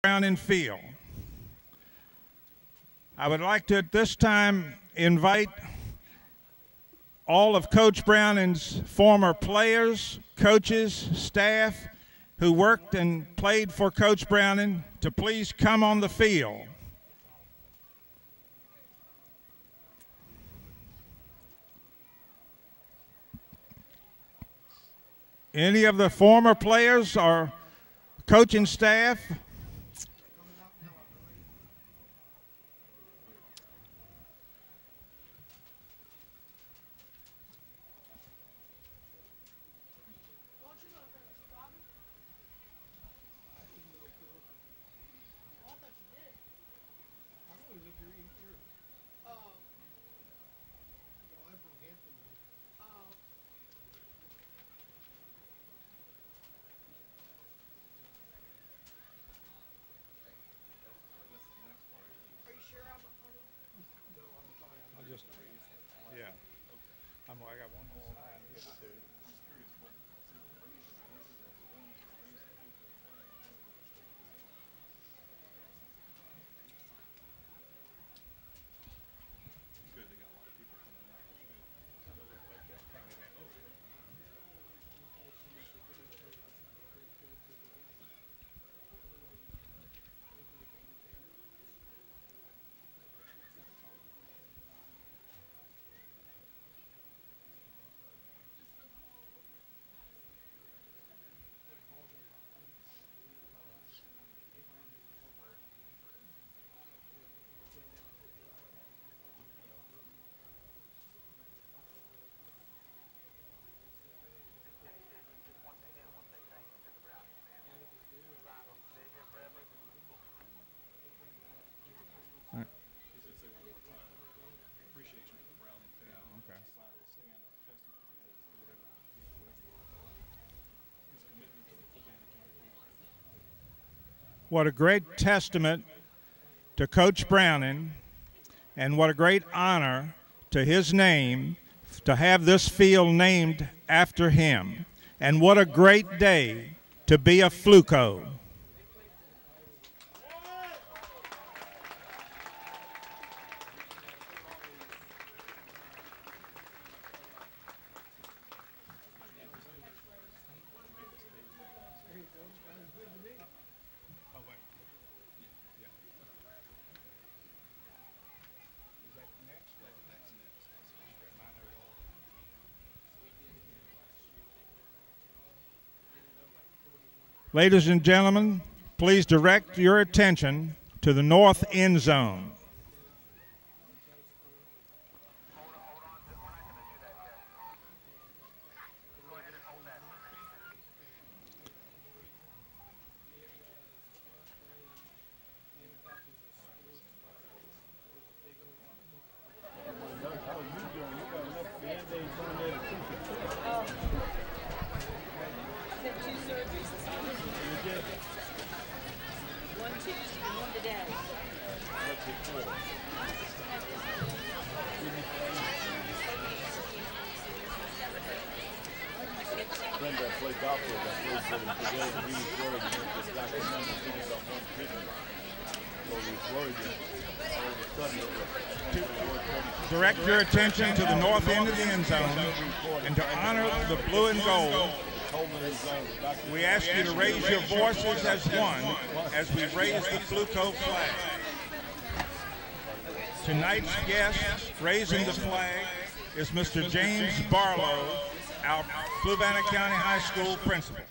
Browning Field. I would like to at this time invite all of Coach Browning's former players, coaches, staff who worked and played for Coach Browning to please come on the field. Any of the former players or coaching staff? I got one more line here to do. Good, they got a lot of people coming out. What a great testament to Coach Browning, and what a great honor to his name to have this field named after him. And what a great day to be a Fluco. Ladies and gentlemen, please direct your attention to the north end zone. Direct your attention to the north end of the end zone, and to honor the blue and gold, we ask you to raise your voices as one as we raise the Fluco flag. Tonight's guest raising the flag is Mr. James Barlow, our Fluvanna County High School principal.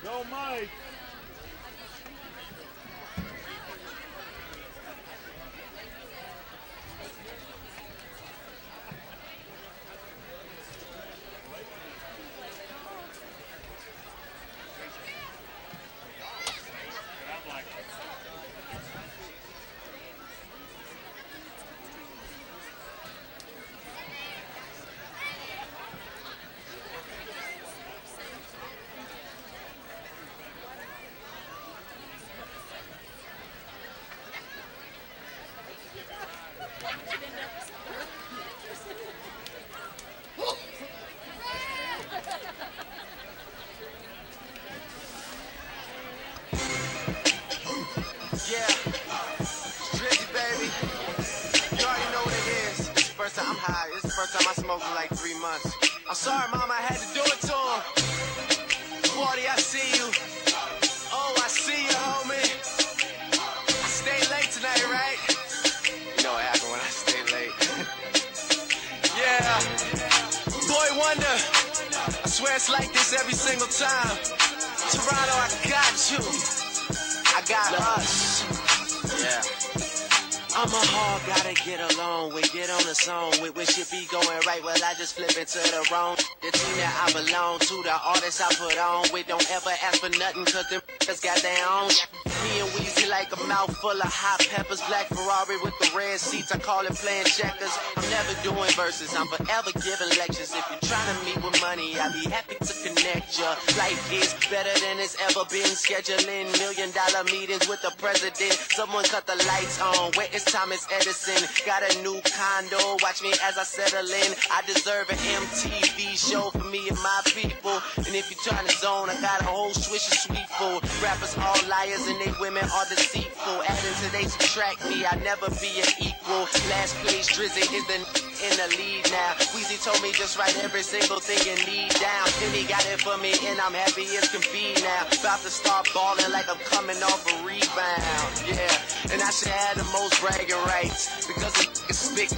Go, Mike. I'm high. It's the first time I smoked in like 3 months. I'm sorry, Mom, I had to do it to him. 40, I see you. Oh, I see you, homie. I stay late tonight, right? You know what happened when I stay late. Yeah. Boy Wonder. I swear it's like this every single time. Toronto, I got you. I got us. Yeah. I'm a hog, gotta get along with, get on the song with. When shit be going right, well, I just flip into the wrong. The team that I belong to, the artists I put on with. Don't ever ask for nothing, cause them got their own. Me and Weezy like a mouthful of hot peppers. Black Ferrari with the red seats, I call it playing checkers. I'm never doing verses, I'm forever giving lectures. If you're trying to meet with money, I'll be happy to connect ya. Life is better than it's ever been. Scheduling $1 million meetings with the president. Someone cut the lights on, where it's Thomas Edison. Got a new condo, watch me as I settle in. I deserve an MTV show for me and my people. And if you're trying to zone, I got a whole swish of sweet food. Rappers all liars and they women are deceitful. Adding to they subtract me, I never be an equal. Last place Drizzy is in the lead now. Weezy told me just write every single thing you need down. Then he got it for me and I'm happy as can be now. About to start balling like I'm coming off a rebound. Yeah, and I should have the most bragging rights because the spit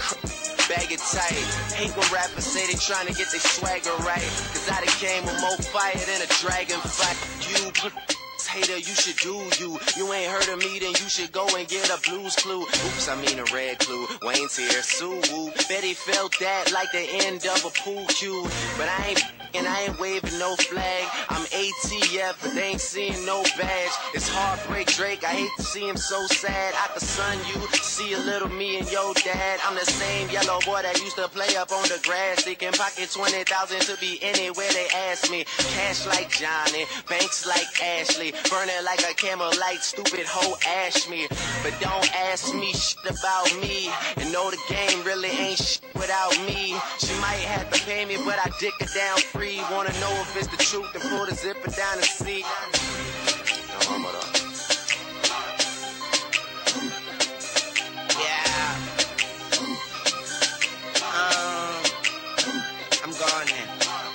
bag it tight. Hate when rappers say they trying to get their swagger right, cause I done came with more fire than a dragon fight. You hater, you should do you. You ain't heard of me, then you should go and get a Blues Clue. Oops, I mean a red clue. Wayne's here, Sue. Betty felt that like the end of a pool cue. But I ain't waving no flag. I'm ATF, but they ain't seeing no badge. It's heartbreak Drake, I hate to see him so sad. I could son you, see a little me and your dad. I'm the same yellow boy that used to play up on the grass. They can pocket 20,000 to be anywhere they ask me. Cash like Johnny, banks like Ashley. Burning like a camel light, stupid hoe ash me. But don't ask me shit about me. And know the game really ain't shit without me. She might have to pay me, but I dick her down free. Wanna know if it's the truth, then pull the zipper down the seat. Yeah. I'm going in.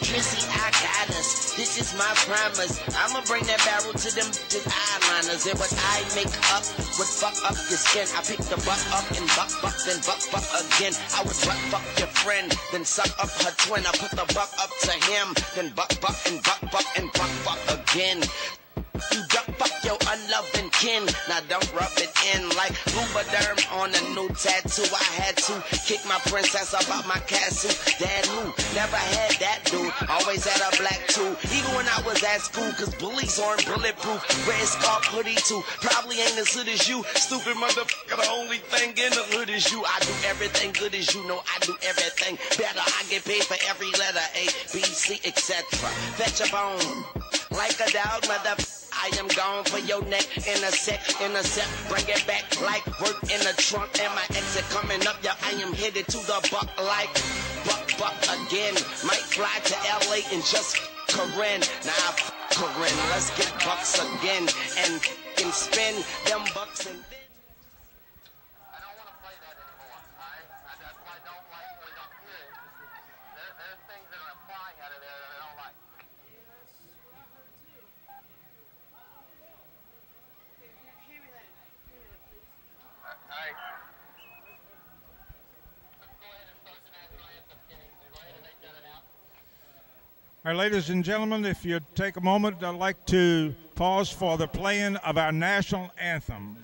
Drizzy, I got us. This is my promise. I'ma bring that barrel to them eyeliners. And what I make up would fuck up your skin. I pick the buck up and buck, then buck again. I would fuck your friend, then suck up her twin. I put the buck up to him, then buck and buck again. You duck fuck your unloving kin. Now don't rub it in like Lubriderm on a new tattoo. I had to kick my princess about my castle. Dad who never had that dude. Always had a black too. Even when I was at school, cause bullies aren't bulletproof. Red scarf hoodie too. Probably ain't as good as you. Stupid motherfucker, the only thing in the hood is you. I do everything good as you know. I do everything better. I get paid for every letter A, B, C, etc. Fetch a bone. like a dog, I am gone for your neck in a sec, bring it back like work in the trunk and my exit coming up, yeah, I am headed to the buck like buck again, might fly to LA and just Corinne, now Corinne, let's get bucks again and can spend them bucks and then. I don't want to play that anymore, alright? That's why I don't like when we don't hear it. There's things that are flying out of there that I don't like. Alright. Let's go ahead and start the national anthem, Kenny. Go ahead and make that announcement. All right, ladies and gentlemen, if you take a moment, I'd like to pause for the playing of our national anthem.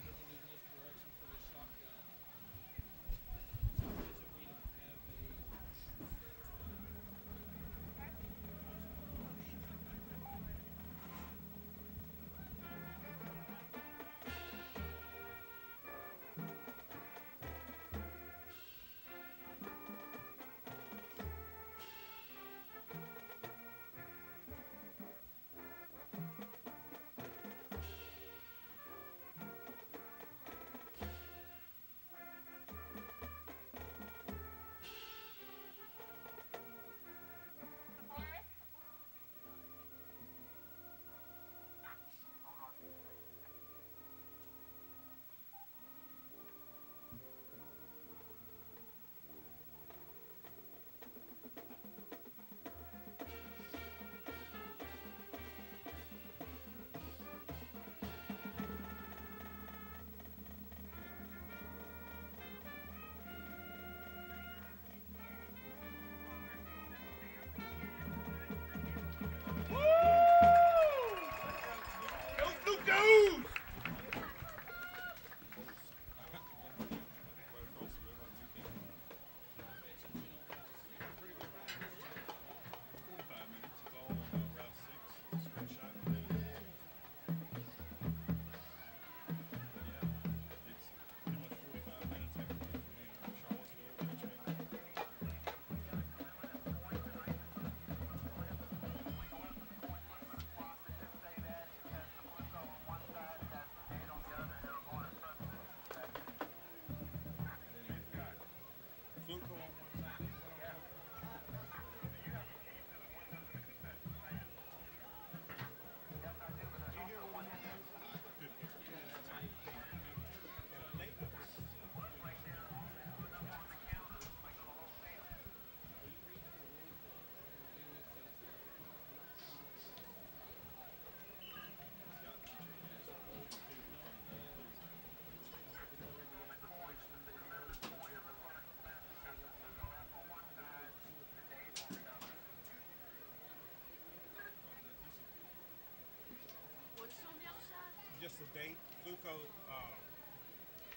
Just the date, Fluco,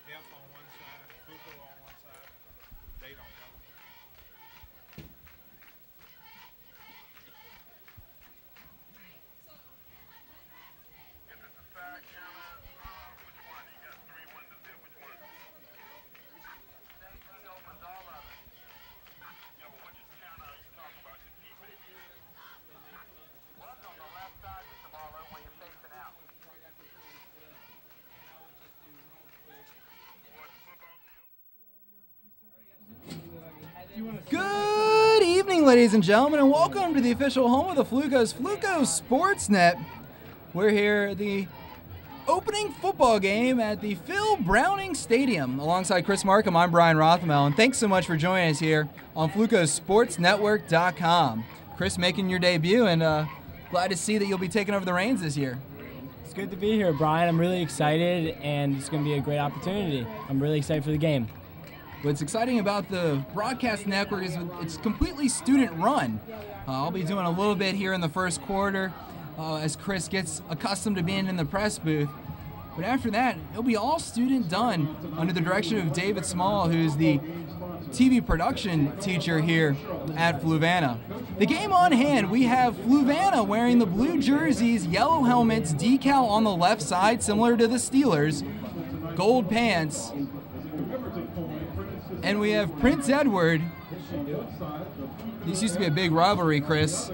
F on one side, Fluco on one side, date on the other. If it's a side counter, which one? You got 3 windows there, which one? He opens all of it. Yeah, but which counter are you talking about? The key, baby? One's on the left side, Mr. Barlow, when you're facing out. Good evening, ladies and gentlemen, and welcome to the official home of the Flucos, Flucos Sportsnet. We're here at the opening football game at the Phil Browning Stadium. Alongside Chris Markham, I'm Brian Rothmel, and thanks so much for joining us here on FlucosSportsNetwork.com. Chris, making your debut, and glad to see that you'll be taking over the reins this year. It's good to be here, Brian. I'm really excited, and it's going to be a great opportunity. I'm really excited for the game. What's exciting about the broadcast network is it's completely student-run. I'll be doing a little bit here in the first quarter as Chris gets accustomed to being in the press booth. But after that, it'll be all student-done under the direction of David Small, who's the TV production teacher here at Fluvanna. The game on hand, we have Fluvanna wearing the blue jerseys, yellow helmets, decal on the left side, similar to the Steelers, gold pants. And we have Prince Edward. This used to be a big rivalry, Chris,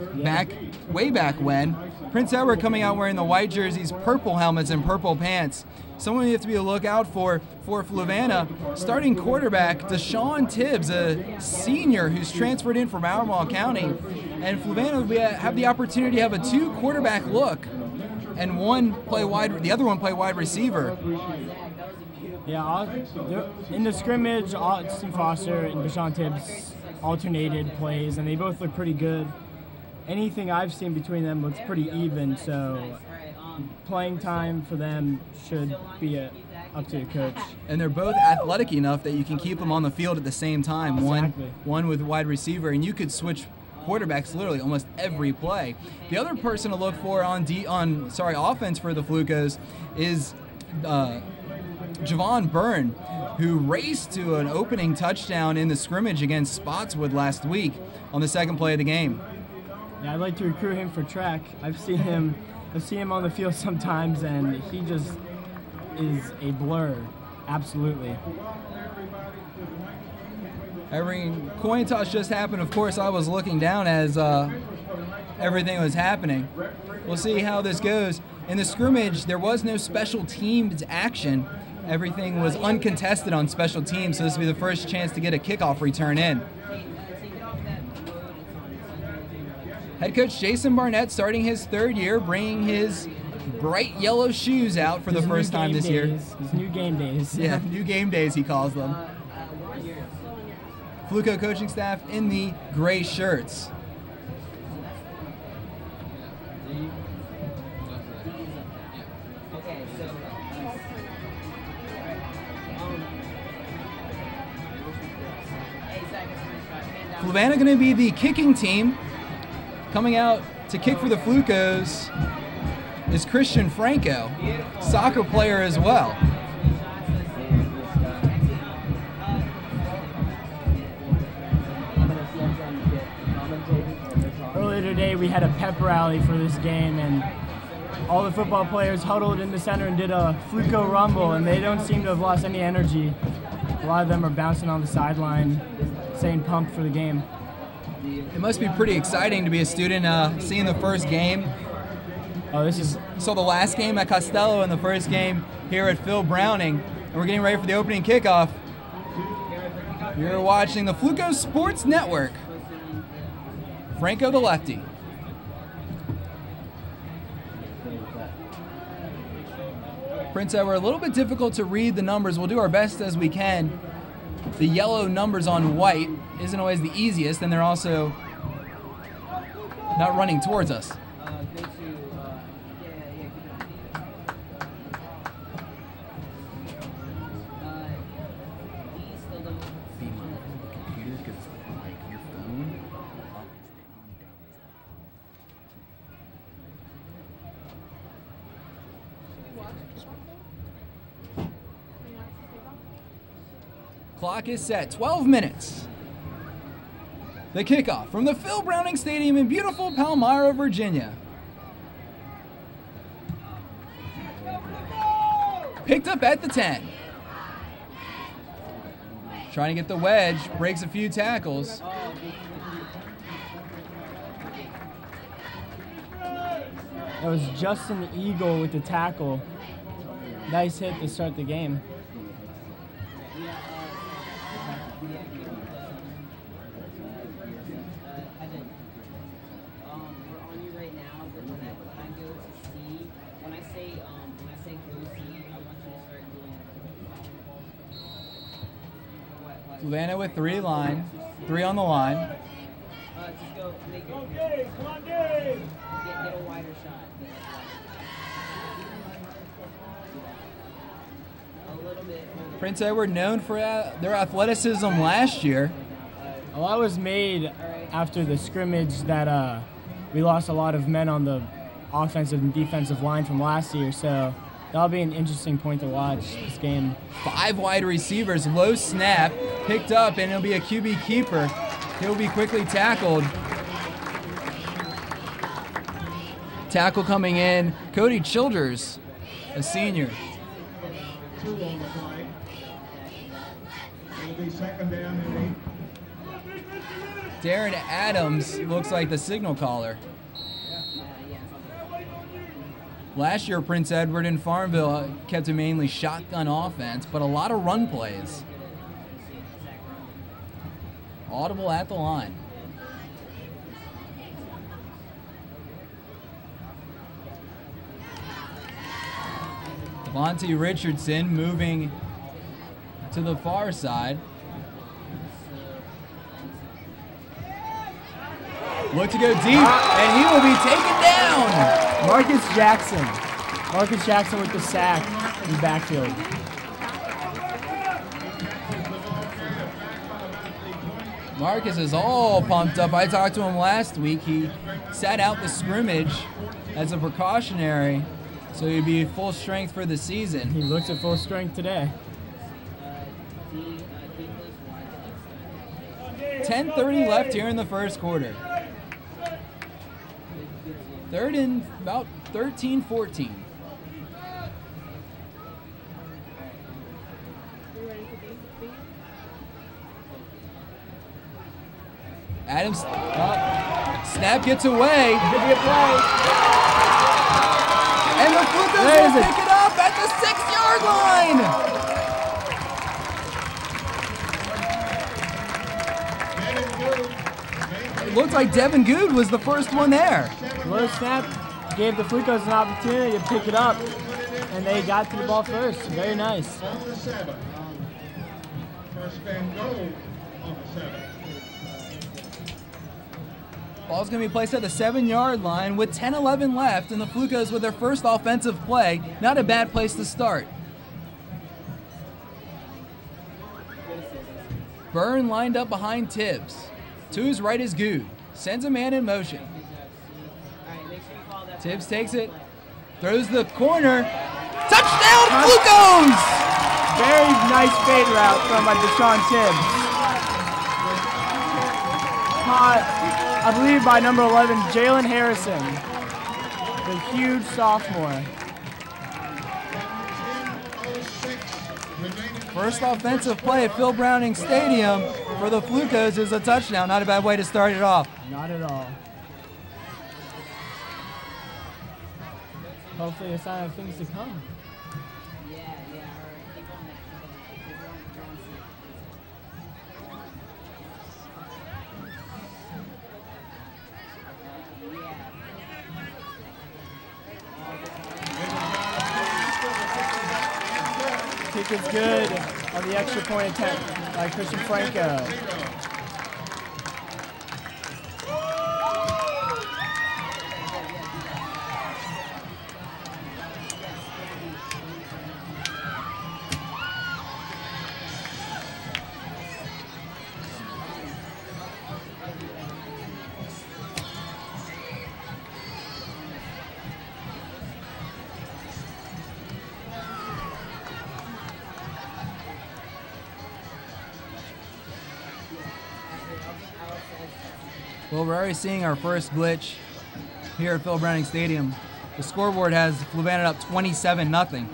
way back when. Prince Edward coming out wearing the white jerseys, purple helmets, and purple pants. Someone you have to be a lookout for Fluvanna, starting quarterback Deshaun Tibbs, a senior who's transferred in from Albemarle County. And Fluvanna will have the opportunity to have a 2-quarterback look, and the other one play wide receiver. Yeah, in the scrimmage, Austin Foster and Deshaun Tibbs alternated plays, and they both look pretty good. Anything I've seen between them looks pretty even, so playing time for them should be up to the coach. And they're both athletic enough that you can keep them on the field at the same time. Exactly. One with wide receiver, and you could switch quarterbacks literally almost every play. The other person to look for on offense for the Flucos is Javon Byrne, who raced to an opening touchdown in the scrimmage against Spotswood last week on the second play of the game. Yeah, I'd like to recruit him for track. I've seen him on the field sometimes, and he just is a blur. Absolutely. Every coin toss just happened. Of course, I was looking down as everything was happening. We'll see how this goes. In the scrimmage, there was no special teams action. Everything was uncontested on special teams, so this will be the first chance to get a kickoff return in. Head coach Jason Barnett starting his 3rd year, bringing his bright yellow shoes out for the first time this year. His new game days. Yeah, new game days he calls them. Fluco coaching staff in the gray shirts. Fluvanna going to be the kicking team. Coming out to kick for the Flucos is Christian Franco, soccer player as well. Earlier today, we had a pep rally for this game, and all the football players huddled in the center and did a Fluco rumble, and they don't seem to have lost any energy. A lot of them are bouncing on the sideline, staying pumped for the game. It must be pretty exciting to be a student seeing the first game. Saw the last game at Costello and the first game here at Phil Browning, and we're getting ready for the opening kickoff. You're watching the Flucos Sports Network. Franco the lefty. Prince Edward, a little bit difficult to read the numbers. We'll do our best as we can. The yellow numbers on white isn't always the easiest, and they're also not running towards us. Clock is set, 12 minutes. The kickoff from the Phil Browning Stadium in beautiful Palmyra, Virginia. Picked up at the 10. Trying to get the wedge, breaks a few tackles. That was Justin Eagle with the tackle. Nice hit to start the game. Fluvanna with 3 on the line. Go Gabe, come on Gabe! Get a wider shot. A little bit. Prince Edward known for their athleticism last year. A lot was made after the scrimmage that we lost a lot of men on the offensive and defensive line from last year, so that'll be an interesting point to watch this game. 5 wide receivers, low snap, picked up, and it'll be a QB keeper. He'll be quickly tackled. Tackle coming in, Cody Childers, a senior. Darren Adams looks like the signal caller. Last year, Prince Edward and Farmville kept a mainly shotgun offense, but a lot of run plays. Audible at the line. Devontae Richardson moving to the far side. Look to go deep, and he will be taken down. Marcus Jackson. Marcus Jackson with the sack in the backfield. Marcus is all pumped up. I talked to him last week. He sat out the scrimmage as a precautionary, so he'd be full strength for the season. He looks at full strength today. 10:30 left here in the first quarter. Third and about 13-14. Adams, snap gets away. Could be a play. And the Flucos will pick it up at the 6-yard line. It looked like Devin Good was the first one there. Low snap gave the Flucos an opportunity to pick it up, and they got to the ball first. Very nice. On the 7. First and goal on the 7. Ball's going to be placed at the 7-yard line with 10-11 left, and the Flucos with their first offensive play. Not a bad place to start. Byrne lined up behind Tibbs. To his right is Good. Sends a man in motion. Tibbs takes it. Throws the corner. Touchdown, Flucos! Very nice fade route from Deshaun Tibbs. Caught, I believe, by number 11, Jalen Harrison, the huge sophomore. First offensive play at Phil Browning Stadium for the Flucos is a touchdown. Not a bad way to start it off. Not at all. Hopefully a sign of things to come. Kick is good on the extra point attempt by Christian Franco. Well, we're already seeing our first glitch here at Phil Browning Stadium. The scoreboard has Fluvanna up 27-0.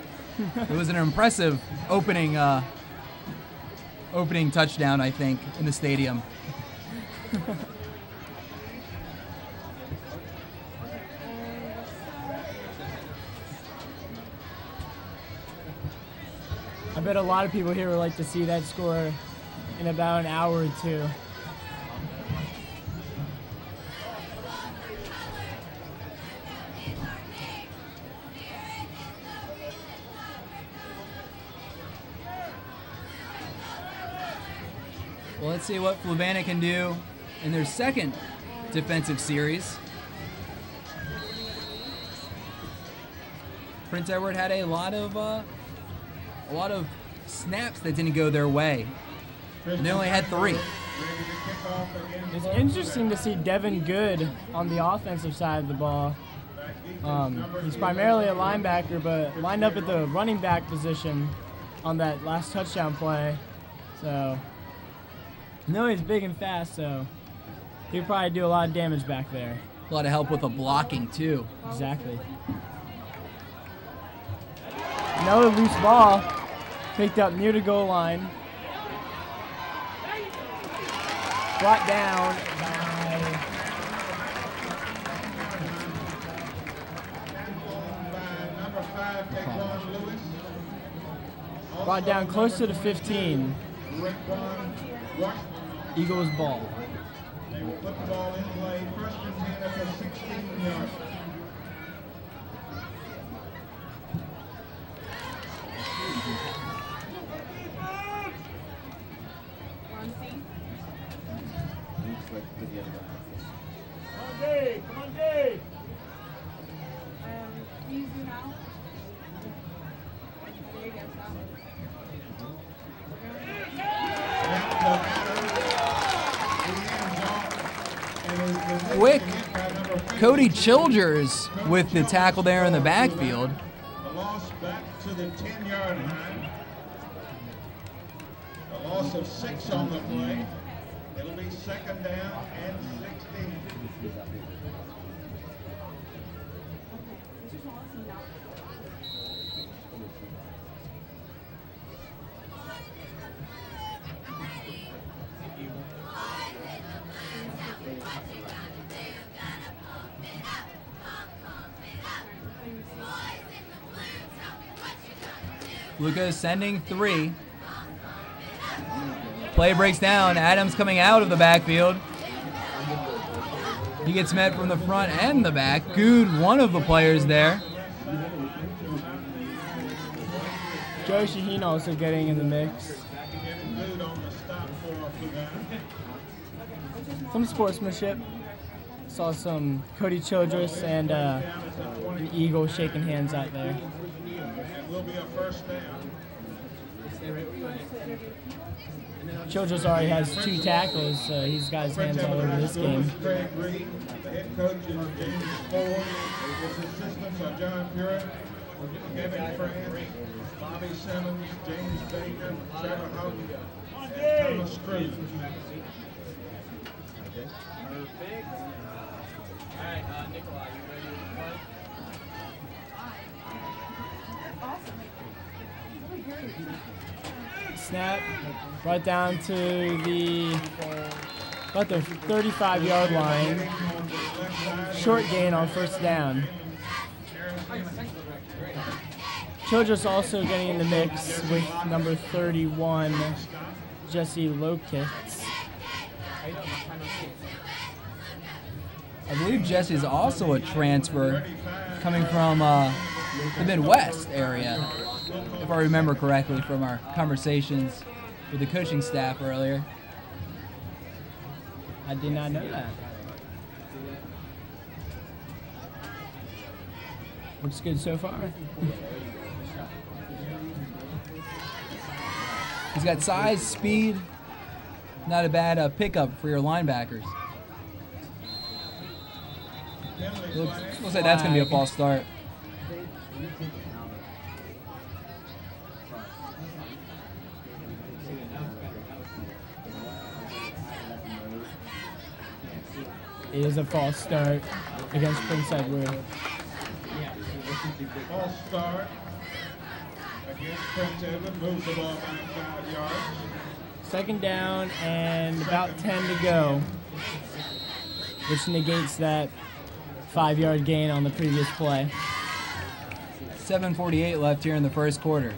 It was an impressive opening touchdown, I think, in the stadium. I bet a lot of people here would like to see that score in about an hour or two. Well, let's see what Fluvanna can do in their second defensive series. Prince Edward had a lot of snaps that didn't go their way. And they only had 3. It's interesting to see Devin Good on the offensive side of the ball. He's primarily a linebacker, but lined up at the running back position on that last touchdown play. So, no, he's big and fast, so he'll probably do a lot of damage back there. A lot of help with the blocking, too. Exactly. Another loose ball picked up near the goal line. Brought down by Brought down close to the 15. Eagles ball. They will put the ball in play. First and 10 at the 16-yard line. Come on, Dave. Please do now. There you go, stop. Quick Cody Childers with the tackle there in the backfield. A loss back to the 10-yard line. A loss of 6 on the play. It'll be second down and 16. Flucos sending 3. Play breaks down. Adams coming out of the backfield. He gets met from the front and the back. Good, one of the players there. Joe Shaheen also getting in the mix. Some sportsmanship. Saw some Cody Childress and an Eagle shaking hands out there. It will be a first down. Childress already has 2 tackles, so he's got his hands all over this game. Craig Reed, the head coach is James Ford. His assistants are John Purett, Kevin France, Bobby Simmons, James Baker, Trevor Houghton, and Thomas Cruz. Perfect. All right, Nikolai, you ready to play? Snap, right down to about the 35-yard line. Short gain on first down. Childress also getting in the mix with number 31, Jesse Lokitz. I believe Jesse is also a transfer coming from the Midwest area, if I remember correctly from our conversations with the coaching staff earlier. I did not know that. Looks good so far. He's got size, speed, not a bad pickup for your linebackers. Looks like that's going to be a false start. It is a false start against Prince Edward. False start against Prince Edward. Moves the ball back 5 yards. Second down and about 10 to go, which negates that 5-yard gain on the previous play. 7:48 left here in the first quarter.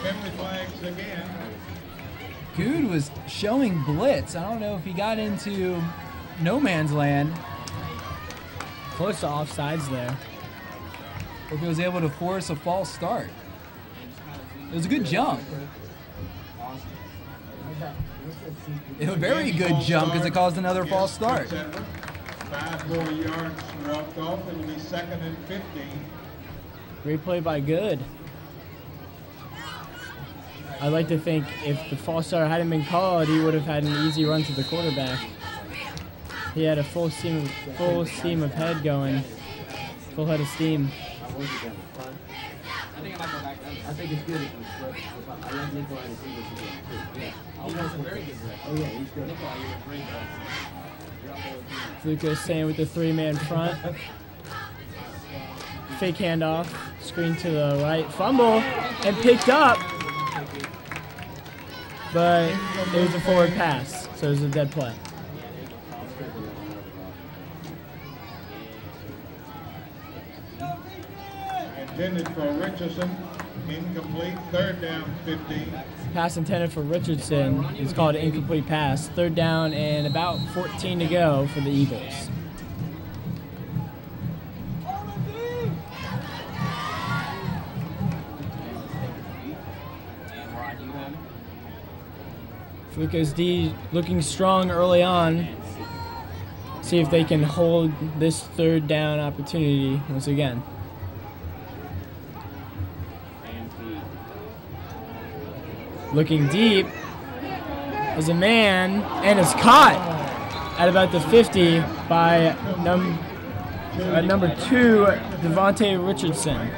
Penalty flags again. Good was showing blitz. I don't know if he got into no man's land Close to offsides there. or if he was able to force a false start. It was a good jump. It was a very good jump because it caused another false start. 5 more yards dropped off. It'll be second and 15. Great play by Good. I'd like to think if the false start hadn't been called, he would have had an easy run to the quarterback. He had a full steam of head going, full head of steam. I think it's good if we split. I like Nikolai to see this again, too. Yeah. He was a very good play. Oh, yeah, he's good. Nikolai, you're a great player. Flucos staying with the 3-man front. fake handoff, screen to the right, fumble, and picked up. But it was a forward pass, so it was a dead play. Intended for Richardson, incomplete, 3rd down, 15. Pass intended for Richardson is called an incomplete pass. 3rd down and about 14 to go for the Eagles. Flucos D looking strong early on. See if they can hold this 3rd down opportunity once again. Looking deep is a man and is caught at about the 50 by number 2, Devontae Richardson.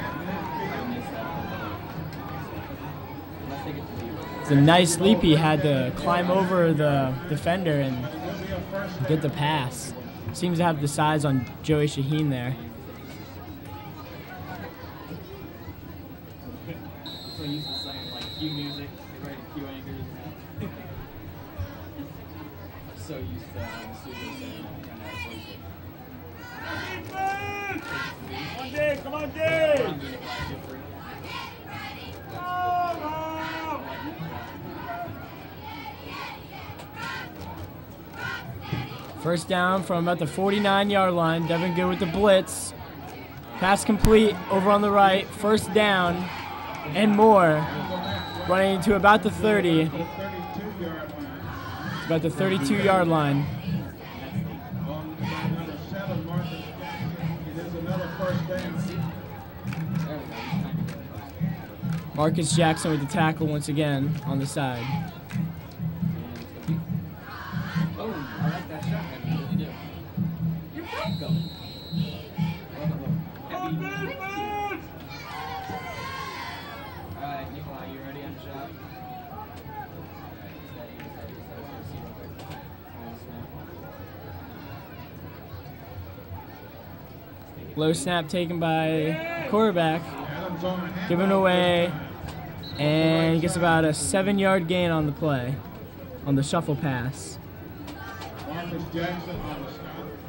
It's a nice leap. He had to climb over the defender and get the pass. Seems to have the size on Joey Shaheen there. So used to saying like cue music, right? Cue anchors. So used to studio saying kind of voice it. Come on, Dave! First down from about the 49-yard line. Devin Good with the blitz. Pass complete over on the right. First down and more. Running to about the 30. About the 32-yard line. Marcus Jackson with the tackle once again on the side. Oh, I like that shot. I really do. You're welcome. Alright, Nikolai, you ready on the shot? Low snap taken by quarterback. Given away. And he gets about a 7-yard gain on the play. On the shuffle pass.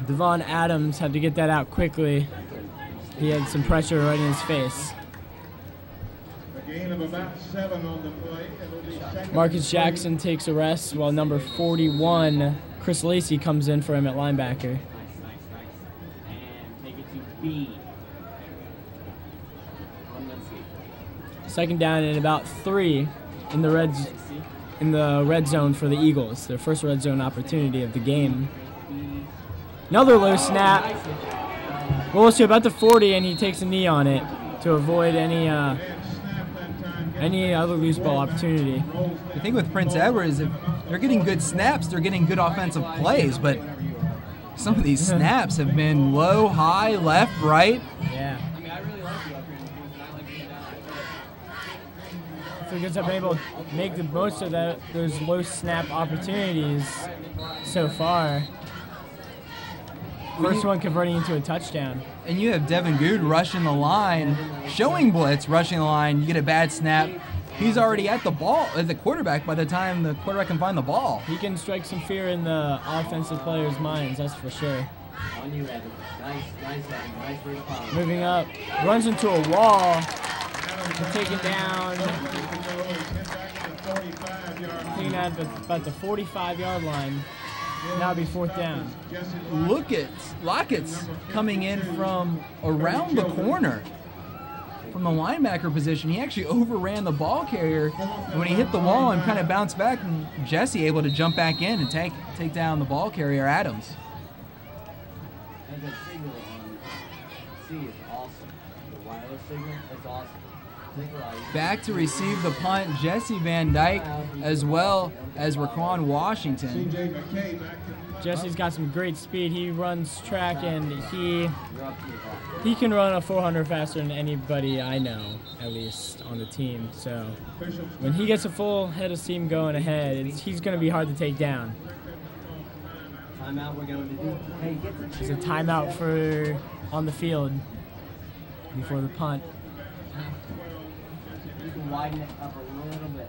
Devon Adams had to get that out quickly. He had some pressure right in his face. A gain of about 7 on the play. It'll be second. Marcus Jackson takes a rest while number 41, Chris Lacey, comes in for him at linebacker. Nice. And take it to B. Second down and about 3 in the red zone for the Eagles. Their first red zone opportunity of the game. Another low snap. Rolls to about the 40, and he takes a knee on it to avoid any other loose ball opportunity. I think with Prince Edward, if they're getting good snaps, they're getting good offensive plays, but some of these snaps have been low, high, left, right. Yeah. I mean, I really like you up here in the booth, and I like being down there. Flucos have been able to make the most of those low snap opportunities so far. First one converting into a touchdown. And you have Devin Good rushing the line, showing blitz, rushing the line. You get a bad snap. He's already at the ball, at the quarterback by the time the quarterback can find the ball. He can strike some fear in the offensive players' minds, that's for sure. On you, Evan. Nice response. Moving up, runs into a wall, taken down. Taken out at about the 45-yard line. Now it'll be 4th down. Lockett's coming in from around the corner. From the linebacker position, he actually overran the ball carrier, and when he hit the wall and kind of bounced back, and Jesse able to jump back in and take down the ball carrier, Adams. And the signal on C is awesome. The wireless signal, it's awesome. Back to receive the punt, Jesse Van Dyke, as well as Raquan Washington. Jesse's got some great speed. He runs track, and he can run a 400 faster than anybody I know, at least on the team. So when he gets a full head of steam going ahead, he's going to be hard to take down. Timeout we're going to do. Hey, get the It's a timeout for on the field. before the punt. You can widen it up a little bit.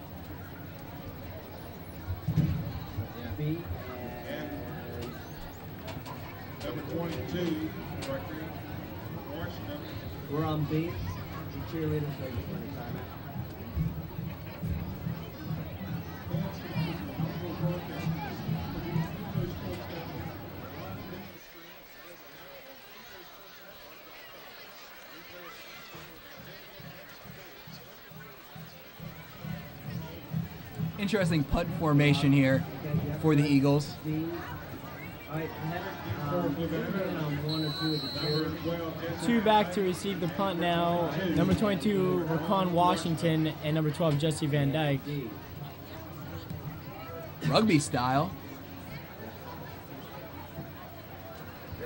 Feet and Number 22, Director Washington. we're on beat. The cheerleaders are just running timeout. Interesting punt formation here for the Eagles. All right, on one or two of the cheerleaders. Two back to receive the punt now. Number 22, Raquan Washington, and number 12, Jesse Van Dyke. Rugby style.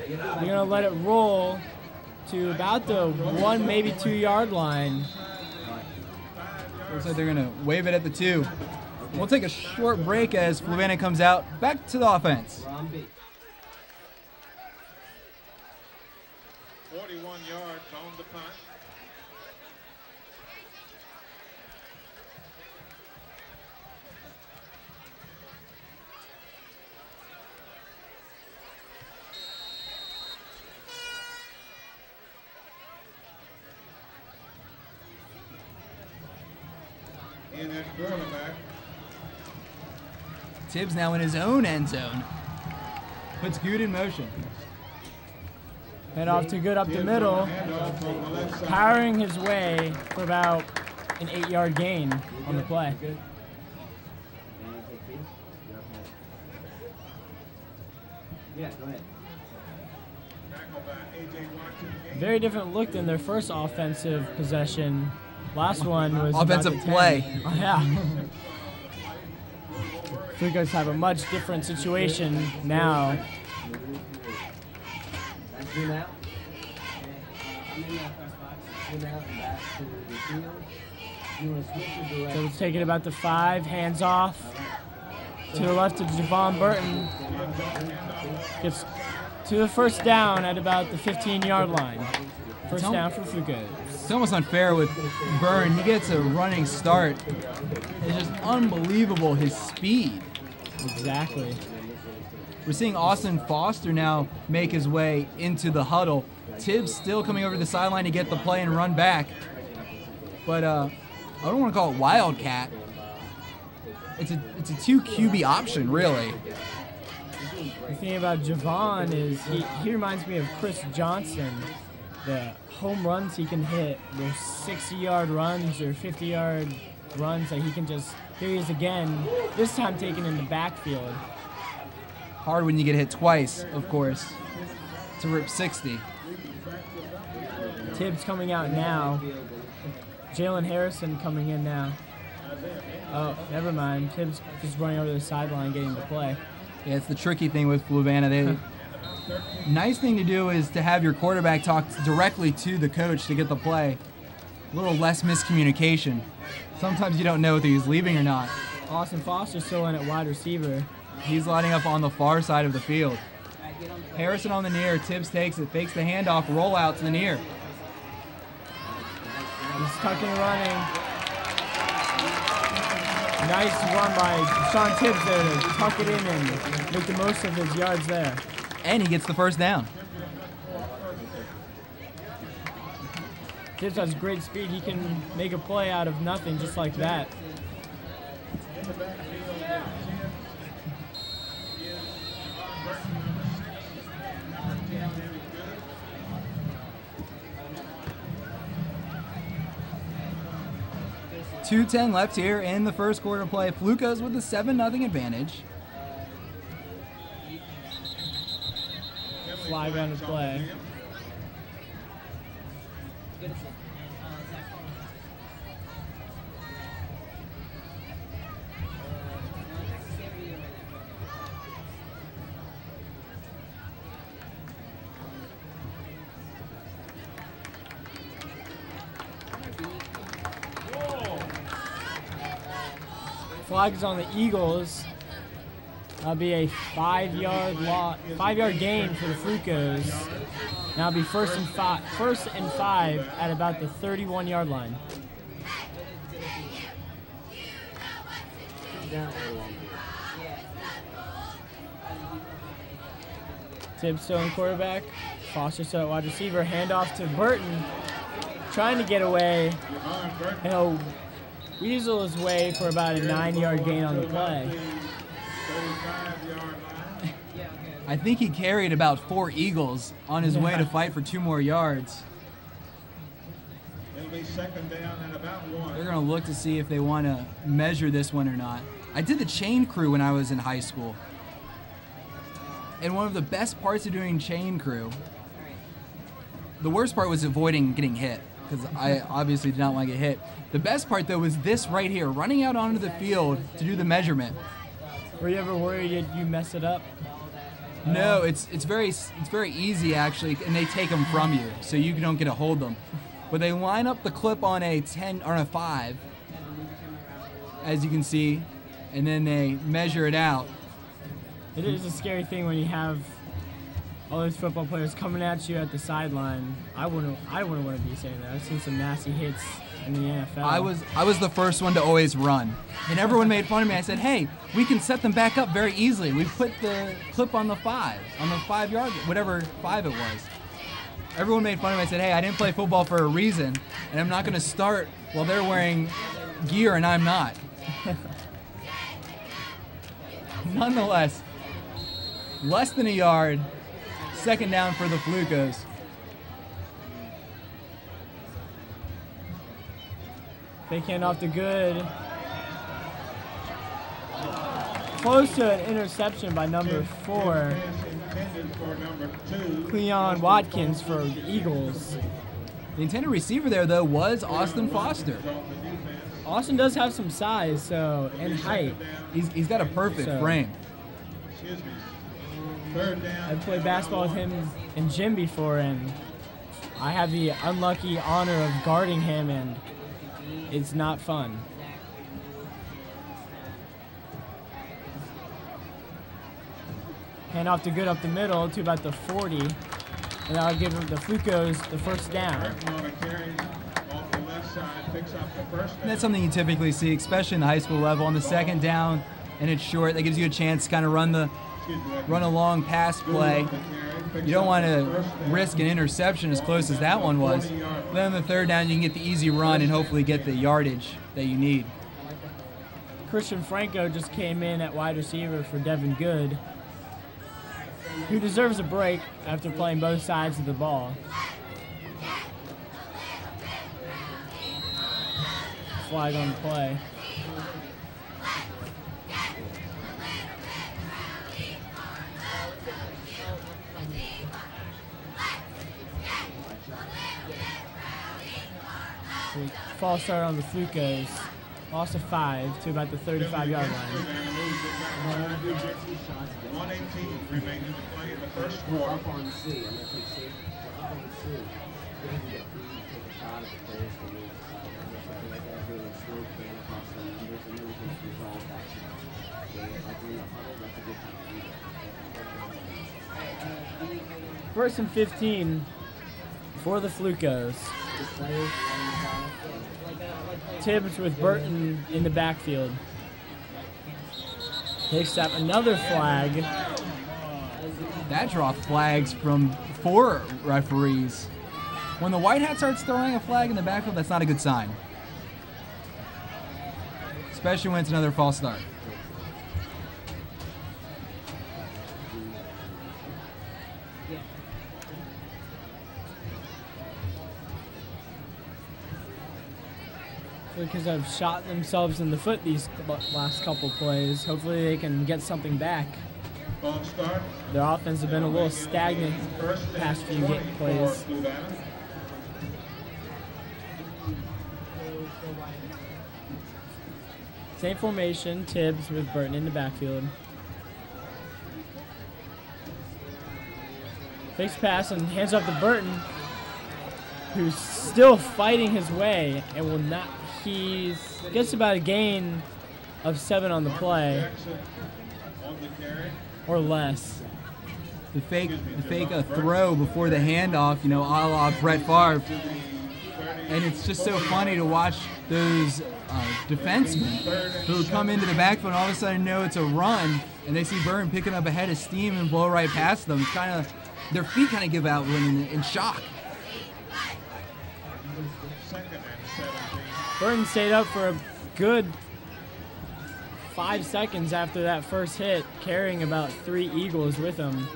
They're going to let it roll to about the 1, maybe 2 yard line. Looks like they're going to wave it at the 2. We'll take a short break as Fluvanna comes out. Back to the offense. We're on beat. 41 yards on the punt. In at quarterback. Tibbs now in his own end zone. Puts Good in motion. Head off to Good up the middle, powering his way for about an 8 yard gain on the play. Yeah, go ahead. Tackled by A.J. Watkins. Very different look than their first offensive possession. Last one was about Offensive the 10. play. Oh, yeah. Flucos have a much different situation now. That's zoom out. I'm in that press box. Zoom out and back to the field. You want to switch your So direction. it's taken about the 5, hands off. To the left of Javon Burton. Gets to the first down at about the 15 yard line. First down for Flucos. It's almost unfair with Byrne. He gets a running start. It's just unbelievable, his speed. Exactly. We're seeing Austin Foster now make his way into the huddle. Tibbs still coming over the sideline to get the play and run back. But I don't want to call it Wildcat. It's a 2 QB option, really. The thing about Javon is he reminds me of Chris Johnson. The home runs he can hit, those 60-yard runs or 50-yard runs that he can just, here he is again, this time taken in the backfield. Hard when you get hit twice, of course, to rip 60. Tibbs coming out now. Jalen Harrison coming in now. Oh, never mind. Tibbs just running over the sideline getting the play. Yeah, it's the tricky thing with Fluvanna. Nice thing to do is to have your quarterback talk directly to the coach to get the play. A little less miscommunication. Sometimes you don't know if he's leaving or not. Austin Foster still in at wide receiver. He's lining up on the far side of the field. Harrison on the near. Tibbs takes it, fakes the handoff, roll out to the near. He's tucking and running. Nice run by Sean Tibbs there to tuck it in and make the most of his yards there. And he gets the first down. Tibbs has great speed. He can make a play out of nothing just like that. .210 left here in the first quarter play. Flucos with a 7-0 advantage. Flag on the play. Flag is on the Eagles. That'll be a 5-yard gain for the Flucos. Now it'll be first and five at about the 31-yard line. Tibbs still in quarterback. Foster still at wide receiver. Handoff to Burton. Trying to get away. He'll weasel his way for about a 9-yard gain on the play. I think he carried about 4 Eagles on his way to fight for 2 more yards. It'll be second down and about 1. They're going to look to see if they want to measure this one or not. I did the chain crew when I was in high school. And one of the best parts of doing chain crew, the worst part was avoiding getting hit, because I obviously did not want to get hit. The best part, though, was this right here, running out onto the field to do the measurement. Were you ever worried you mess it up? No, it's very easy, actually, and they take them from you, so you don't get to hold them. But they line up the clip on a 10 or a 5, as you can see, and then they measure it out. It is a scary thing when you have all those football players coming at you at the sideline. I wouldn't want to be saying that. I've seen some nasty hits in the NFL. I was the first one to always run, and everyone made fun of me. I said, "Hey, we can set them back up very easily. We put the clip on the 5-yard, whatever 5 it was." Everyone made fun of me. I said, "Hey, I didn't play football for a reason, and I'm not going to start while they're wearing gear and I'm not." Nonetheless, less than a yard, second down for the Flucos. Fake handoff to Good. Close to an interception by number 4. Cleon Watkins for the Eagles. The intended receiver there, though, was Austin Foster. Austin does have some size, and height. He's got a perfect frame. I played basketball with him and Jim before, and I have the unlucky honor of guarding him, and it's not fun. Hand off to Good up the middle to about the 40, and that'll give the Flucos the first down. And that's something you typically see, especially in the high school level. On the second down, and it's short, that gives you a chance to kind of run a long pass play. You don't want to risk an interception as close as that one was. Then on the third down, you can get the easy run and hopefully get the yardage that you need. Christian Franco just came in at wide receiver for Devin Good, who deserves a break after playing both sides of the ball. Flag on the play. False start on the Flucos. Loss of 5 to about the 35-yard line. 1:18 remaining to play in the first quarter. Up on C. I'm going to take safe. Up on C. They can get free, take a shot at the players for me. Something like that, doing a slow can across the numbers, and then we can resolve that. Like in the huddle, that's a good time to do that. First and 15 for the Flucos. Tibbs with Burton in the backfield. Takes up another flag. That dropped flags from 4 referees. When the white hat starts throwing a flag in the backfield, that's not a good sign. Especially when it's another false start. Because they've shot themselves in the foot these last couple plays. Hopefully they can get something back. Their offense has been a little stagnant past few plays. Same formation, Tibbs with Burton in the backfield. Fakes pass and hands off to Burton, who's still fighting his way and will not. He gets about a gain of 7 on the play. or less. The fake throw before the handoff, you know, a la Brett Favre. And it's just so funny to watch those defensemen who come into the backfield and all of a sudden know it's a run, and they see Byrne picking up a head of steam and blow right past them. It's kind of, their feet kind of give out when in shock. Burton stayed up for a good 5 seconds after that first hit, carrying about 3 Eagles with him.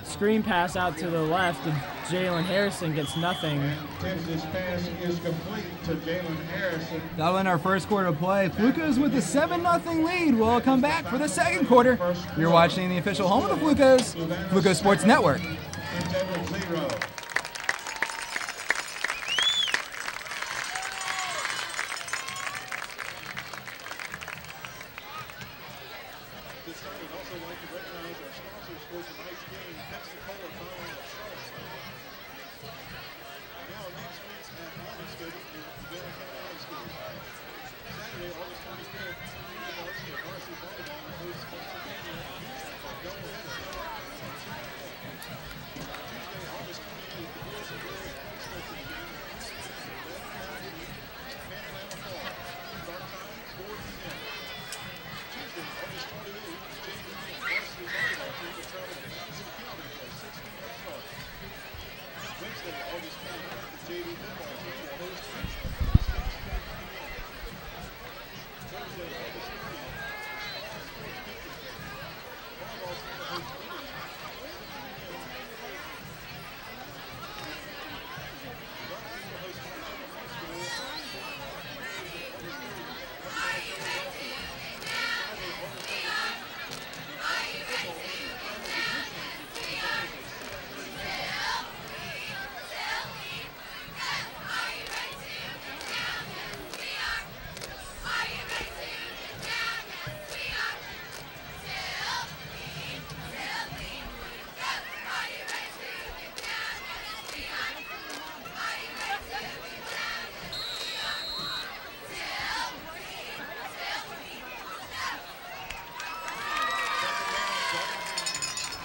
Screen pass out to the left, and Jalen Harrison gets nothing. This pass is complete to Jalen Harrison. That'll end our first quarter play. Flucos with a 7-0 lead. We'll come back for the second quarter. You're watching the official home of the Flucos, Flucos Sports Network. Integrity 0.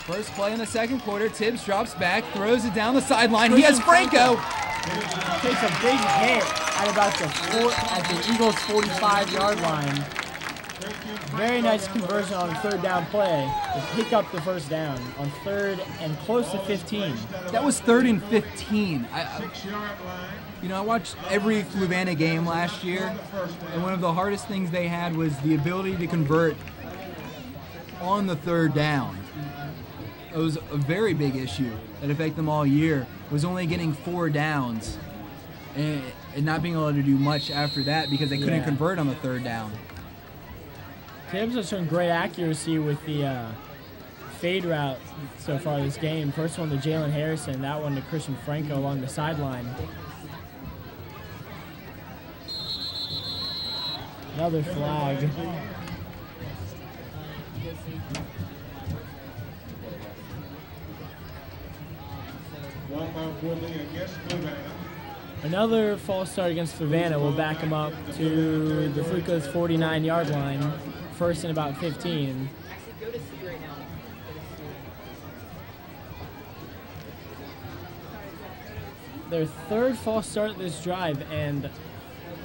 First play in the second quarter. Tibbs drops back, throws it down the sideline. He has Franco. Takes a big hit at about the Eagles' 45-yard line. Very nice conversion on the third down play to pick up the first down on third and close to 15. That was 3rd and 15. You know, I watched every Fluvanna game last year, and one of the hardest things they had was the ability to convert on the third down. It was a very big issue that affected them all year, was only getting 4 downs and not being able to do much after that because they couldn't convert on the third down. Tibbs has shown great accuracy with the fade route so far this game. First one to Jalen Harrison, that one to Christian Franco along the sideline. Another flag. Another false start against Fluvanna will back him up to the Flucos 49-yard line, first and about 15. Their third false start this drive, and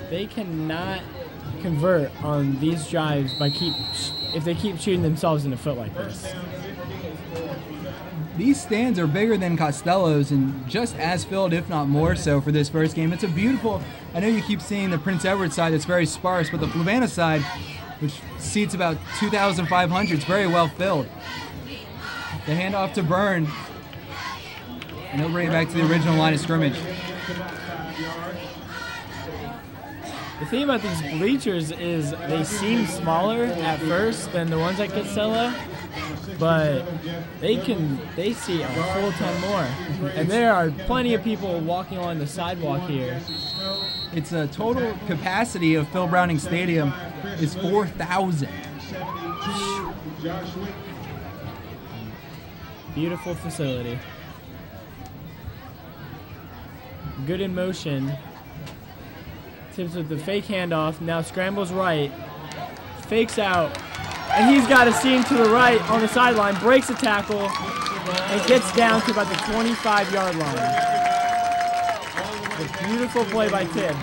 they cannot convert on these drives if they keep shooting themselves in the foot like this. These stands are bigger than Costello's and just as filled, if not more so, for this first game. It's a beautiful, I know you keep seeing the Prince Edward side that's very sparse, but the Fluvanna side, which seats about 2,500, is very well filled. The handoff to Byrne, and he'll bring it back to the original line of scrimmage. The thing about these bleachers is they seem smaller at first than the ones at Costello, but they see a whole ton more. And there are plenty of people walking along the sidewalk here. It's a total capacity of Phil Browning Stadium is 4,000. Beautiful facility. Good in motion. Tips with the fake handoff, now scrambles right, fakes out, And he's got a seam to the right on the sideline, breaks a tackle, and gets down to about the 25-yard line. A beautiful play by Tibbs.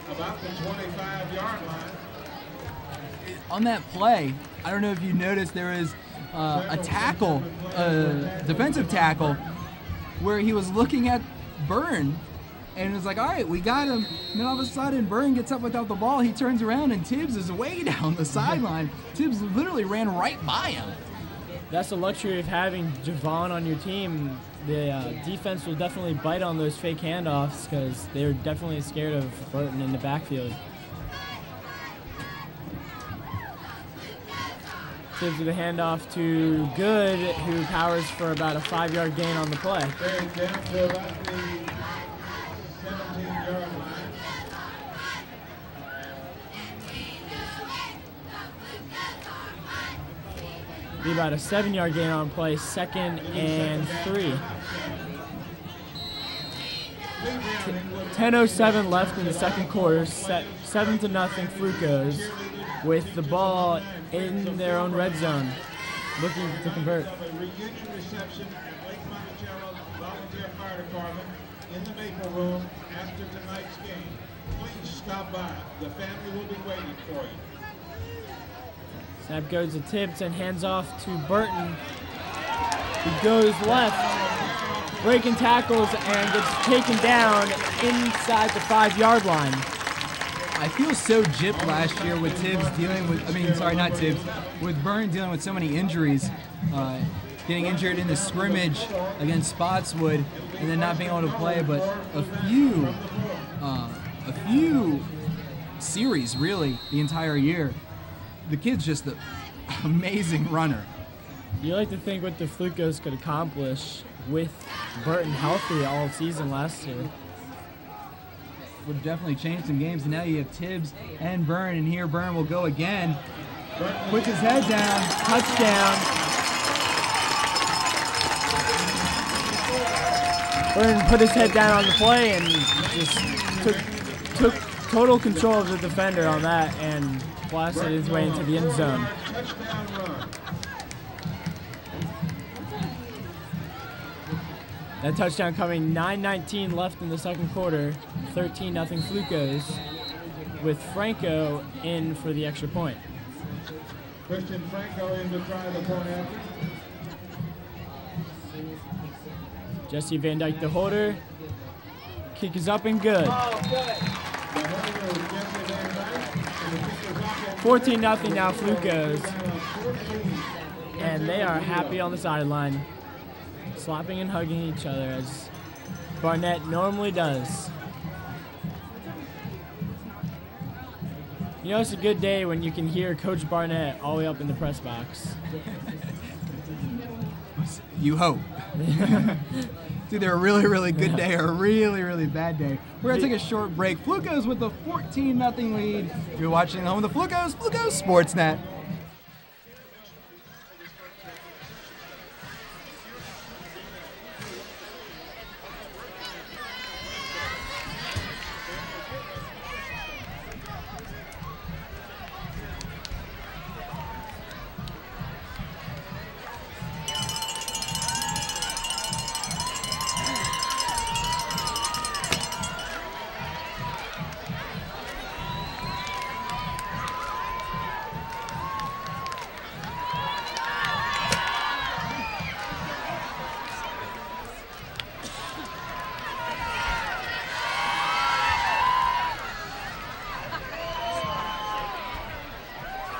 About the 25-yard line. On that play, I don't know if you noticed, there was a tackle, a defensive tackle, where he was looking at Byrne and was like, all right, we got him. And then all of a sudden, Byrne gets up without the ball. He turns around, and Tibbs is way down the sideline. Tibbs literally ran right by him. That's the luxury of having Javon on your team. The defense will definitely bite on those fake handoffs because they're definitely scared of Burton in the backfield. Tibbs with a handoff to Good, who powers for about a 5-yard gain on the play. Carries down to about the 17-yard line. Be about a 7-yard gain on play, 2nd and 3. 10:07 left in the second quarter, 7-0 Flucos, with the ball in their own red zone, looking to convert. A reunion reception at Lake Monticello Volunteer Fire Department in the Maple Room after tonight's game. Please stop by. The family will be waiting for you. Snap goes to Tibbs and hands off to Burton. He goes left, breaking tackles, and gets taken down inside the 5-yard line. I feel so gypped last year with Tibbs dealing with, not Tibbs, with Byrne dealing with so many injuries. Getting injured in the scrimmage against Spotswood and then not being able to play, but a few series really the entire year. The kid's just an amazing runner. You like to think what the Flucos could accomplish with Burton healthy all season last year. Would definitely change some games, and now you have Tibbs and Byrne, and here Byrne will go again. Puts his head down, touchdown. Byrne put his head down on the play and just took total control of the defender on that and blasted his way into the end zone. Touchdown run. That touchdown coming 9:19 left in the second quarter, 13-0 Flucos, with Franco in for the extra point. Christian Franco in to try the point after. Jesse Van Dyke, the holder. Kick is up and good. The holder is Jesse Van Dyke, and the kick is up and 14-0 now Flucos, 14. and they are happy on the sideline, slapping and hugging each other as Barnett normally does. You know, it's a good day when you can hear Coach Barnett all the way up in the press box. You hope. It's either a really, really good day or a really, really bad day. We're going to take a short break. Flucos with a 14-0 lead. You're watching the home of the Flucos, Flucos Sportsnet.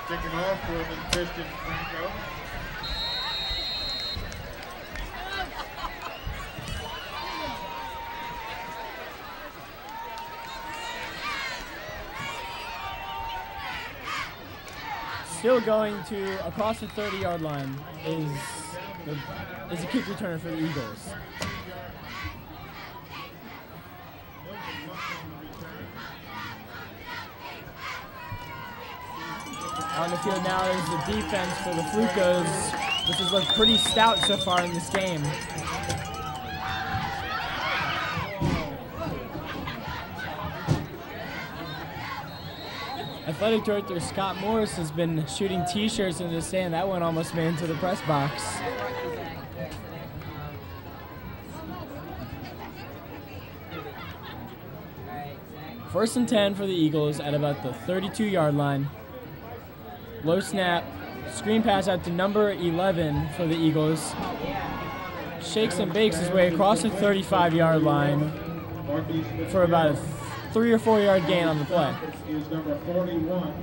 Kicking off for the Christian Franco. Still going to across the 30-yard line is a kick returner for the Eagles. On the field now is the defense for the Flucos, which has looked pretty stout so far in this game. Athletic Director Scott Morris has been shooting T-shirts into the sand. That one almost made into the press box. First and 10 for the Eagles at about the 32-yard line. Low snap, screen pass out to number 11 for the Eagles. Shakes and bakes his way across the 35-yard line for about a 3 or 4 yard gain on the play. Is number 41,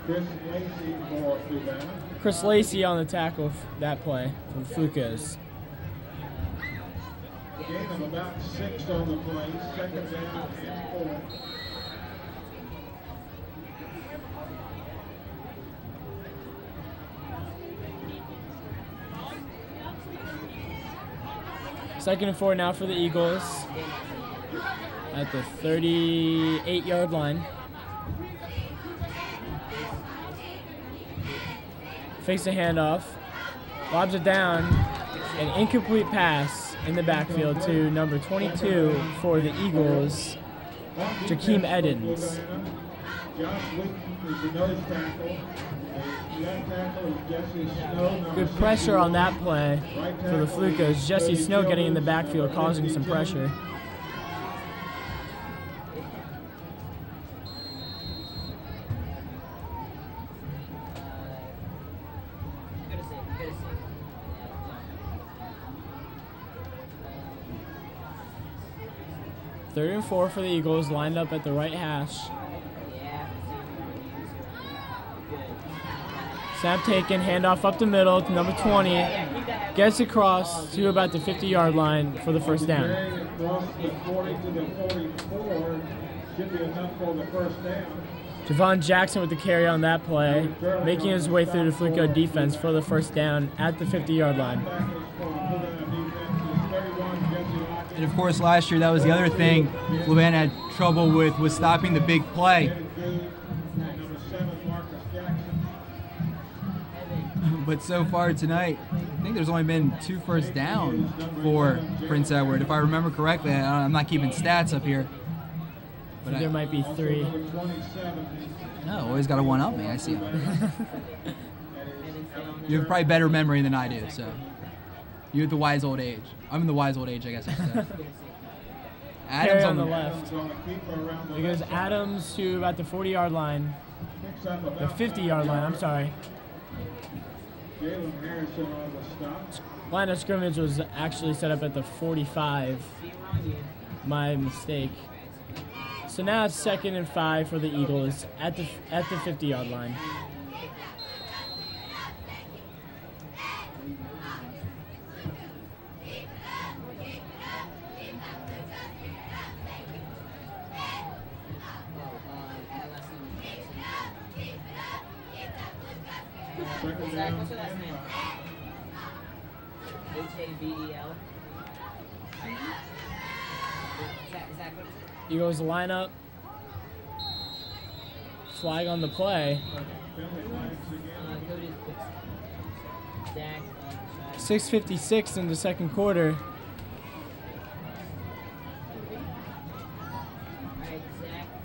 Chris Lacey for Fluvanna. Chris Lacey on the tackle that play for the Flucos. Gain of about 6 on the play, second down and 4. Second and 4 now for the Eagles at the 38-yard line. Fakes a handoff, lobs it down, an incomplete pass in the backfield to number 22 for the Eagles, Jakeem Edens. Good pressure on that play for the Flucos. Jesse Snow getting in the backfield, causing some pressure. Third and 4 for the Eagles, lined up at the right hash. Snap taken, handoff up the middle to number 20. Gets across to about the 50-yard line for the first down. Javon Jackson with the carry on that play, making his way through the Fluco defense for the first down at the 50-yard line. And of course, last year that was the other thing Fluvanna had trouble with, was stopping the big play. But so far tonight, I think there's only been 2 first down for Prince Edward. If I remember correctly, I'm not keeping stats up here. But there might be 3. No, always got to one-up me. I see. You have probably better memory than I do, so. You're at the wise old age. I'm in the wise old age, I guess I should say. Adams on the left. It goes Adams to about the 40-yard line. The 50-yard line, I'm sorry. Line of scrimmage was actually set up at the 45. My mistake. So now it's 2nd and 5 for the Eagles at the 50-yard line. Zach, what's your last name? H-A-V-E-L. Zach, what is it? Eagles line up. Flag on the play. 6:56 in the second quarter.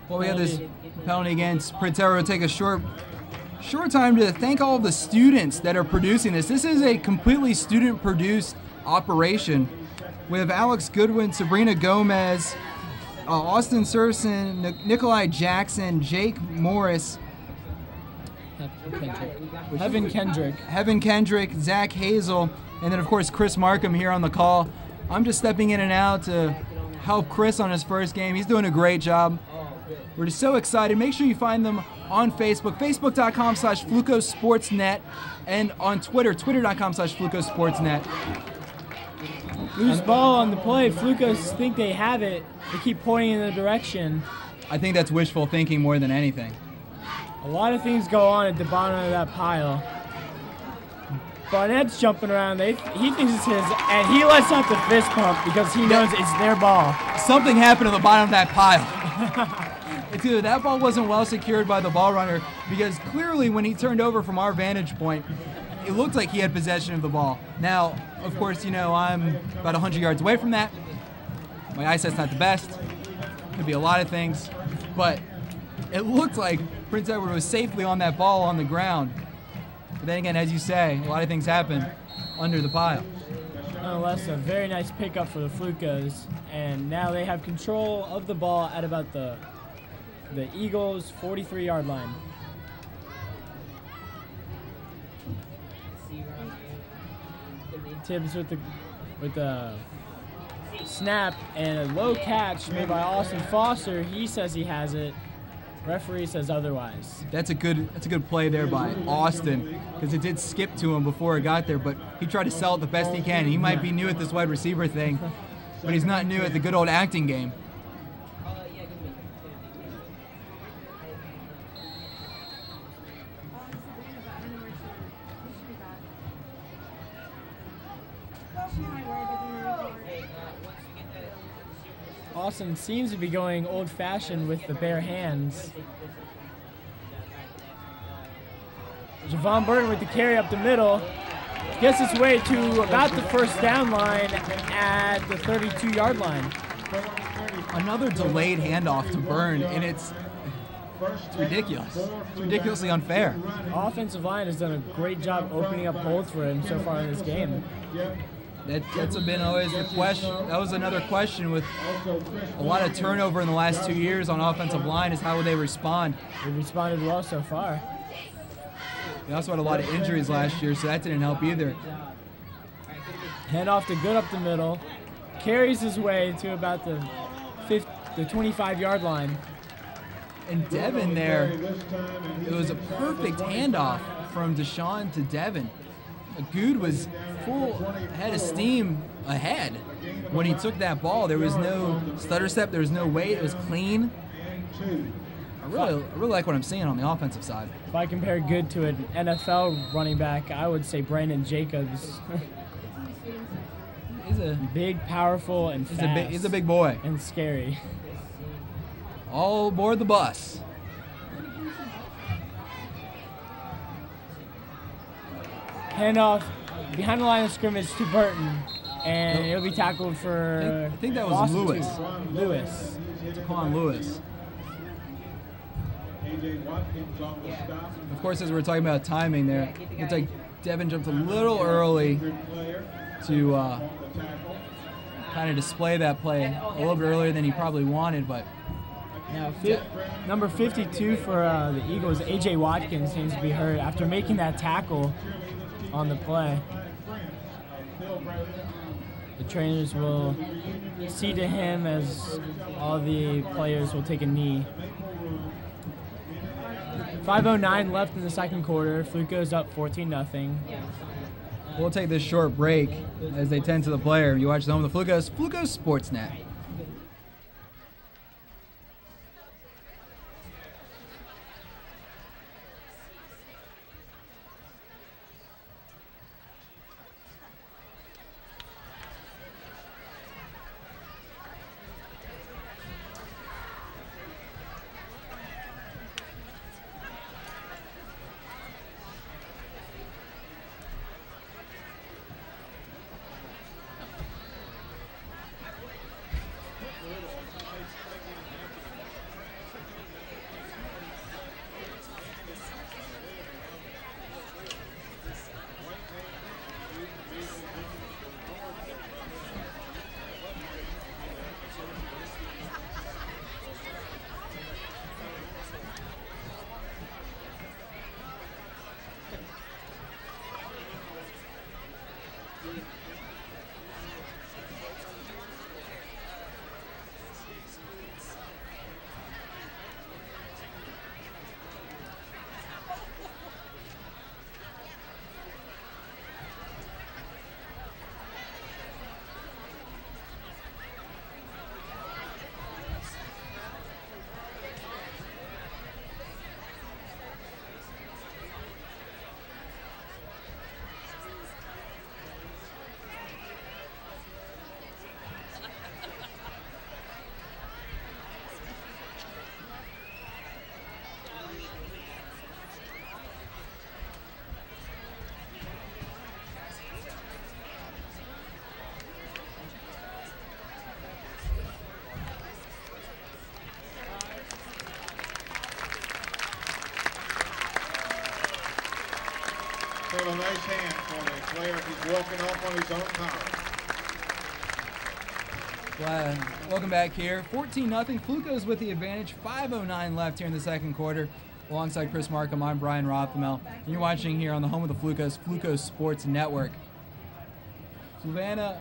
Well, we have this penalty against Prince Edward. We'll take a short time to thank all of the students that are producing this. This is a completely student-produced operation. We have Alex Goodwin, Sabrina Gomez, Austin Surson, Nikolai Jackson, Jake Morris, Heaven Kendrick, Zach Hazel, and then of course Chris Markham here on the call. I'm just stepping in and out to help Chris on his first game. He's doing a great job. We're just so excited. Make sure you find them on Facebook, facebook.com/FlucosSportsNet, and on Twitter, twitter.com/FlucosSportsNet. Loose ball on the play. Flucos think they have it. They keep pointing in the direction. I think that's wishful thinking more than anything. A lot of things go on at the bottom of that pile. Barnett's jumping around. He thinks it's his, and he lets out the fist pump because he knows it's their ball. Something happened at the bottom of that pile. It's either that ball wasn't well secured by the ball runner, because clearly when he turned over from our vantage point, it looked like he had possession of the ball. Now, of course, you know, I'm about 100 yards away from that. My eyesight's not the best. Could be a lot of things, but It looked like Prince Edward was safely on that ball on the ground. But then again, as you say, a lot of things happen under the pile. Nonetheless, a very nice pickup for the Flucos, and now they have control of the ball at about the Eagles' 43-yard line. Tibbs with the snap and a low catch made by Austin Foster. He says he has it. Referee says otherwise. That's a good play there by Austin, because it did skip to him before it got there, but he tried to sell it the best he can. He might be new at this wide receiver thing, but he's not new at the good old acting game. Austin seems to be going old-fashioned with the bare hands. Javon Burton with the carry up the middle. Gets his way to about the first down line at the 32-yard line. Another delayed handoff to Burn, and it's ridiculous. It's ridiculously unfair. The offensive line has done a great job opening up holes for him so far in this game. That's been always the question. That was another question with a lot of turnover in the last 2 years on offensive line, is how would they respond? They responded well so far. They also had a lot of injuries last year, so that didn't help either. Handoff to Good up the middle. Carries his way to about the 25-yard line. And Devin there, it was a perfect handoff from Deshaun to Devin. Good was full head of steam ahead when he took that ball. There was no stutter step, there was no weight, it was clean. I really like what I'm seeing on the offensive side. If I compare Good to an NFL running back, I would say Brandon Jacobs. He's a big, powerful, and fast. He's a big boy. And scary. All aboard the bus. Handoff behind the line of scrimmage to Burton, and he'll be tackled for. I think that was Lewis. Lewis. Taquan Lewis. Of course, as we're talking about timing there, it's like Devin jumped a little early to kind of display that play a little bit earlier than he probably wanted, but. Now, number 52 for the Eagles, A.J. Watkins, seems to be hurt after making that tackle on the play. The trainers will see to him as all the players will take a knee. 5:09 left in the second quarter. Fluco's up 14-0. We'll take this short break as they tend to the player. You watch the home of the Flucos Sportsnet. nice hand for the player. He's walking off on his own power. Welcome back here. 14-0. Flucos with the advantage. 5:09 left here in the second quarter. Alongside Chris Markham, I'm Brian Rothmel. And you're watching here on the home of the Flucos Sports Network. Fluvanna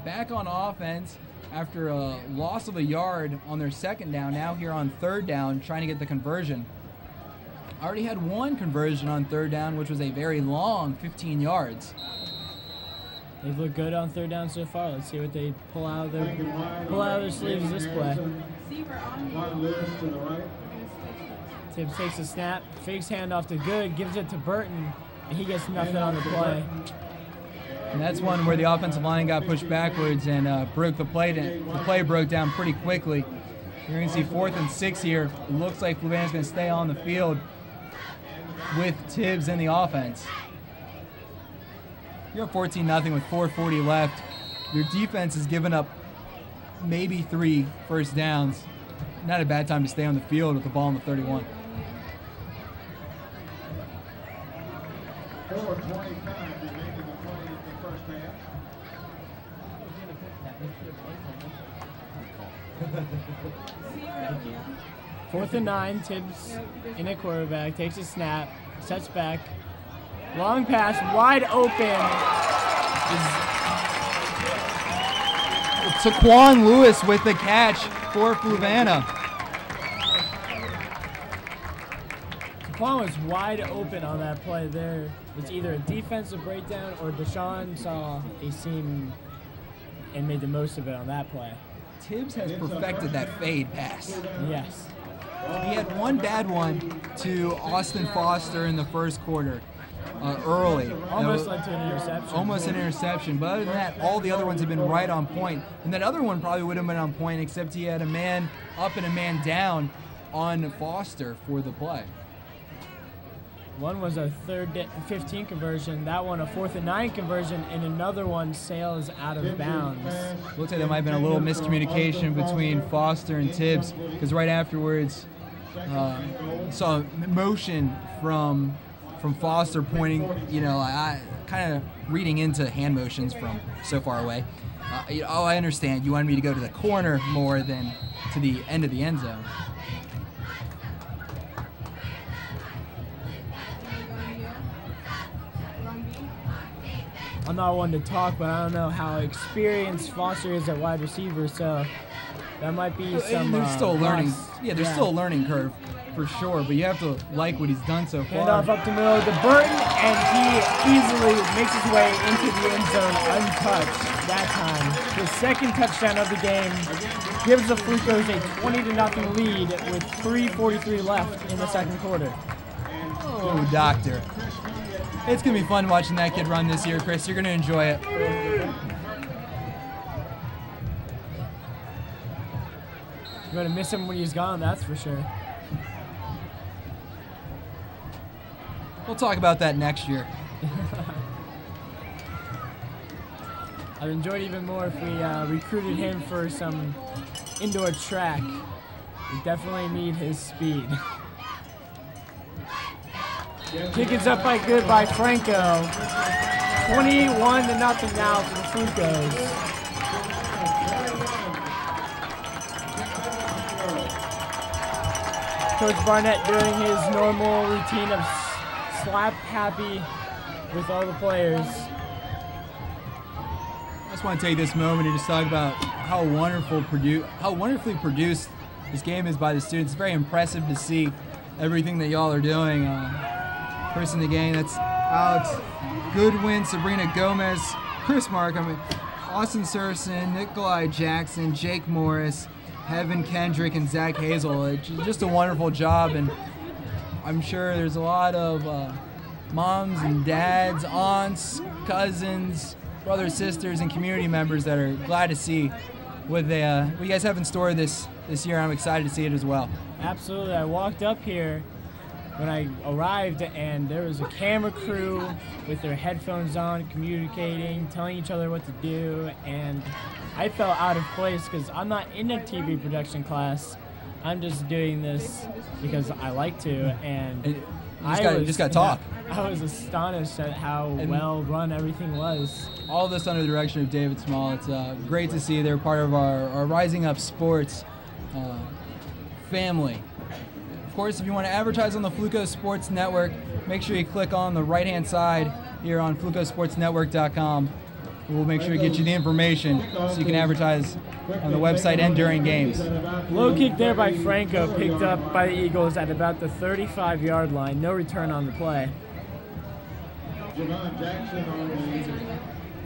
back on offense after a loss of a yard on their second down. Now here on third down, trying to get the conversion. Already had one conversion on third down, which was a very long 15 yards. They've looked good on third down so far. Let's see what they pull out of their sleeves this play. Tibbs takes a snap, fakes handoff to Good, gives it to Burton, and he gets nothing on the play. And that's one where the offensive line got pushed backwards and broke the play. The play broke down pretty quickly. You're going to see 4th and 6 here. It looks like Fluvanna's going to stay on the field with Tibbs in the offense. You're up 14-0 with 4:40 left. Your defense has given up maybe 3 first downs. Not a bad time to stay on the field with the ball on the 31. 4:25 remaining the play in the first half. 4th and 9, Tibbs in at quarterback, takes a snap, sets back. Long pass, wide open. Taquan Lewis with the catch for Fluvanna. Taquan was wide open on that play there. It was either a defensive breakdown or Deshaun saw a seam and made the most of it on that play. Tibbs has perfected that fade pass. Yes. He had one bad one to Austin Foster in the first quarter. Early. Almost led to an interception. Almost an interception. But other than that, all the other ones have been right on point. And that other one probably would have been on point, except he had a man up and a man down on Foster for the play. One was a 3rd and 15 conversion. That one a 4th and 9 conversion, and another one sails out of bounds. Looks like there might have been a little miscommunication between Foster and Tibbs, because right afterwards, saw motion from Foster pointing, I kind of reading into hand motions from so far away. Oh, I understand. You wanted me to go to the corner more than to the end of the end zone. I'm not one to talk, but I don't know how experienced Foster is at wide receiver, so that might be some. There's still learning. loss. Yeah, there's still a learning curve for sure, but you have to like what he's done so far. Handoff up the middle to Burton, and he easily makes his way into the end zone untouched that time. His second touchdown of the game gives the Flucos a 20-0 lead with 3:43 left in the second quarter. Oh, doctor. It's going to be fun watching that kid run this year, Chris. You're going to enjoy it. You're going to miss him when he's gone, that's for sure. We'll talk about that next year. I'd enjoy it even more if we recruited him for some indoor track. We definitely need his speed. Kick is up by Good by Franco. 21-0 now for the Flucos. Coach Barnett doing his normal routine of slap happy with all the players. I just want to take this moment to just talk about how wonderfully produced this game is by the students. It's very impressive to see everything that y'all are doing. First in the game, that's Alex Goodwin, Sabrina Gomez, Chris Markham, Austin Surson, Nikolai Jackson, Jake Morris, Heaven Kendrick, and Zach Hazel. It's just a wonderful job, and I'm sure there's a lot of moms and dads, aunts, cousins, brothers, sisters, and community members that are glad to see what you guys have in store this year. I'm excited to see it as well. Absolutely. I walked up here when I arrived, and there was a camera crew with their headphones on, communicating, telling each other what to do, and I felt out of place because I'm not in a TV production class. I'm just doing this because I like to, and You just got to talk. I was astonished at how well run everything was. All this under the direction of David Small. It's great to see they're part of our Rising Up Sports family. Of course, if you want to advertise on the Flucos Sports Network, make sure you click on the right-hand side here on flucosportsnetwork.com. We'll make sure to get you the information so you can advertise on the website and during games. Low kick there by Franco, picked up by the Eagles at about the 35-yard line. No return on the play. Javon Jackson on the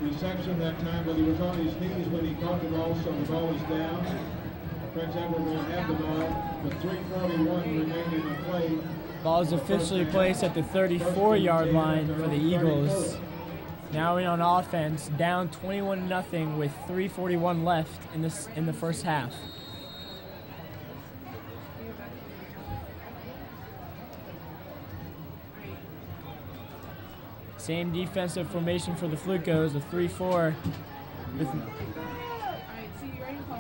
reception that time, but he was on his knees when he caught the ball, so the ball is down. Prince Edward will have the ball with 3:41 remaining in the play. Ball is officially placed at the 34-yard line for the Eagles. Now in on offense, down 21-0 with 3:41 left in the first half. Same defensive formation for the Flucos, a 3-4 with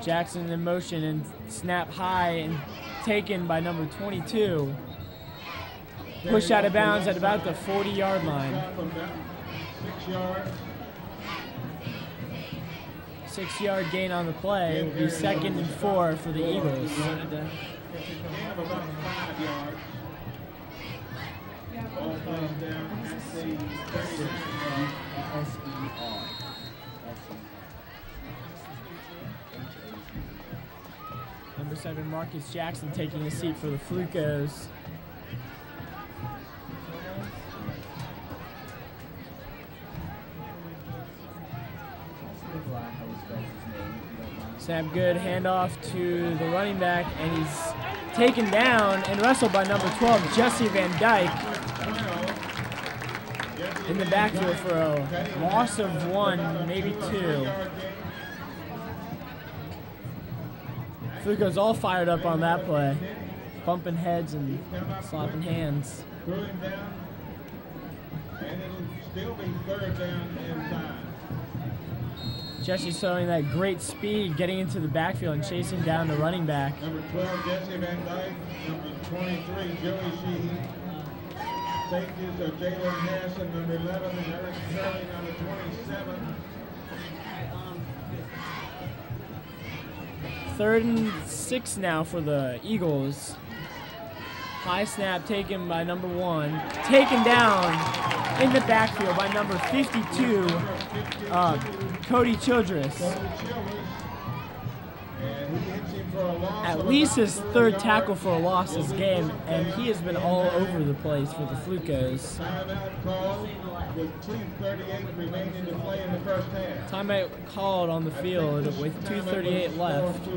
Jackson in motion and snap high and taken by number 22. Push out of bounds at about the 40-yard line. 6 yards. 6-yard gain on the play will be 2nd and 4 for the Eagles. Gain of about 5 yards. Ball plays down at the 30-yard. Number 7, Marcus Jackson taking a seat for the Flucos. Snap good, handoff to the running back, and he's taken down and wrestled by number 12, Jesse Van Dyke, in the backfield for a loss of 1, maybe 2. Fluco's all fired up on that play, bumping heads and slapping hands. Threw him down, and it'll still be 3rd down and 5. Jesse showing that great speed, getting into the backfield and chasing down the running back. Number 12, Jesse Van Dyke. Number 23, Joey Sheehy. Safeties are Jalen Harrison, number 11, and Eric Curley, number 27. 3rd and 6 now for the Eagles. High snap taken by number 1. Taken down in the backfield by number 52, Cody Childress. At least his 3rd tackle for a loss this game, and he has been all over the place for the Flucos. Timeout called with 2:38 remaining to play in the first half. Timeout called on the field with 2:38 left.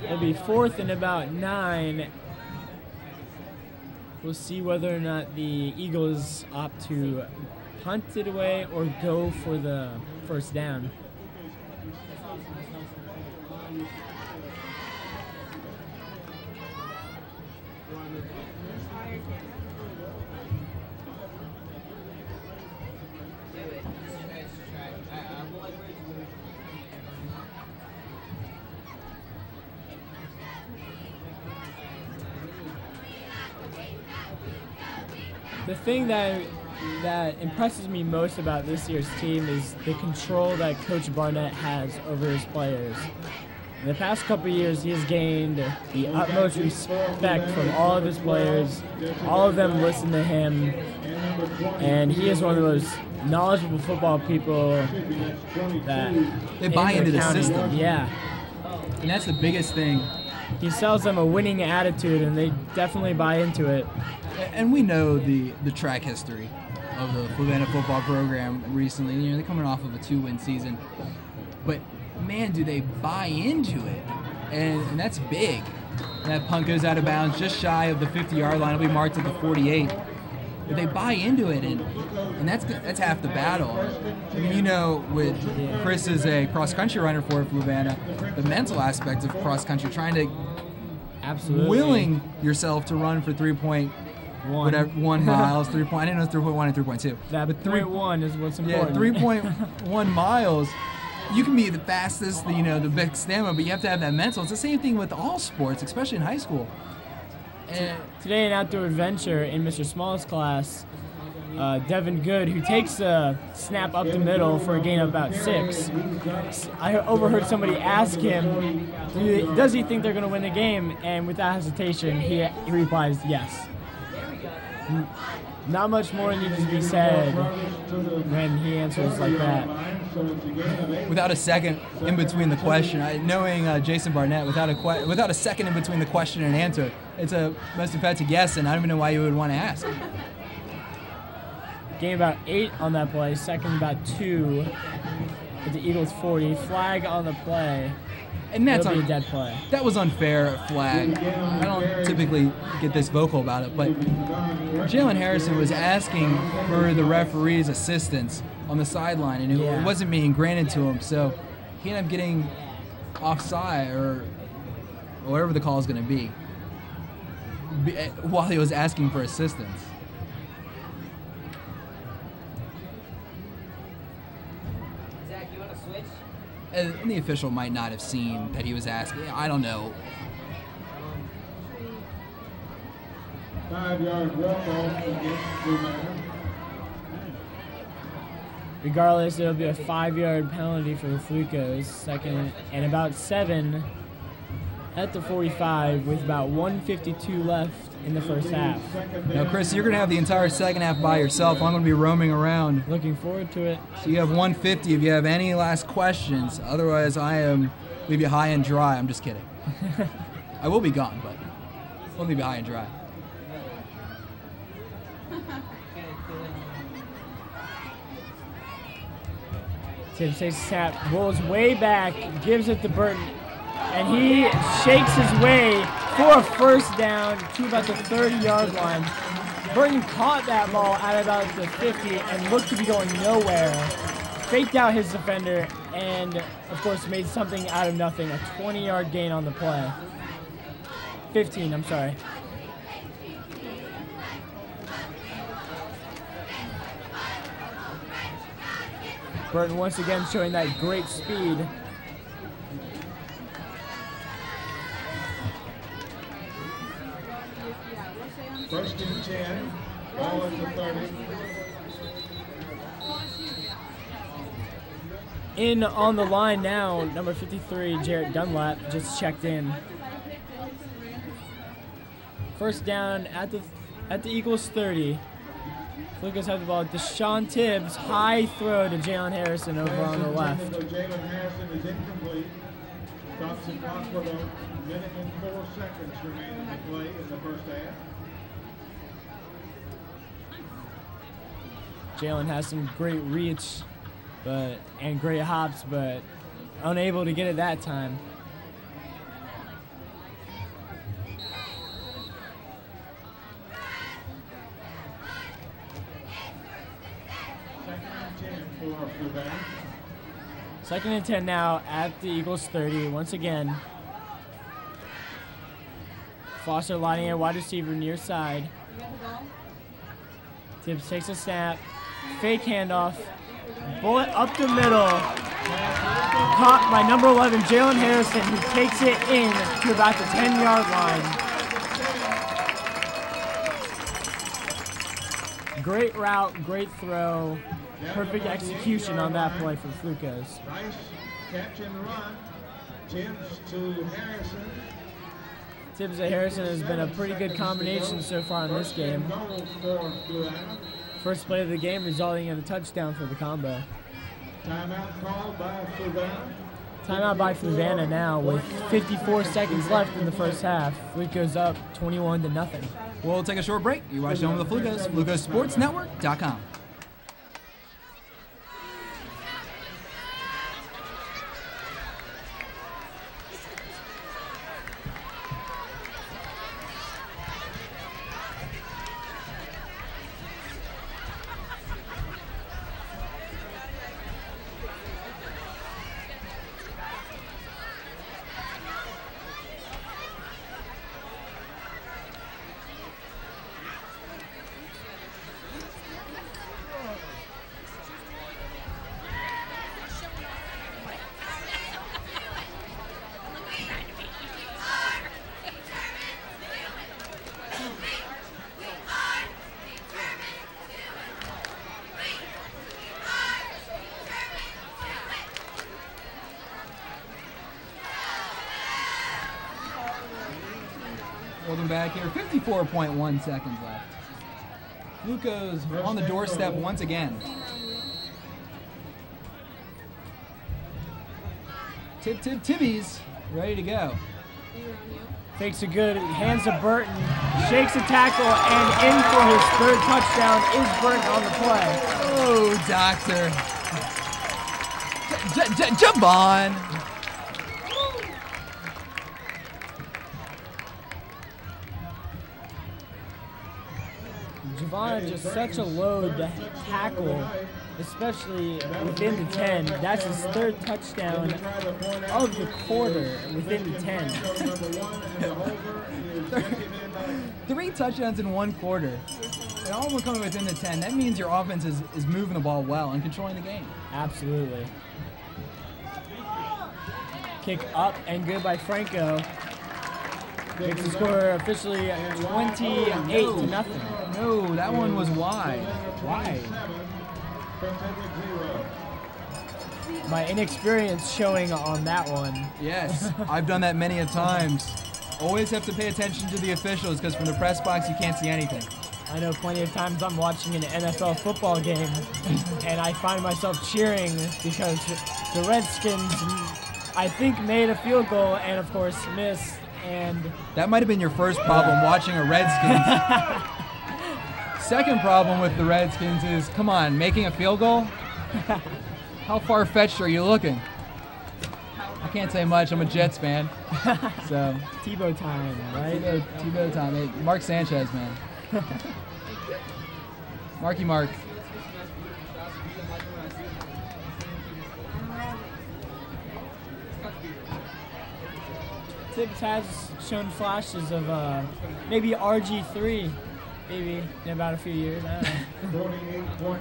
It'll be 4th and about 9. We'll see whether or not the Eagles opt to punt it away or go for the first down. The thing that impresses me most about this year's team is the control that Coach Barnett has over his players. In the past couple of years, he has gained the utmost respect from all of his players. All of them listen to him, and he is one of the most knowledgeable football people that they buy into the county. system. Yeah. And that's the biggest thing. He sells them a winning attitude, and they definitely buy into it. And we know the track history of the Fluvanna football program recently. You know, they're coming off of a 2-win season. But, man, do they buy into it. And that's big. And that punt goes out of bounds just shy of the 50-yard line. It'll be marked at the 48. But they buy into it, and that's half the battle. I mean, you know, with Chris is a cross-country runner for Fluvanna, the mental aspect of cross-country, trying to willing yourself to run for 3.1 miles, 3 point. I didn't know 3.1 and 3.2. That but 3.1 is what's important. Yeah, 3.1 miles. You can be the fastest, the big stamina, but you have to have that mental. It's the same thing with all sports, especially in high school. Today in Outdoor Adventure in Mr. Small's class, Devin Good, who takes a snap up the middle for a gain of about 6. I overheard somebody ask him, does he think they're going to win the game? And without hesitation, he replies, yes. Not much more needs to be said when he answers like that. Without a second in between the question, knowing Jason Barnett, without a second in between the question and answer, it's a most emphatic yes, and I don't even know why you would want to ask. Gain about 8 on that play, second about 2 with the Eagles 40. Flag on the play. And that's It'll be a dead play. That was unfair flag. I don't typically get this vocal about it, but Jalen Harrison was asking for the referee's assistance on the sideline, and it wasn't being granted to him, so he ended up getting offside or whatever the call is going to be while he was asking for assistance. Zach, you want to switch? And the official might not have seen that he was asking. I don't know. 5-yard walk-off against Fluvanna. Regardless, it'll be a 5-yard penalty for the Flucos. Second and about 7 at the 45 with about 1:52 left in the first half. Now, Chris, you're going to have the entire second half by yourself. I'm going to be roaming around. Looking forward to it. So you have 150 if you have any last questions. Otherwise, leave you high and dry. I'm just kidding. I will be gone, but we'll leave you high and dry. Tibbs takes a snap, rolls way back, gives it to Burton, and he shakes his way for a first down to about the 30-yard line. Burton caught that ball at about the 50 and looked to be going nowhere. Faked out his defender and, of course, made something out of nothing. A 20-yard gain on the play. 15, I'm sorry. Burton once again showing that great speed. First and 10, ball at the 30. In on the line now, number 53, Jarrett Dunlap, just checked in. First down at the Eagles 30. Flucos have the ball. Deshaun Tibbs, high throw to Jalen Harrison over on the left. Jalen Harrison is incomplete. Stops the clock with a minute and 4 seconds remaining to play in the first half. Jalen has some great reach and great hops, but unable to get it that time. Second and 10 now at the Eagles 30. Once again, Foster lining at wide receiver near side. Tibbs takes a snap, fake handoff, bullet up the middle. Caught by number 11, Jalen Harrison, who takes it in to about the 10-yard line. Great route, great throw. Perfect execution on that play for Flucos. Nice catch and run. Tibbs to Harrison. Tibbs to Harrison has been a pretty good combination so far in this game. First play of the game resulting in a touchdown for the combo. Timeout called by Fluvanna. Timeout by Fluvanna now with 54 seconds left in the first half. Flucos up 21-0. We'll take a short break. You're watching Home of the Flucos, FlucosSportsNetwork.com. Holding back here, 54.1 seconds left. Flucos on the doorstep once again. Tibby's ready to go. Fakes a good, hands to Burton, shakes a tackle, and in for his third touchdown is Burton on the play. Oh, Doctor. Javon. Javon just such a load to tackle, especially within the 10. That's his third touchdown of the quarter within the 10. 3 touchdowns in 1 quarter. And all of them coming within the 10. That means your offense is moving the ball well and controlling the game. Absolutely. Kick up and good by Franco. Makes the score officially 28-0. No, that one was wide. Why? My inexperience showing on that one. Yes, I've done that many a times. Always have to pay attention to the officials because from the press box you can't see anything. I know plenty of times I'm watching an NFL football game and I find myself cheering because the Redskins, I think, made a field goal and of course missed. And that might have been your first problem watching a Redskins. Second problem with the Redskins is, come on, making a field goal? How far-fetched are you looking? I can't say much. I'm a Jets fan. So Tebow time, right? Tebow time. Hey, Mark Sanchez, man. Marky Mark. Tibbs has shown flashes of maybe RG3, maybe in about a few years. I don't know.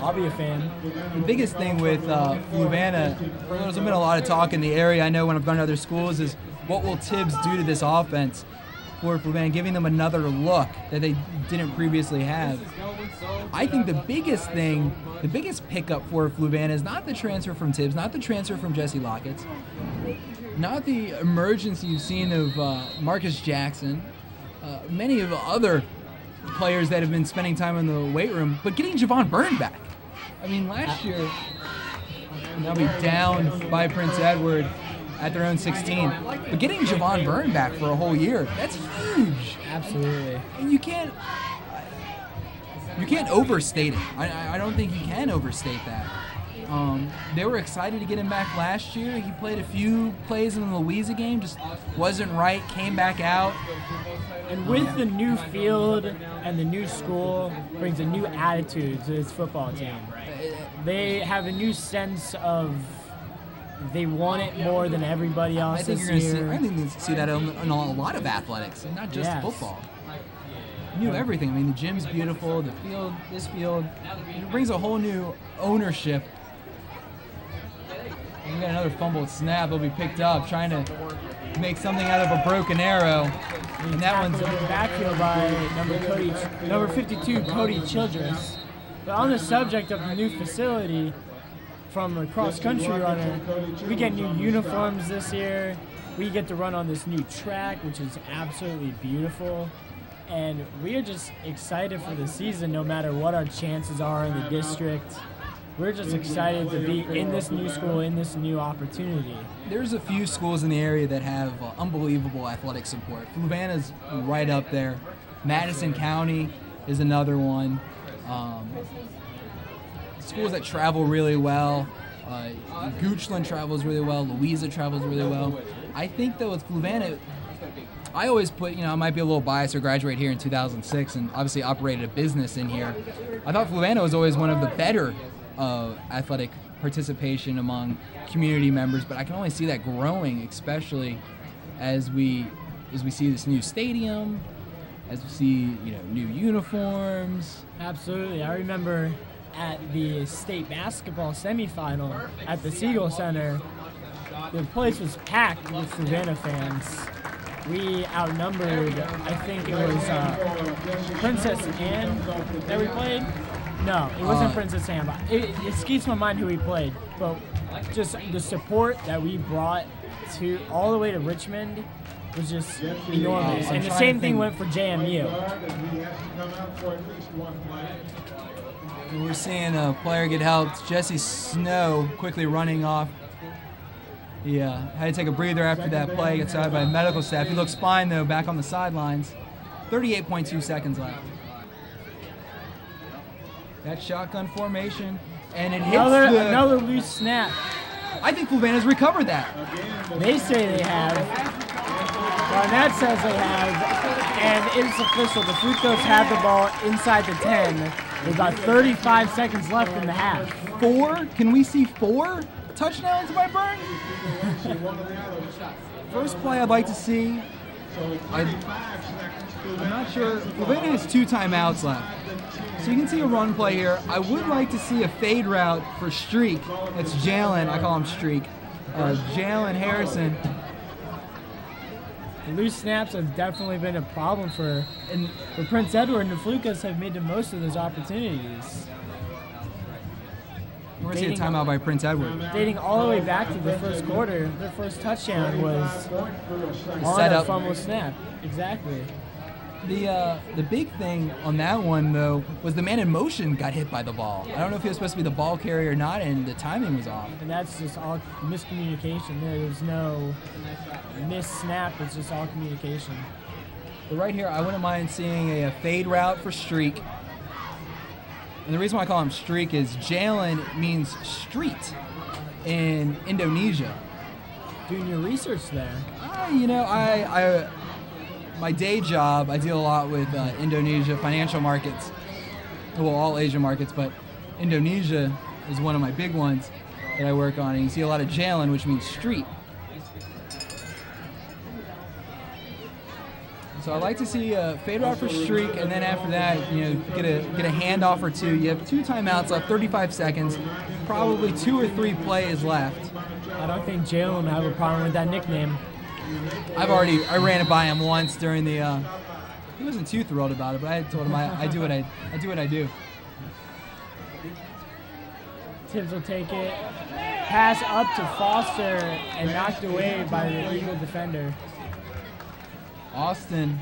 I'll be a fan. The biggest thing with Fluvanna, there's been a lot of talk in the area. I know when I've gone to other schools is what will Tibbs do to this offense for Fluvanna, giving them another look that they didn't previously have. I think the biggest thing, the biggest pickup for Fluvanna is not the transfer from Tibbs, not the transfer from Jesse Lockett, not the emergence you've seen of Marcus Jackson, many of the other players that have been spending time in the weight room, but getting Javon Byrne back. I mean, last year, they'll be down by Prince Edward at their own 16, but getting Javon Byrne back for a whole year, that's huge. Absolutely. And you can't overstate it. I don't think you can overstate that. They were excited to get him back last year. He played a few plays in the Louisa game, just wasn't right, came back out. And with the new field and the new school brings a new attitude to this football team. They have a new sense of they want it more than everybody else this year. I think you're going to see that in a lot of athletics, and not just football. New everything. I mean, the gym's beautiful, the field, this field. It brings a whole new ownership. We got another fumbled snap. It'll be picked up, trying to make something out of a broken arrow. And that one's in the backfield by number 52, Cody Childress. But on the subject of the new facility, from a cross-country runner, we get new uniforms this year. We get to run on this new track, which is absolutely beautiful. And we are just excited for the season, no matter what our chances are in the district. We're just excited to be in this new school, in this new opportunity. There's a few schools in the area that have unbelievable athletic support. Fluvanna's right up there. Madison County is another one. Schools that travel really well. Goochland travels really well. Louisa travels really well. I think though with Fluvanna, I always put, I might be a little biased or graduate here in 2006 and obviously operated a business in here. I thought Fluvanna was always one of the better athletic participation among community members, but I can only see that growing, especially as we see this new stadium, as we see new uniforms. Absolutely. I remember at the state basketball semifinal at the Siegel Center, the place was packed with Fluvanna fans. We outnumbered, I think it was Princess Anne that we played. No, it wasn't Princess Anne. It escapes my mind who we played, but just the support that we brought to all the way to Richmond was just enormous. I'm And the trying same to thing think. went for JMU. Guard, and he has to come out for at least one play. We're seeing a player get helped. Jesse Snow quickly running off. He had to take a breather after that play. Gets out by medical staff. He looks fine though, back on the sidelines. 38.2 seconds left. That shotgun formation, and it hits Another loose snap. I think Fluvanna's recovered that. They say they have. Barnett says they have. And it's official. The Flucos have the ball inside the 10. With about 35 seconds left in the half. 4? Can we see 4 touchdowns by Burn? First play I'd like to see. I'm not sure. Fluvanna has 2 timeouts left. So you can see a run play here. I would like to see a fade route for Streak. That's Jalen. I call him Streak. Jalen Harrison. Loose snaps have definitely been a problem for Prince Edward, and the Flucos have made the most of those opportunities. We're going to see a timeout by Prince Edward. Dating all the way back to the first quarter, their first touchdown was on Set a up. fumble snap. Exactly. The big thing on that one, though, was the man in motion got hit by the ball. I don't know if he was supposed to be the ball carrier or not, and the timing was off. And that's just all miscommunication. There's no missed snap. It's just all communication. But right here, I wouldn't mind seeing a fade route for Streak. And the reason why I call him Streak is Jalen means street in Indonesia. Doing your research there. My day job, I deal a lot with Indonesia financial markets. Well, all Asian markets, but Indonesia is one of my big ones that I work on. And you see a lot of Jalen, which means street. So I like to see a fade route for Streak, and then after that, get a handoff or 2. You have 2 timeouts left, 35 seconds, probably 2 or 3 plays left. I don't think Jalen will have a problem with that nickname. I ran it by him once during the. He wasn't too thrilled about it, but I told him I do what I do. Tibbs will take it. Pass up to Foster and knocked away by the Eagle defender. Austin,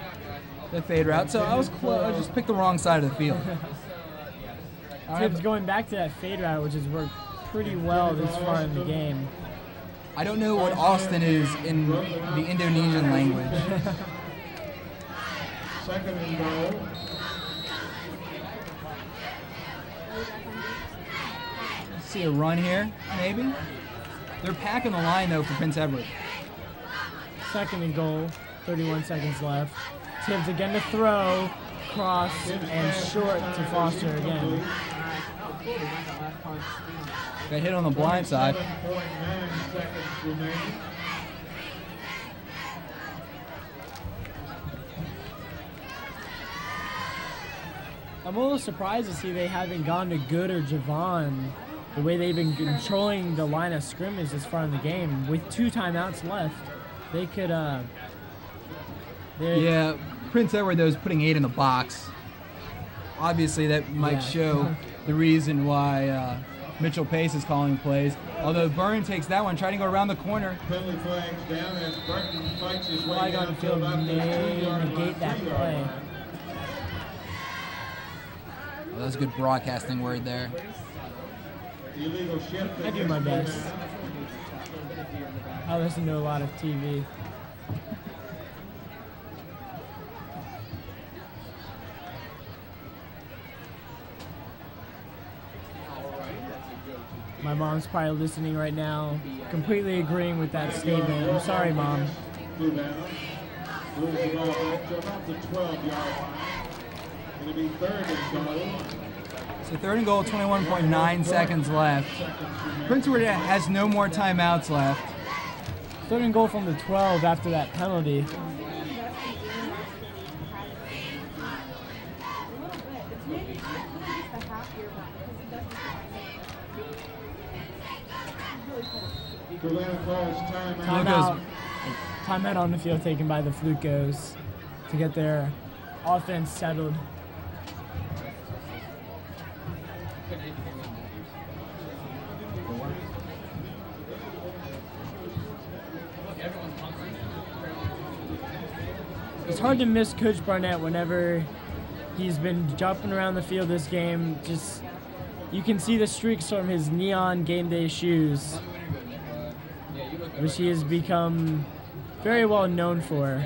the fade route. So I was close. I just picked the wrong side of the field. Tibbs going back to that fade route, which has worked pretty well this far in the game. I don't know what Austin is in the Indonesian language. Second and goal. See a run here, maybe? They're packing the line, though, for Prince Edward. Second and goal, 31 seconds left. Tibbs again to throw, cross, and short to Foster again. Got hit on the blind side. 7.9 seconds remaining. I'm a little surprised to see they haven't gone to Good or Javon the way they've been controlling the line of scrimmage this far in the game. With 2 timeouts left, they could. Yeah, Prince Edward, though, is putting 8 in the box. Obviously, that might show the reason why Mitchell Pace is calling plays. Although Byrne takes that one, trying to go around the corner. Penalty flags down as Burton fights his way Flag on down the to field about the may 2-yard negate line, that 3-yard play. line. Well, that's a good broadcasting word there. Illegal shift. I do my best. I listen to a lot of TV. My mom's probably listening right now, completely agreeing with that statement. I'm sorry, Mom. Fluvanna moves the ball back to about the 12-yard line. It'll be third and goal. So 3rd and goal, 21.9 seconds left. Prince Edward has no more timeouts left. 3rd and goal from the 12 after that penalty. Fluvanna calls timeout. Timeout. Timeout on the field taken by the Flucos to get their offense settled. it's hard to miss Coach Barnett whenever he's been jumping around the field this game. Just you can see the streaks from his neon game day shoes, which he has become very well known for.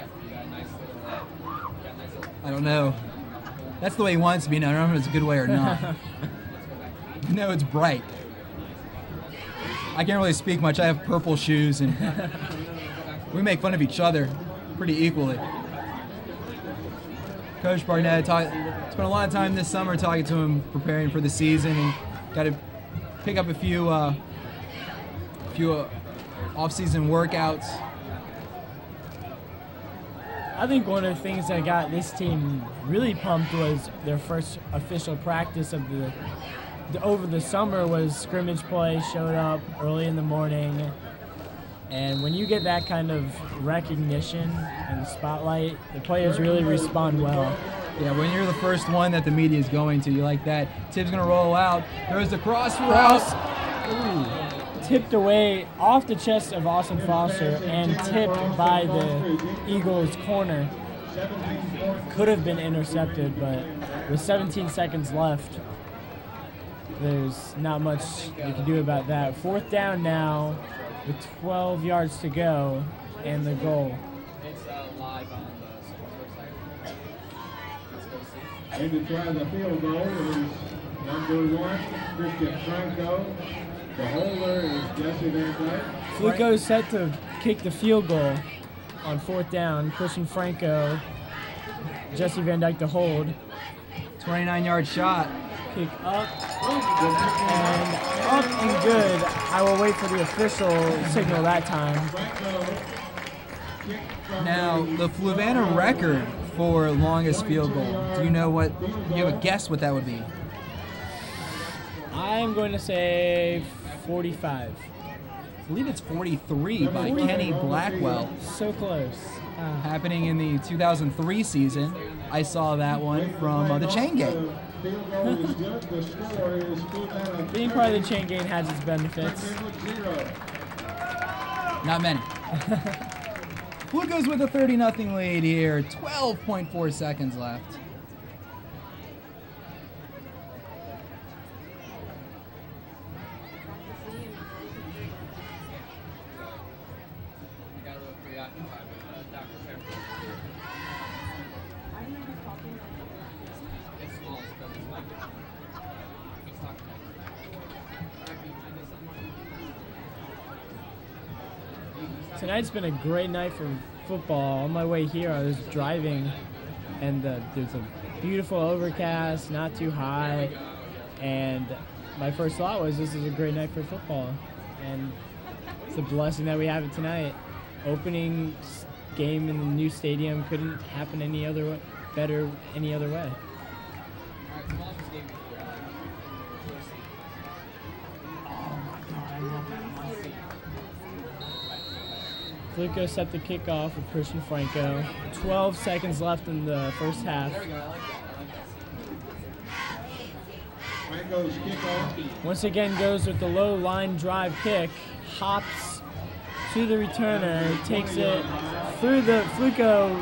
I don't know. That's the way he wants to be known. I don't know if it's a good way or not. No, it's bright. I can't really speak much. I have purple shoes, and we make fun of each other pretty equally. Coach Barnett spent a lot of time this summer talking to him, preparing for the season, and got to pick up a few off-season workouts. I think one of the things that got this team really pumped was their first official practice of over the summer was scrimmage play. Showed up early in the morning, and when you get that kind of recognition and spotlight, the players really respond well. Yeah, when you're the first one that the media is going to, you like that. Tip's gonna roll out. There's the cross route. Tipped away off the chest of Austin Foster and tipped by the Eagles' corner. Could have been intercepted, but with 17 seconds left, there's not much you can do about that. 4th down now with 12 yards to go and the goal. And to try the field goal is number 1, Christian Franco. The holder is Jesse Van Dyke. Flucos set to kick the field goal on 4th down. Christian Franco, Jesse Van Dyke to hold. 29-yard shot. Kick up and good. I will wait for the official signal that time. Now, the Fluvanna record for longest field goal. Do you know what? You have a guess what that would be? I'm going to say 45. I believe it's 43 by Kenny Blackwell. So close. Happening in the 2003 season. I saw that one from the chain gang. Being part of the chain gang has its benefits. Not many. Flucos with a 30-0 lead here. 12.4 seconds left. Tonight's been a great night for football. On my way here, I was driving, and there's a beautiful overcast, not too high, and my first thought was this is a great night for football, and it's a blessing that we have it tonight. Opening game in the new stadium couldn't happen any other way. Flucos set the kickoff with Christian Franco. 12 seconds left in the first half. Franco's kickoff. Once again goes with the low line drive kick. Hops to the returner. Takes it through the Fluco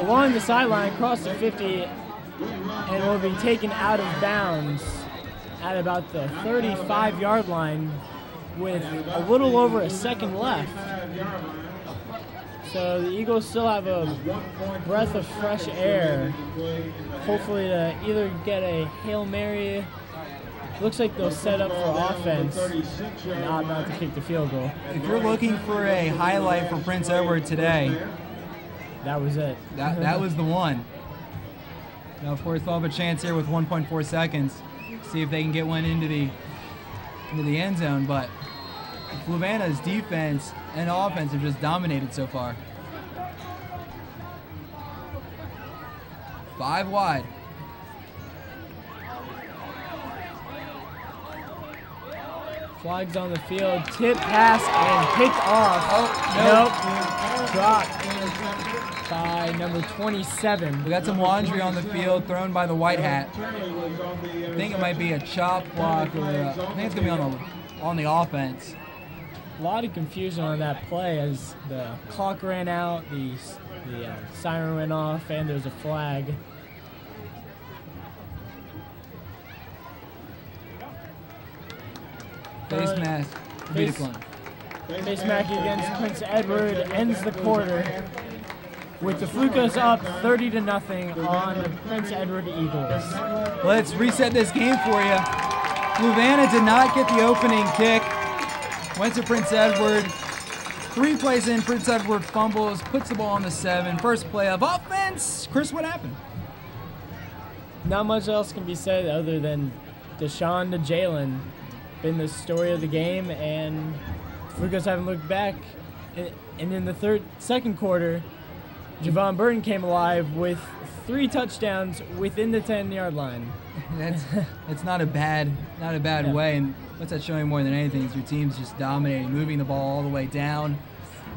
along the sideline, across the 50, and will be taken out of bounds at about the 35-yard line with a little over a second left. So the Eagles still have a breath of fresh air, hopefully to either get a Hail Mary. Looks like they'll set up for offense and opt not to kick the field goal. If you're looking for a highlight for Prince Edward today, that was it. That was the one. Now, of course, they'll have a chance here with 1.4 seconds. See if they can get one into the end zone, but Fluvanna's defense and offense have just dominated so far. 5 wide. Flags on the field, tip pass and picked off. Nope. Dropped by number 27. We got some laundry on the field thrown by the white hat. I think it might be a chop block, or I think it's gonna be on the offense. A lot of confusion on that play as the clock ran out. The The siren went off, and there's a flag. Face mask. Face- Decline. Face mask against Prince Edward ends the quarter with the Flucos up 30-0 on the Prince Edward Eagles. Let's reset this game for you. Fluvanna did not get the opening kick. Went to Prince Edward. 3 plays in, Prince Edward fumbles, puts the ball on the 7. First play of offense. Chris, what happened? Not much else can be said other than Deshaun to Jalen been the story of the game, and Flucos haven't looked back. And in the second quarter, Javon Burton came alive with 3 touchdowns within the 10-yard line. That's not a bad way. And what's that showing more than anything is your team's just dominating, moving the ball all the way down,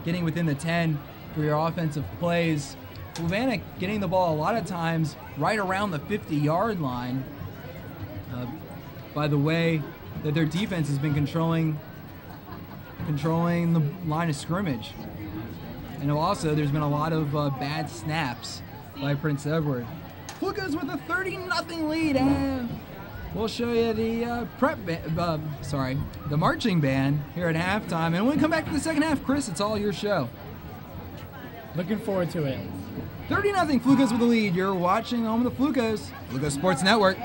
getting within the 10 for your offensive plays. Fluvanna getting the ball a lot of times right around the 50-yard line. By the way that their defense has been controlling the line of scrimmage. And also, there's been a lot of bad snaps by Prince Edward. Flucos with a 30-0 lead. We'll show you the the marching band here at halftime. And when we come back to the second half, Chris, it's all your show. Looking forward to it. 30-0 Flucos with the lead. You're watching Home of the Flucos, Flucos Sports Network.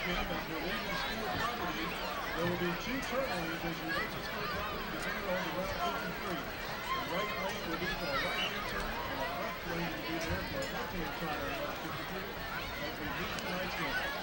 game as we're leaving school property. There will be 2 turn lanes as you exit school property beginning on the Route 53. The right lane will be for a right-hand turn, and the left lane will be there for a left-hand turn on Route 53 as we leave tonight's game.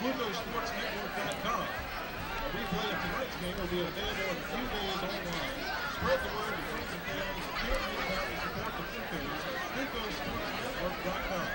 Flucos.com. A replay of tonight's game will be available in a few days online. Spread the word to friends and families who can't read about and support the Flucos. Flucosportsnetwork.com.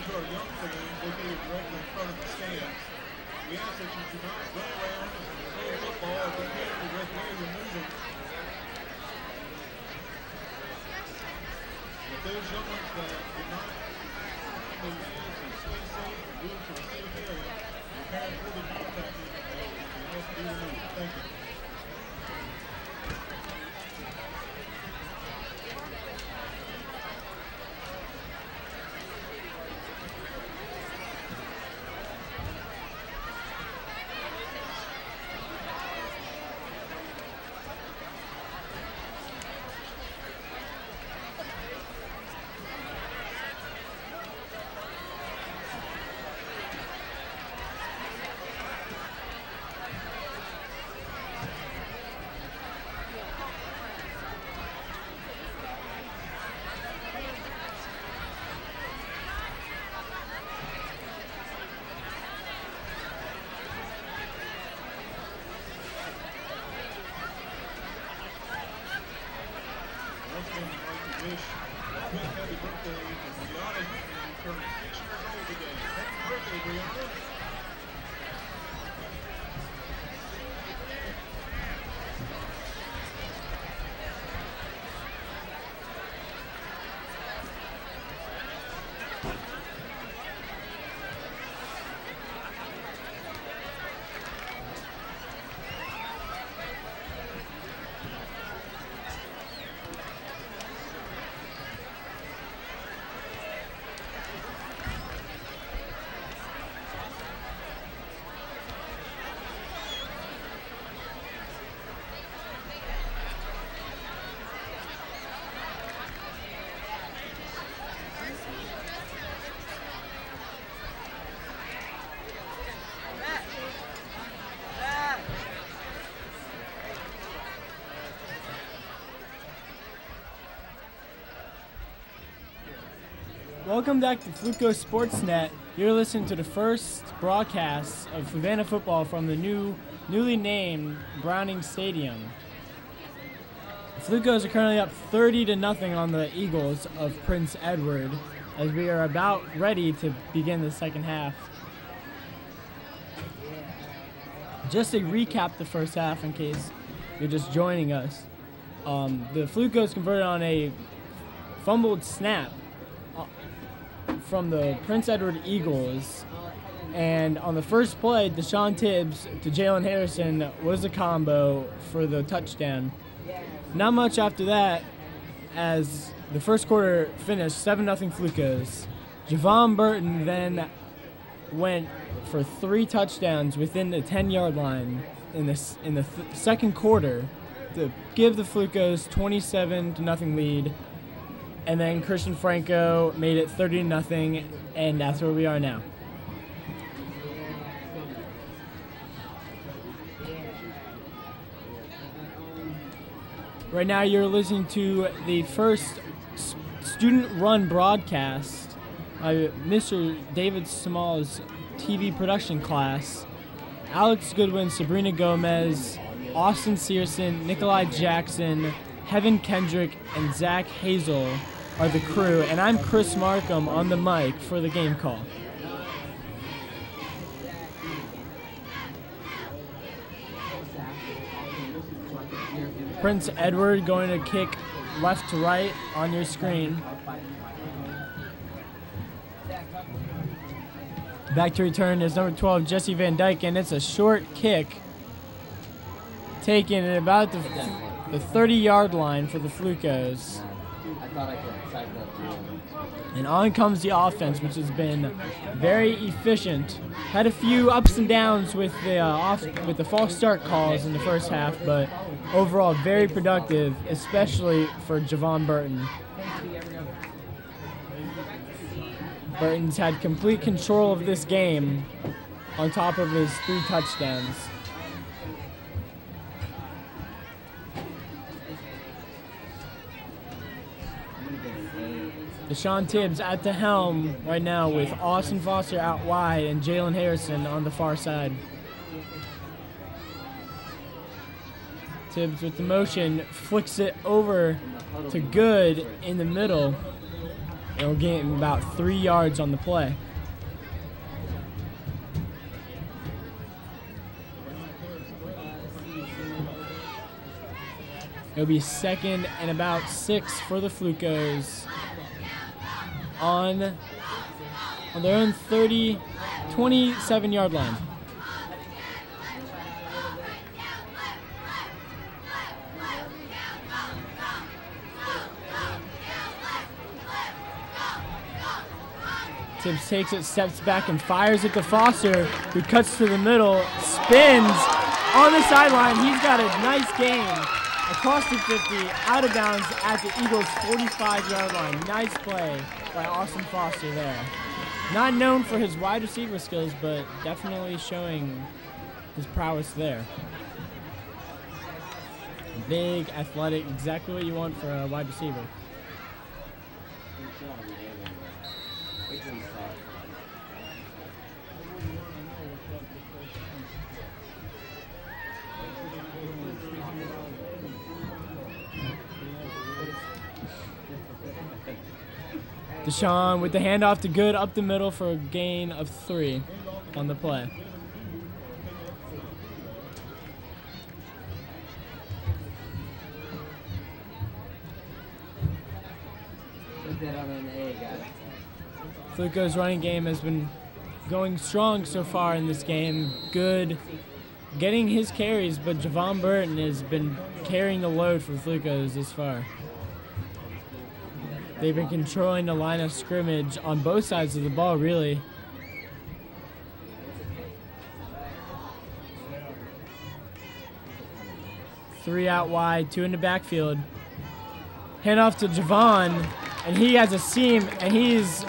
To our young fans located directly in front of the stands, we ask that you do not run around and play football or be careful with where you're moving. If those young ones that did not find their ways and stay safe and move to a safe area, your parents will be contacted and help you remove. Thank you. Wish a quick happy birthday to Brianna, who turned 6 years old today. Happy birthday, Brianna. Welcome back to Flucos Sportsnet. You're listening to the first broadcast of Fluvanna football from the newly named Browning Stadium. The Flucos are currently up 30-0 on the Eagles of Prince Edward as we are about ready to begin the second half. Just to recap the first half in case you're just joining us. The Flucos converted on a fumbled snap from the Prince Edward Eagles And on the first play, Deshaun Tibbs to Jalen Harrison was a combo for the touchdown. Not much after that, as the first quarter finished 7-0 Flucos. Javon Burton then went for 3 touchdowns within the 10-yard line in the second quarter to give the Flucos 27-0 lead. And then Christian Franco made it 30-0, and that's where we are now. Right now you're listening to the first student-run broadcast by Mr. David Small's TV production class. Alex Goodwin, Sabrina Gomez, Austin Searson, Nikolai Jackson, Heaven Kendrick, and Zach Hazel are the crew, and I'm Chris Markham on the mic for the game call. Prince Edward going to kick left to right on your screen. Back to return is number 12, Jesse Van Dyke, and it's a short kick taken at about the 30-yard line for the Flucos. And on comes the offense, which has been very efficient. Had a few ups and downs with the false start calls in the first half, but overall very productive, especially for Javon Burton. Burton's had complete control of this game on top of his 3 touchdowns. Deshaun Tibbs at the helm right now with Austin Foster out wide and Jalen Harrison on the far side. Tibbs with the motion, flicks it over to Good in the middle. It'll gain him about 3 yards on the play. It'll be 2nd and about 6 for the Flucos on their own 27-yard line. Tibbs takes it, steps back, and fires it to Foster, who cuts to the middle, spins on the sideline. He's got a nice gain across the 50, out of bounds at the Eagles' 45-yard line. Nice play by Austin Foster there. Not known for his wide receiver skills, but definitely showing his prowess there. Big, athletic, exactly what you want for a wide receiver. Deshaun with the handoff to Good up the middle for a gain of 3 on the play. Fluco's running game has been going strong so far in this game. Good getting his carries, but Javon Burton has been carrying the load for Flucos this far. They've been controlling the line of scrimmage on both sides of the ball, really. Three out wide, 2 in the backfield. Hand off to Javon, and he has a seam, and he's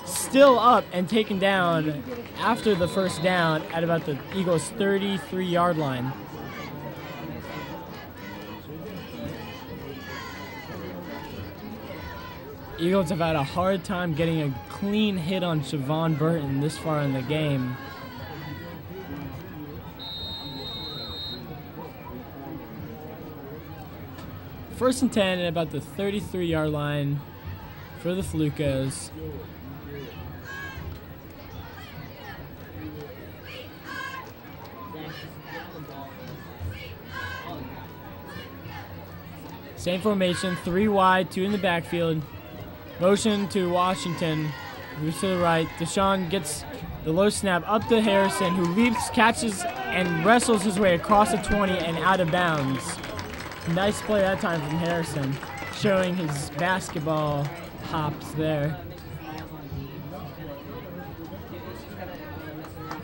still up and taken down after the first down at about the Eagles' 33-yard line. Eagles have had a hard time getting a clean hit on Javon Burton this far in the game. First and 10 at about the 33-yard line for the Flucos. Same formation, 3 wide, 2 in the backfield. Motion to Washington, moves to the right. Deshaun gets The low snap up to Harrison, who leaps, catches, and wrestles his way across the 20 and out of bounds. Nice play that time from Harrison, showing his basketball hops there.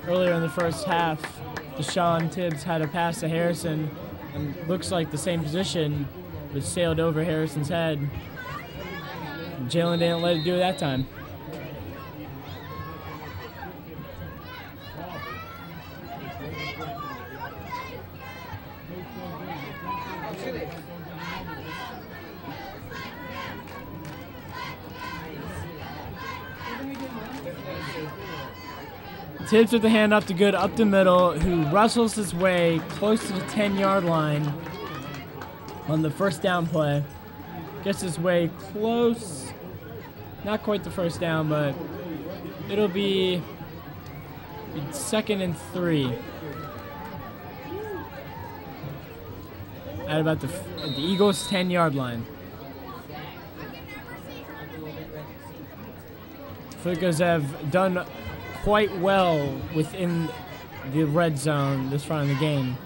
Earlier in the first half, Deshaun Tibbs had a pass to Harrison, and looks like the same position, but sailed over Harrison's head. Jalen didn't let it do it that time. Tibbs with the hand up to Good up the middle, who wrestles his way close to the 10-yard line on the first down play. Gets his way close, not quite the first down, but it'll be 2nd and 3. At about the Eagles' 10-yard line. Flucos have done quite well within the red zone this far in the game.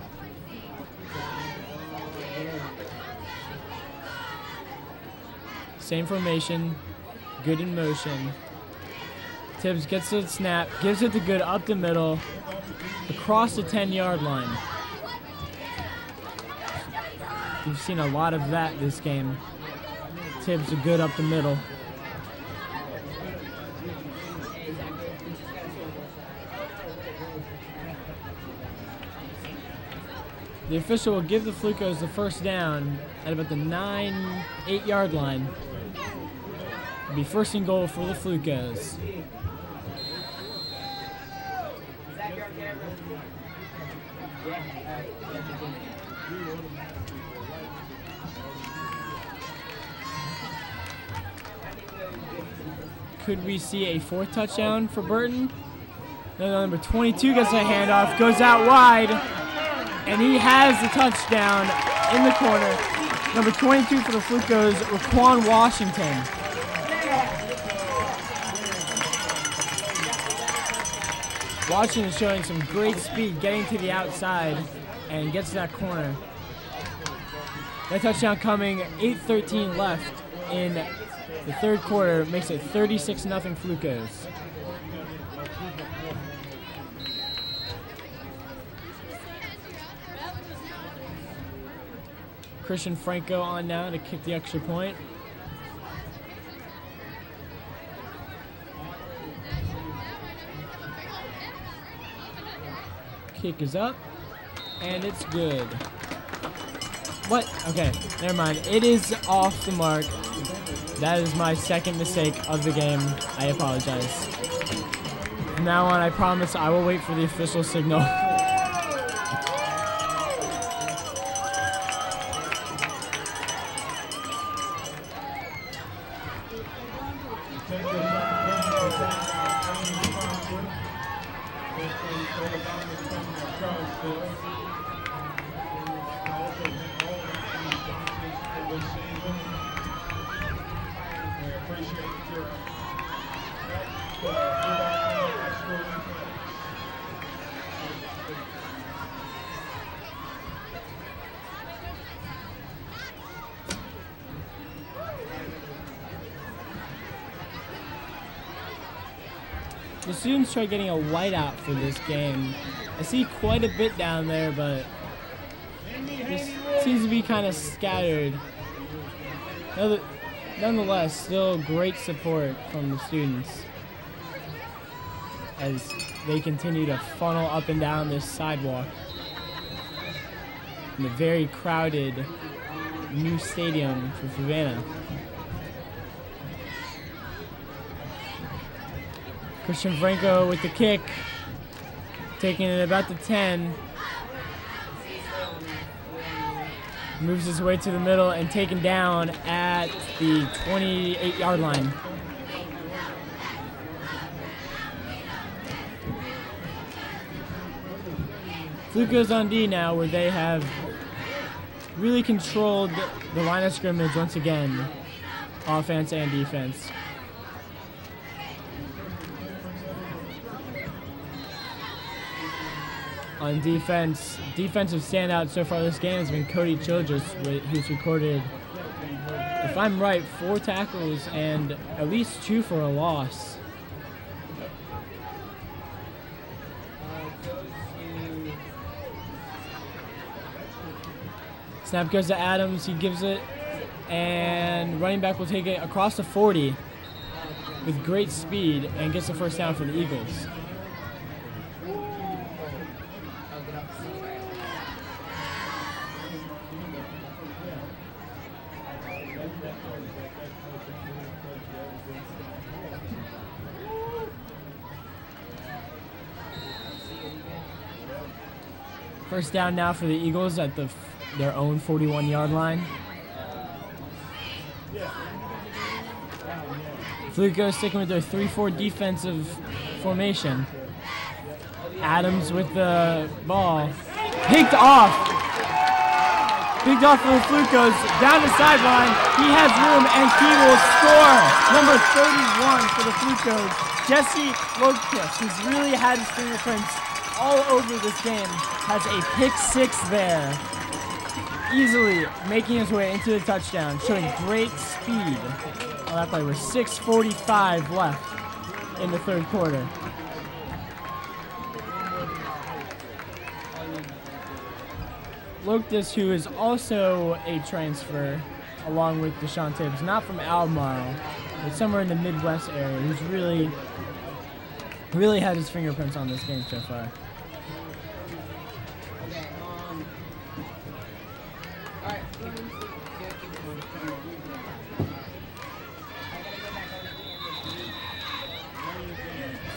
Same formation, Good in motion. Tibbs gets the snap, gives it to Good up the middle, across the 10-yard line. We've seen a lot of that this game. Tibbs to Good up the middle. The official will give the Flucos the first down at about the 8-yard line. It'll be 1st and goal for the Flucos. Could we see a 4th touchdown for Burton? Number 22 gets a handoff, goes out wide, and he has the touchdown in the corner. Number 22 for the Flucos, Raquan Washington. Washington is showing some great speed, getting to the outside, and gets to that corner. That touchdown coming, 8:13 left in the 3rd quarter, makes it 36-0 Flucos. Christian Franco on now to kick the extra point. Kick is up, and it's good. What? Okay, never mind. It is off the mark. That is my 2nd mistake of the game. I apologize. From now on, I promise I will wait for the official signal. The students try getting a whiteout for this game. I see quite a bit down there, but this seems to be kind of scattered. Nonetheless, still great support from the students as they continue to funnel up and down this sidewalk in the very crowded new stadium for Fluvanna. Christian Franco with the kick, taking it about the 10. Moves his way to the middle and taken down at the 28-yard line. Flucos on D now, where they have really controlled the line of scrimmage once again, offense and defense. On defense, defensive standout so far this game has been Cody Childress, who's recorded, if I'm right, 4 tackles and at least 2 for a loss. Snap goes to Adams, he gives it, and running back will take it across the 40 with great speed and gets the first down for the Eagles. First down now for the Eagles at their own 41-yard line. Flucos sticking with their 3-4 defensive formation. Adams with the ball. Picked off. Picked off for the Flucos. Down the sideline. He has room and he will score. Number 31 for the Flucos. Jesse Lopez, who's really had his fingerprints all over this game, has a pick 6 there. Easily making his way into the touchdown, showing great speed. On that play with 6:45 left in the third quarter. Loctus, who is also a transfer, along with Deshaun Tibbs, not from Albemarle, but somewhere in the Midwest area, who's really had his fingerprints on this game so far.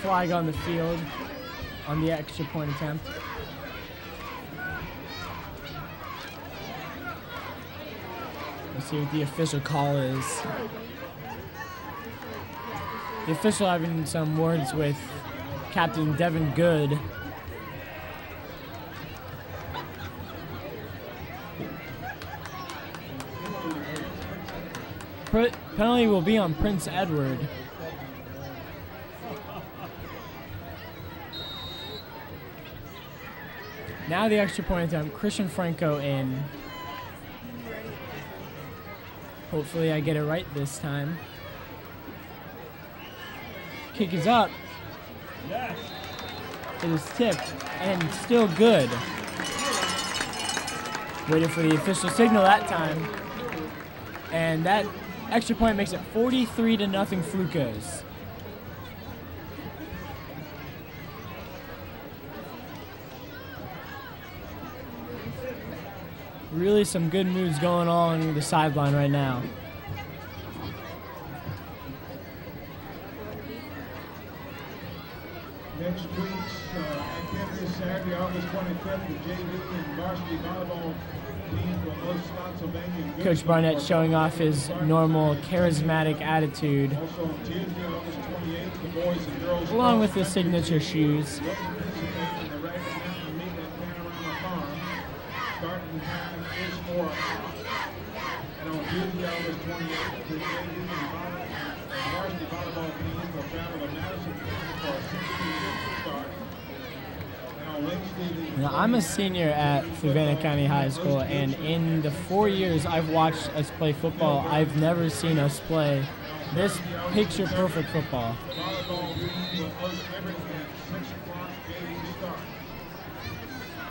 Flag on the field on the extra point attempt. Let's see what the official call is. The official having some words with Captain Devin Good. Penalty will be on Prince Edward. Now the extra point attempt, Christian Franco in. Hopefully I get it right this time. Kick is up. Yes. It is tipped and still good. Waited for the official signal that time. And that extra point makes it 43-0 Flucos. Really some good moves going on the sideline right now. Next week's activity Saturday, August 25th, the JV and Varsity volleyball teams will host Spotsylvania. Coach Barnett showing off his normal charismatic attitude, Also on Tuesday, August 28th, the boys and girls along with his signature shoes. will participate in the Ragged Mountain meet at Panorama Farm. Starting time is 4 o'clock. And on Tuesday, August 28th, the JV and Varsity volleyball teams will travel to Madison for a 6 start. And on Wednesday, Now, I'm a senior at Fluvanna County High School, and in the 4 years I've watched us play football, I've never seen us play this picture-perfect football. volleyball teams will host everything at 6 o'clock JV start.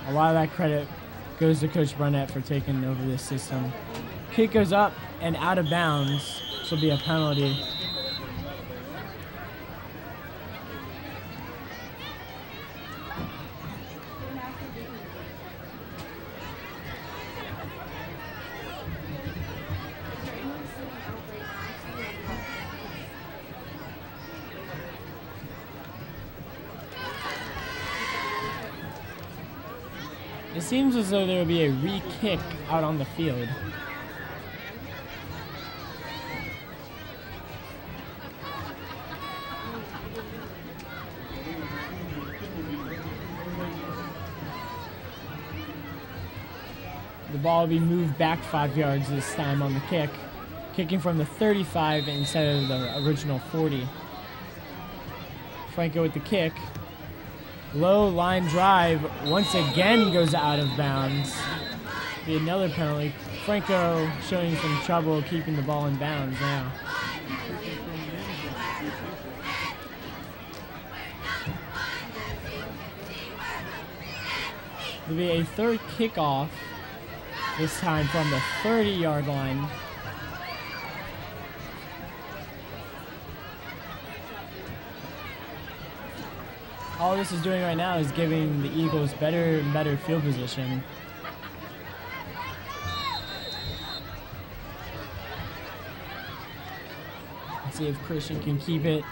A lot of that credit goes to Coach Barnett for taking over this system. Kick goes up and out of bounds. This will be a penalty. It seems as though there will be a re-kick out on the field. The ball will be moved back 5 yards this time on the kick. Kicking from the 35 instead of the original 40. Franco with the kick. Low line drive once again goes out of bounds. Be another penalty. Franco showing some trouble keeping the ball in bounds now. There'll be a third kickoff, this time from the 30-yard line. All this is doing right now is giving the Eagles better and better field position. Let's see if Christian can keep it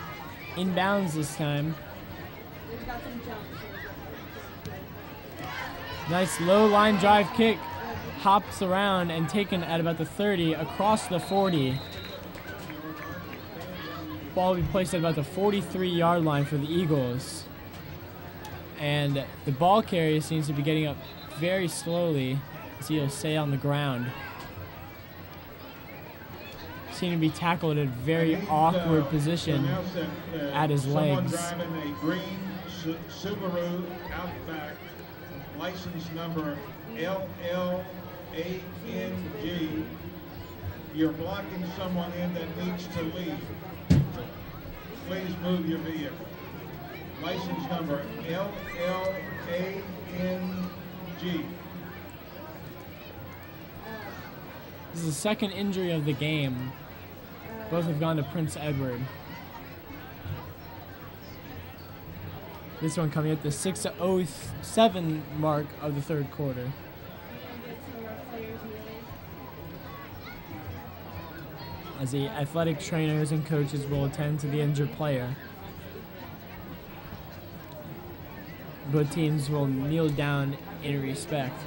in bounds this time. Nice low line drive kick. Hops around and taken at about the 30 across the 40. Ball will be placed at about the 43-yard line for the Eagles. And the ball carrier seems to be getting up very slowly as he'll stay on the ground. Seem to be tackled at a very awkward position at his legs. Someone driving a green Subaru Outback, license number LLANG. You're blocking someone in that needs to leave. Please move your vehicle. License number LLANG. This is the second injury of the game. Both have gone to Prince Edward. This one coming at the 6:07 mark of the third quarter. As the athletic trainers and coaches will attend to the injured player. Both teams will kneel down in respect.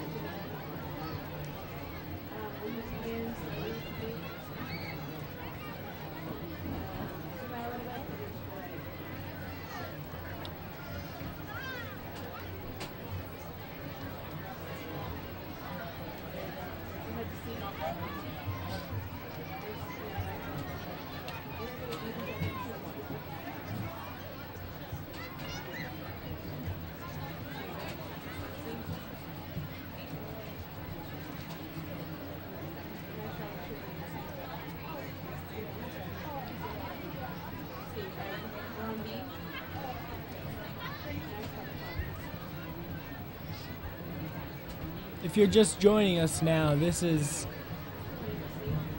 If you're just joining us now, this is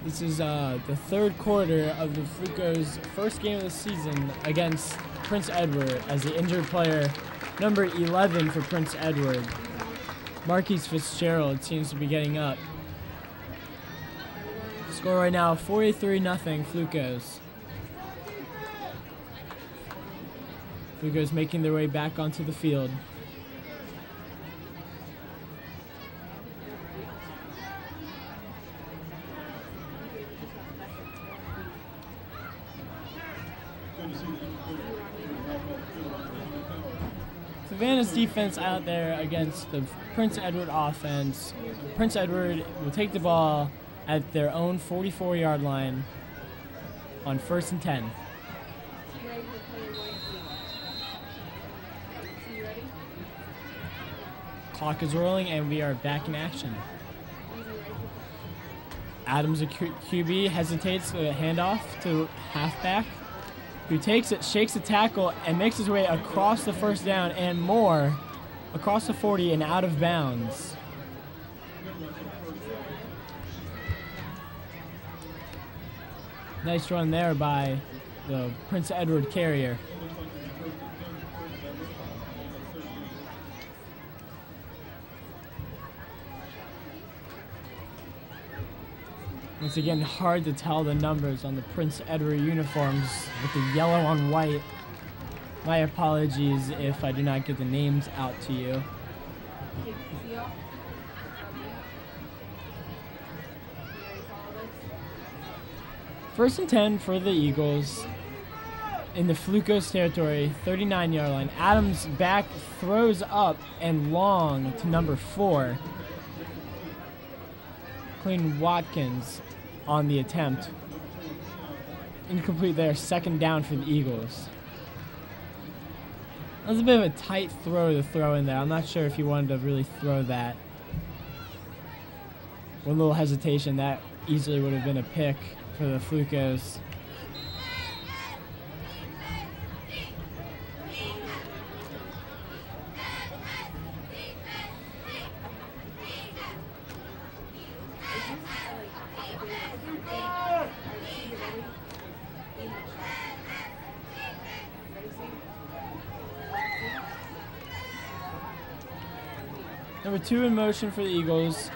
the third quarter of the Flucos' first game of the season against Prince Edward, as the injured player, number 11 for Prince Edward, Marquise Fitzgerald, seems to be getting up. Score right now, 43-0 Flucos. Flucos making their way back onto the field. Fluvanna's defense out there against the Prince Edward offense. Prince Edward will take the ball at their own 44-yard line on 1st and 10. Clock is rolling and we are back in action. Adams, a QB, hesitates to hand off to halfback, who takes it, shakes the tackle, and makes his way across the first down and more, across the 40 and out of bounds. Nice run there by the Prince Edward carrier. Once again, hard to tell the numbers on the Prince Edward uniforms with the yellow on white. My apologies if I do not get the names out to you. First and 10 for the Eagles in the Flucos territory, 39-yard line. Adams back, throws up and long to number 4. Clean Watkins on the attempt. Incomplete there, second down for the Eagles. That was a bit of a tight throw to throw in there. I'm not sure if he wanted to really throw that. One little hesitation, that easily would have been a pick for the Flucos. Number 2 in motion for the Eagles.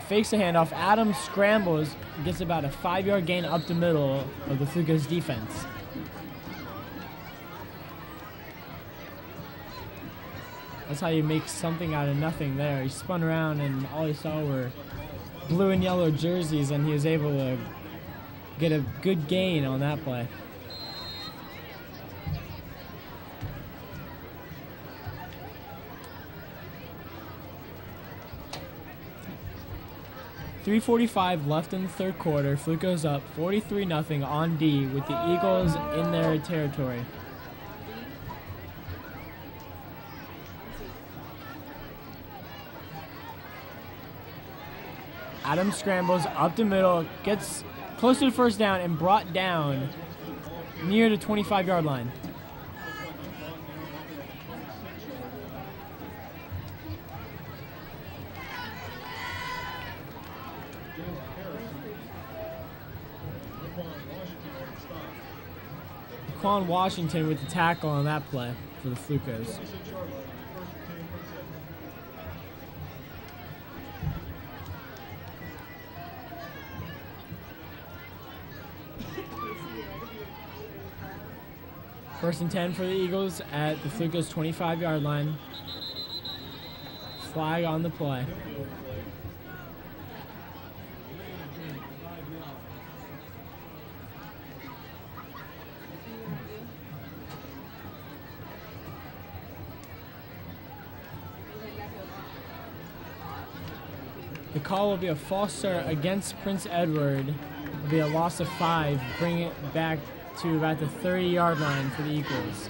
Fakes a handoff. Adams scrambles, gets about a 5-yard gain up the middle of the Flucos defense. That's how you make something out of nothing there. He spun around and all he saw were blue and yellow jerseys, and he was able to get a good gain on that play. .345 left in the third quarter. Flucos up 43-0 on D with the Eagles in their territory. Adams scrambles up the middle, gets close to the first down and brought down near the 25-yard line. Washington with the tackle on that play for the Flucos. First and 10 for the Eagles at the Flucos 25-yard line. Flag on the play. The call will be a false start against Prince Edward. It will be a loss of 5, bringing it back to about the 30-yard line for the Eagles.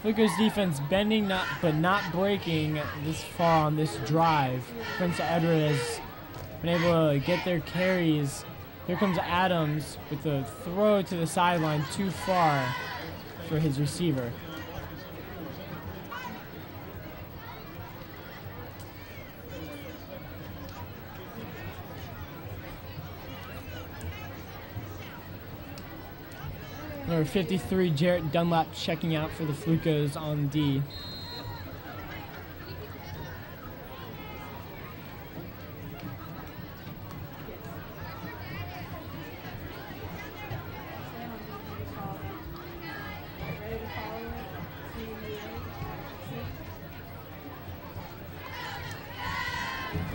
Flucos defense bending but not breaking this far on this drive. Prince Edward has been able to get their carries. Here comes Adams with the throw to the sideline too far for his receiver. Number 53, Jarrett Dunlap checking out for the Flucos on D.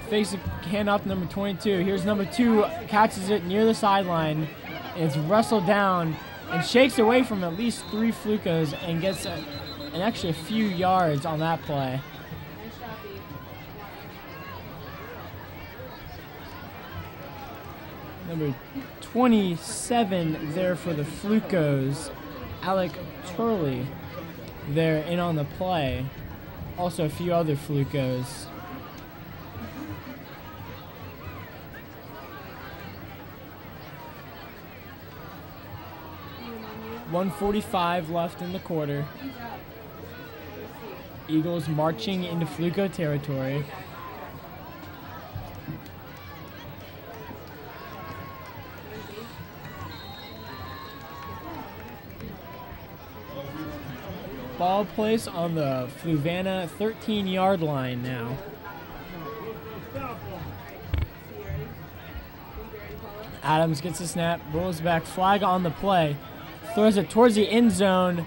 Fakes a handoff, number 22. Here's number 2, catches it near the sideline. It's wrestled down and shakes away from at least 3 Flucos and gets an extra few yards on that play. Number 27 there for the Flucos, Alec Turley there in on the play. Also a few other Flucos. .145 left in the quarter. Eagles marching into Fluco territory. Ball placed on the Fluvanna 13-yard line now. Adams gets a snap, rolls back, flag on the play. Throws it towards the end zone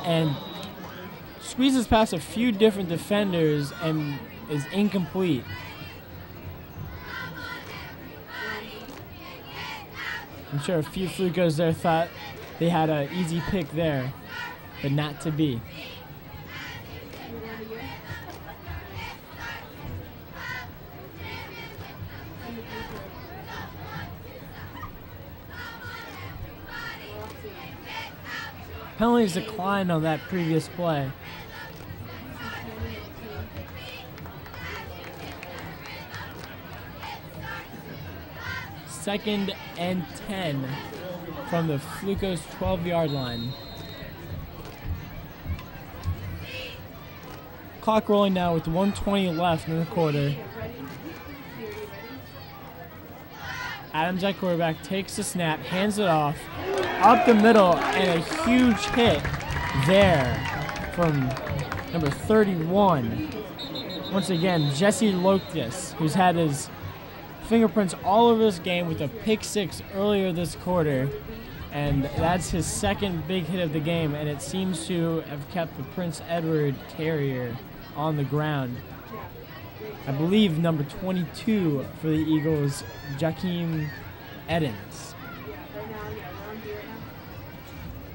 and squeezes past a few different defenders and is incomplete. I'm sure a few Flucos there thought they had an easy pick there, but not to be. penalties declined on that previous play. Second and 10 from the Flucos 12-yard line. Clock rolling now with 1:20 left in the quarter. Adams at quarterback takes the snap, hands it off, up the middle, and a huge hit there from number 31. Once again, Jesse Locus, who's had his fingerprints all over this game with a pick six earlier this quarter, and that's his second big hit of the game, and it seems to have kept the Prince Edward Terrier on the ground. I believe number 22 for the Eagles, Jakeem Edens.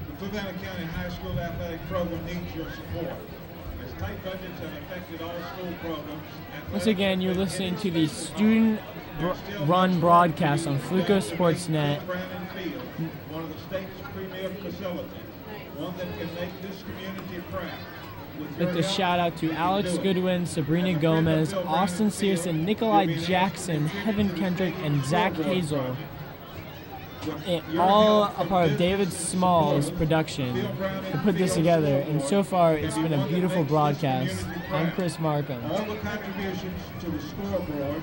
The Fluvanna County High School athletic program needs your support. As tight budgets have affected all school programs. Once again, you're listening to the student-run broadcast on Flucos Sportsnet. One of the state's premier facilities, one that can make this community proud. With a shout out to Alex Goodwin, Sabrina Gomez, Austin Searson, Nikolai Jackson, Heaven Kendrick, and Zach Hazel. All a part of David Small's production to put this together, and so far it's been a beautiful broadcast. I'm Chris Markham. All the contributions to the scoreboard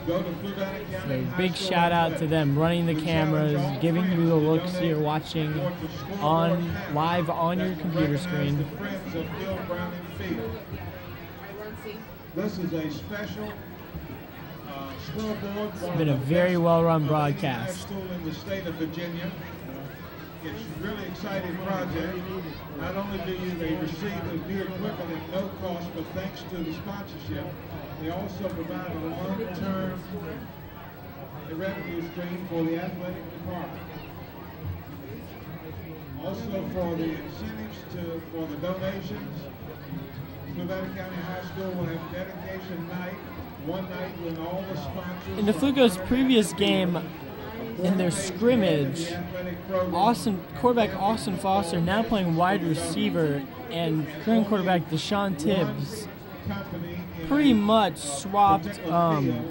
go to Fluvanna County. So big shout out to them running the cameras, giving you the looks you're watching on live on your computer screen. This is a special scoreboard. It's been a very well-run broadcast. School in the state of Virginia. It's a really exciting project. Not only do they receive the new equipment at no cost, but thanks to the sponsorship, they also provide a long-term revenue stream for the athletic department. Also for the incentives for the donations, Fluvanna County High School will have dedication night, one night when all the sponsors. In the Flucos previous game, in their scrimmage, quarterback Austin Foster now playing wide receiver, and current quarterback Deshaun Tibbs pretty much swapped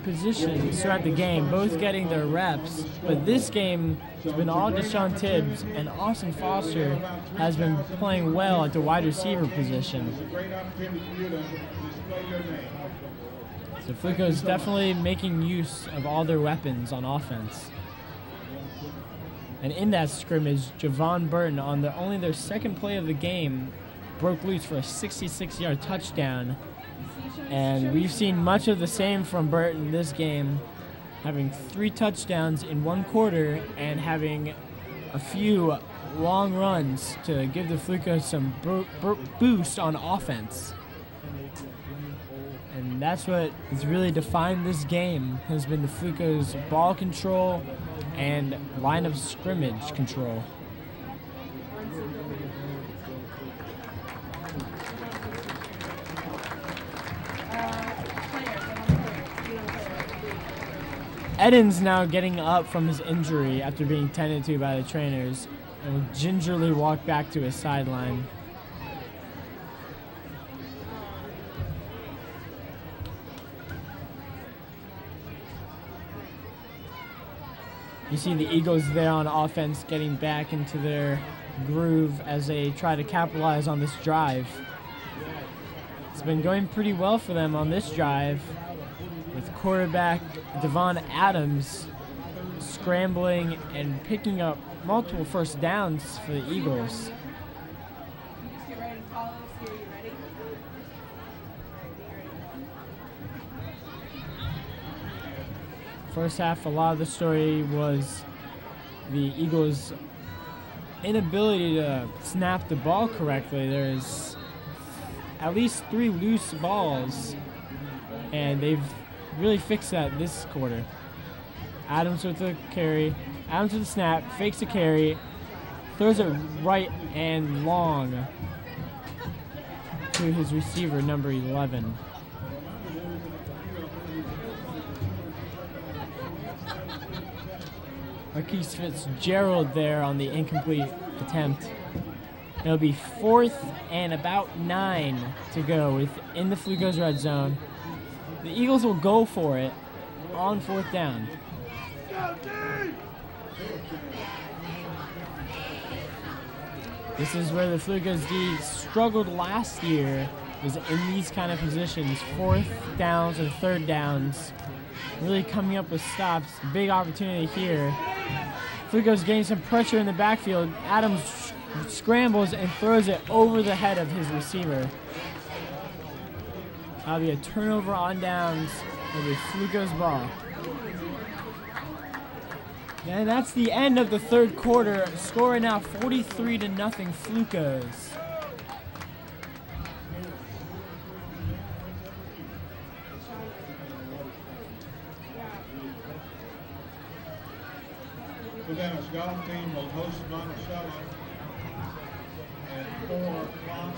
positions throughout the game, both getting their reps. But this game has been all Deshaun Tibbs, and Austin Foster has been playing well at the wide receiver position. So Fluco's definitely making use of all their weapons on offense. And in that scrimmage, Javon Burton, on only their second play of the game, broke loose for a 66-yard touchdown. And we've seen much of the same from Burton this game, having 3 touchdowns in one quarter and having a few long runs to give the Flucos some boost on offense. And that's what has really defined this game, has been the Flucos' ball control and line of scrimmage control. Edens now getting up from his injury after being tended to by the trainers and will gingerly walk back to his sideline. You see the Eagles there on offense getting back into their groove as they try to capitalize on this drive. It's been going pretty well for them on this drive, with quarterback Devon Adams scrambling and picking up multiple first downs for the Eagles. First half, a lot of the story was the Eagles' inability to snap the ball correctly. There's at least 3 loose balls, and they've really fixed that this quarter. Adams with the carry, Adams with the snap, fakes the carry, throws it right and long to his receiver, number 11. Marquise Fitzgerald there on the incomplete attempt. It'll be 4th and about 9 to go within the Flucos red zone. The Eagles will go for it on 4th down. This is where the Flucos D struggled last year, was in these kind of positions, 4th downs or 3rd downs, really coming up with stops. Big opportunity here. Flucos getting some pressure in the backfield. Adams scrambles and throws it over the head of his receiver. That'll be a turnover on downs. It'll be Flucos ball. And that's the end of the 3rd quarter. Score right now 43-0 Flucos. Fluvanna's golf team will host Monticello at 4 o'clock.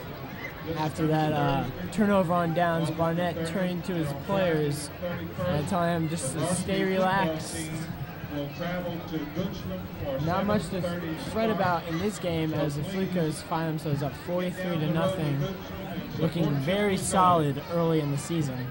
After that turnover on downs, Barnett turning to his players and telling him just to stay relaxed. Not much to fret about in this game as the Flucos find themselves up 43-0, looking very solid early in the season.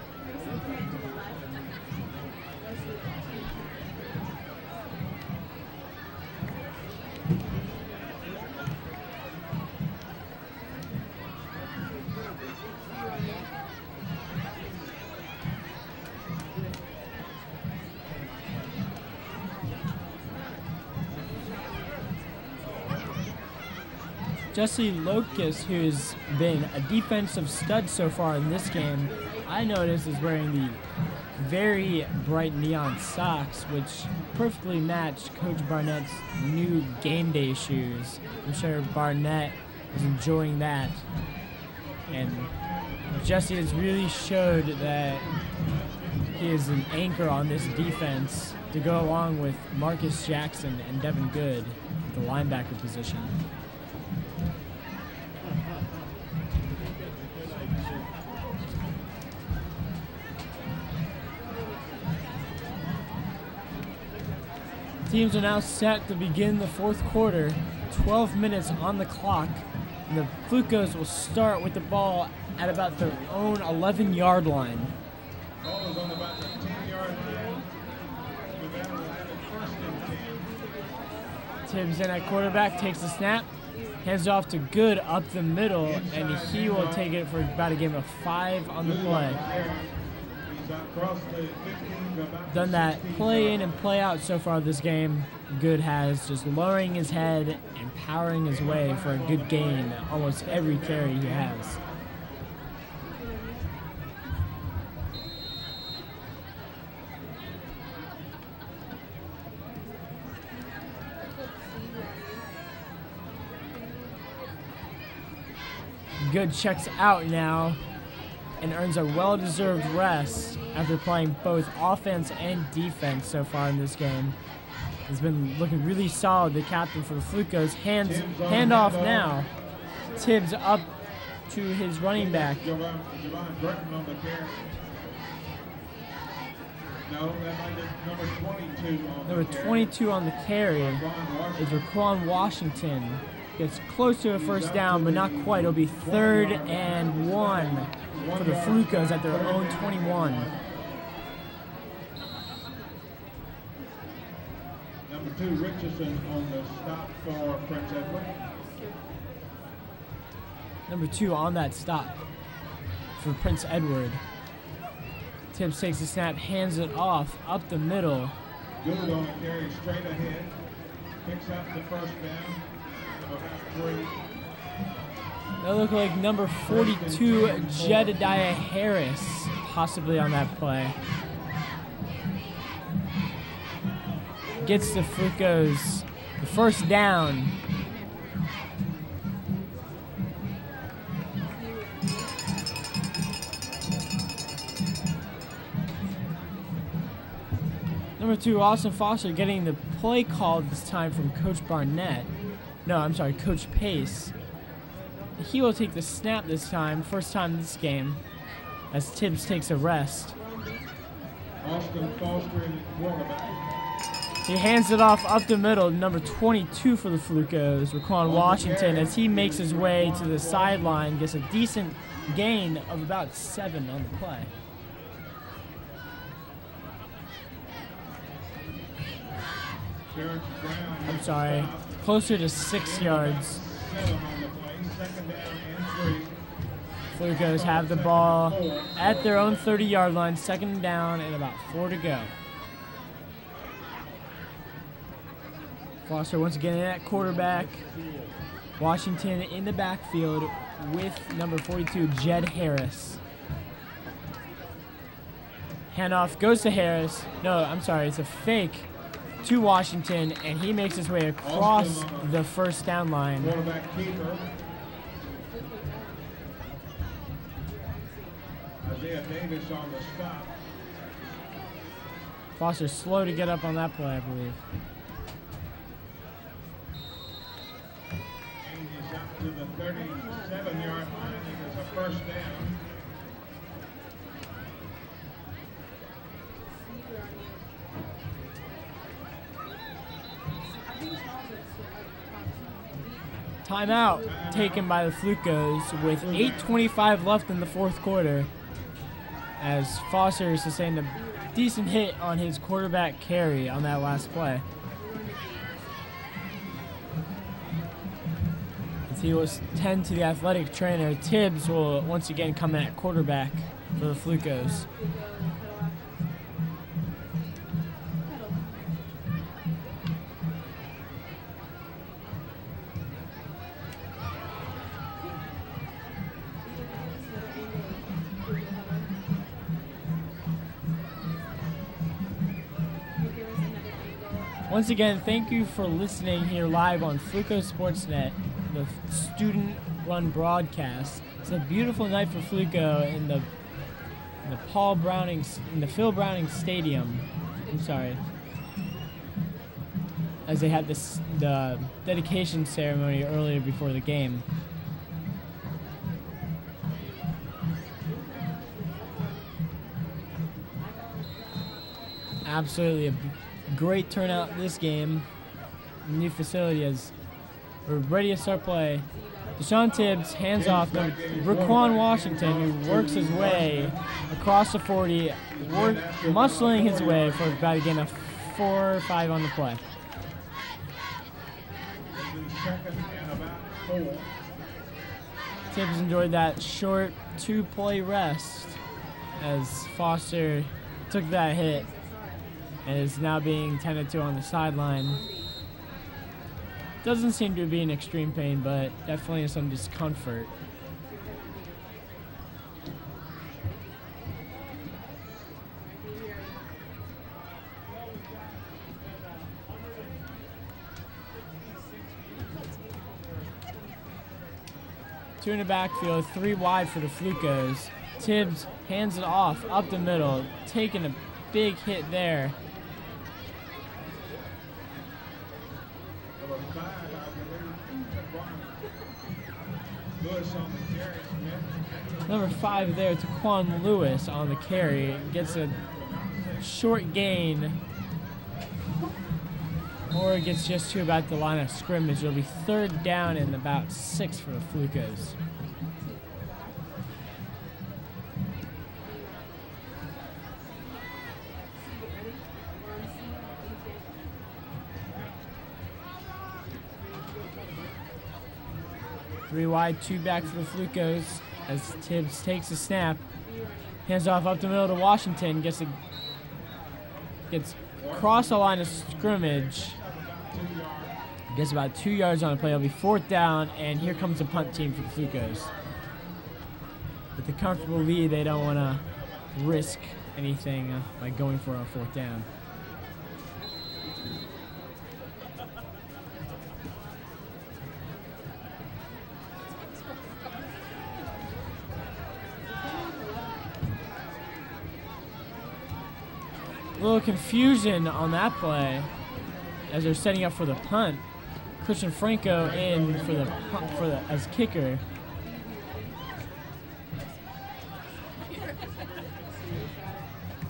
Jesse Locust, who's been a defensive stud so far in this game, I noticed is wearing the very bright neon socks, which perfectly match Coach Barnett's new game day shoes. I'm sure Barnett is enjoying that. And Jesse has really showed that he is an anchor on this defense to go along with Marcus Jackson and Devin Good at the linebacker position. Teams are now set to begin the 4th quarter. 12 minutes on the clock. And the Flucos will start with the ball at about their own 11-yard line. Ball is on about the 10-yard line. Fluvanna will have it 1st and 10. Tibbs in at quarterback, takes the snap, hands it off to Good up the middle, and he will take it for about a game of 5 on the play. Done that play in and play out so far this game. Good has just lowering his head and powering his way for a good gain almost every carry he has. Good checks out now and earns a well-deserved rest after playing both offense and defense so far in this game. He's been looking really solid, the captain for the Flucos. Handoff now. Tibbs up to his running back. Number 22 on the carry is Raquan Washington. Gets close to a 1st down, but not quite. It'll be 3rd and 1 for the Flucos at their own 21. Number 2, Richardson on the stop for Prince Edward. Number 2 on that stop for Prince Edward. Tibbs takes the snap, hands it off up the middle. Good on the carry straight ahead. Picks up the 1st down. About 3. That looked like number 42, Jedediah Harris, possibly on that play. Gets the Flucos the 1st down. Number 2, Austin Foster getting the play called this time from Coach Barnett. No, I'm sorry, Coach Pace. He will take the snap this time, 1st time this game, as Tibbs takes a rest. Austin Foster in quarterback. He hands it off up the middle, number 22 for the Flucos, Raquan Washington, as he makes his way to the sideline, gets a decent gain of about 7 on the play. I'm sorry, closer to 6 yards. Flucos have the ball at their own 30-yard line, 2nd down and about 4 to go. Foster once again in at quarterback. Washington in the backfield with number 42, Jed Harris. Handoff goes to Harris. No, I'm sorry, it's a fake to Washington, and he makes his way across the 1st down line. Quarterback keeper. Isaiah Davis on the stop. Foster's slow to get up on that play, I believe. Changes up to the 37-yard line. It is a 1st down. Timeout taken by the Flucos with 8:25 left in the 4th quarter, as Foster sustained a decent hit on his quarterback carry on that last play. As he will tend to the athletic trainer, Tibbs will once again come in at quarterback for the Flucos. Once again, thank you for listening here live on Flucos Sportsnet, the student-run broadcast. It's a beautiful night for Fluco in the Phil Browning Stadium. I'm sorry, as they had the dedication ceremony earlier before the game. Absolutely a great turnout this game. New facility as we're ready to start play. Deshaun Tibbs hands off to Raquan Washington, who works his way across the 40, muscling his way for about a gain of 4 or 5 on the play. Tibbs enjoyed that short 2-play rest as Foster took that hit and is now being tended to on the sideline. Doesn't seem to be in extreme pain, but definitely some discomfort. Two in the backfield, 3 wide for the Flucos. Tibbs hands it off up the middle, taking a big hit there. Number 5 there, Taquan Lewis on the carry. Gets a short gain, or it gets just to about the line of scrimmage. It'll be 3rd down and about 6 for the Flucos. Three wide, 2 back for the Flucos as Tibbs takes a snap. Hands off up the middle to Washington. Gets across the line of scrimmage. Gets about 2 yards on the play. It'll be 4th down, and here comes the punt team for the Flucos. With the comfortable lead, they don't want to risk anything by going for a 4th down. A little confusion on that play as they're setting up for the punt. Christian Franco in for the as kicker.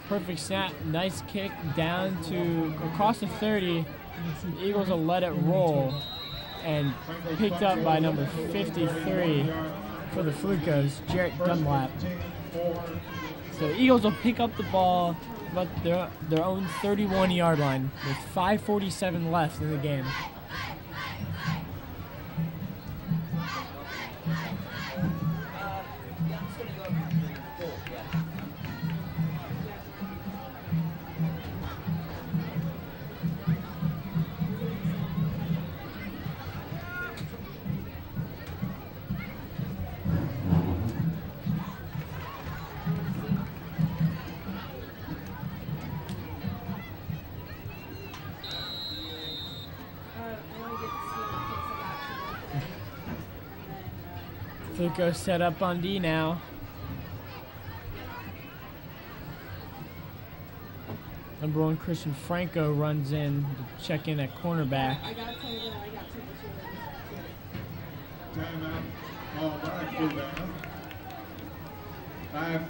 Perfect snap, nice kick down to across the 30. The Eagles will let it roll, and picked up by number 53 for the Flucos, Jarrett Dunlap. So Eagles will pick up the ball about their own 31-yard line with 5:47 left in the game. Fluco set up on D now. Number 1 Christian Franco runs in to check in at cornerback. Timeout. All right, Fluvanna.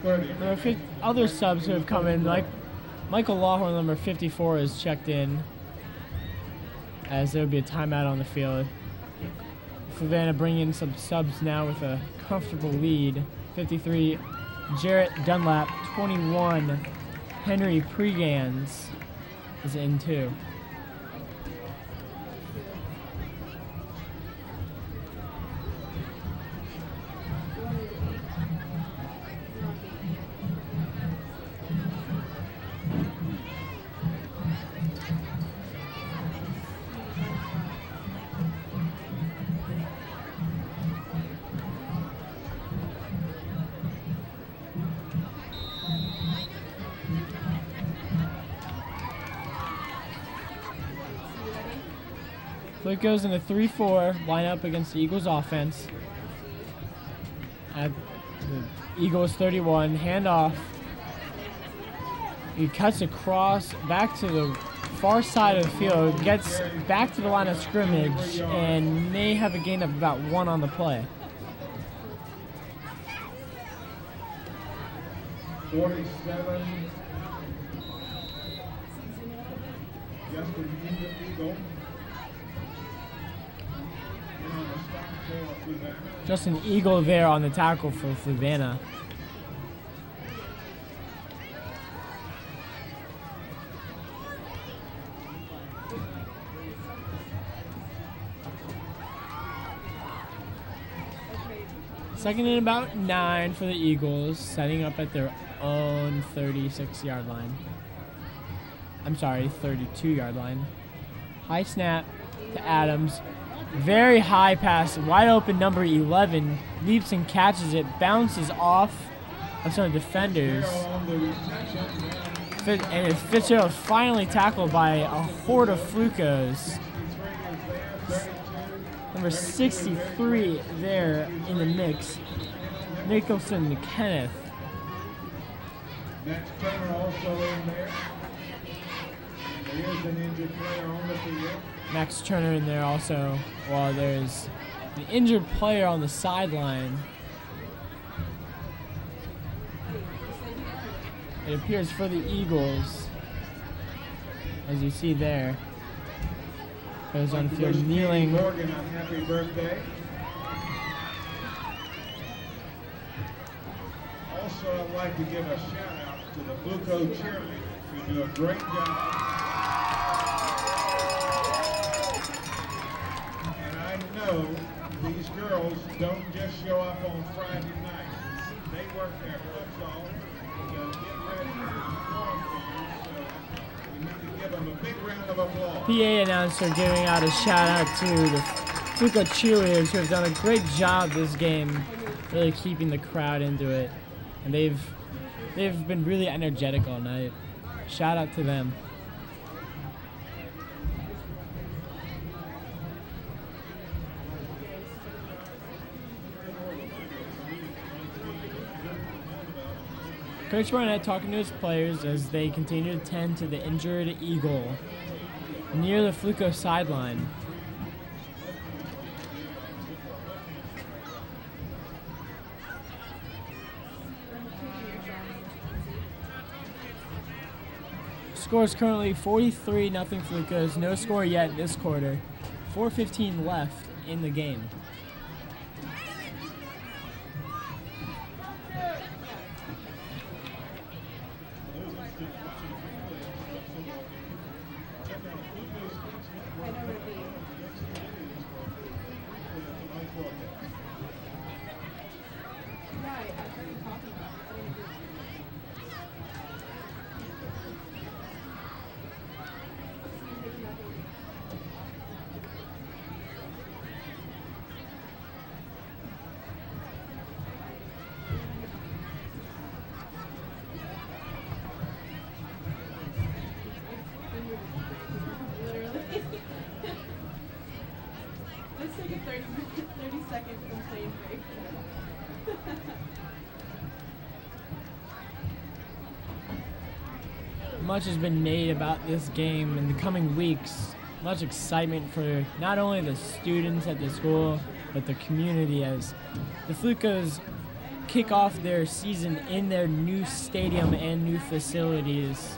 5:30. There are other subs who have come in, like Michael Lawhorn, number 54, is checked in, as there will be a timeout on the field. Fluvanna bringing in some subs now with a comfortable lead. 53, Jarrett Dunlap. 21, Henry Pregans is in too. Flucos in a 3-4 lineup against the Eagles offense. At the Eagles 31, handoff. He cuts across back to the far side of the field, gets back to the line of scrimmage, and may have a gain of about 1 on the play. 47. Justin Eagle. Just an Eagle there on the tackle for Fluvanna. Second and about 9 for the Eagles, setting up at their own 36-yard line. I'm sorry, 32-yard line. High snap to Adams. Very high pass, wide open number 11, leaps and catches it, bounces off of some defenders. And Fitzgerald finally tackled by a horde of Flucos. Number 63 there in the mix, Nicholson Kenneth. Next Turner also in there. There is an injured player on the field. Max Turner in there also, while there's an injured player on the sideline. It appears for the Eagles, as you see there. Goes on the field kneeling. Morgan on happy birthday. Also, I'd like to give a shout out to the Fluco cheerleaders who do a great job. Know these girls don't just show up on Friday night. They work their butts off to get ready for the perform for you, so we need to give them a big round of applause. PA announcer giving out a shout out to the Fluco cheerleaders who have done a great job this game, really keeping the crowd into it. And they've been really energetic all night. Shout out to them. Coach Barnett talking to his players as they continue to tend to the injured Eagle near the Fluco sideline. Score is currently 43-0 Flucos. No score yet this quarter. 4:15 left in the game. Let's take a 30-second complaint break. Much has been made about this game in the coming weeks. Much excitement for not only the students at the school, but the community as the Flucos kick off their season in their new stadium and new facilities.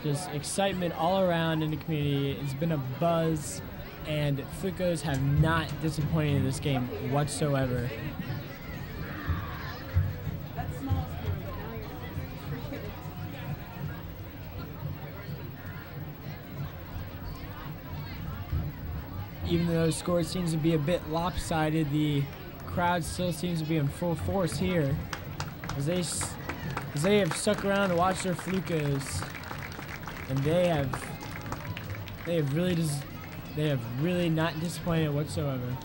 Just excitement all around in the community. It's been a buzz, and Flucos have not disappointed in this game whatsoever. That's small score, but now you're forget it. Even though the score seems to be a bit lopsided, the crowd still seems to be in full force here, as they have stuck around to watch their Flucos, and they have really not disappointed whatsoever.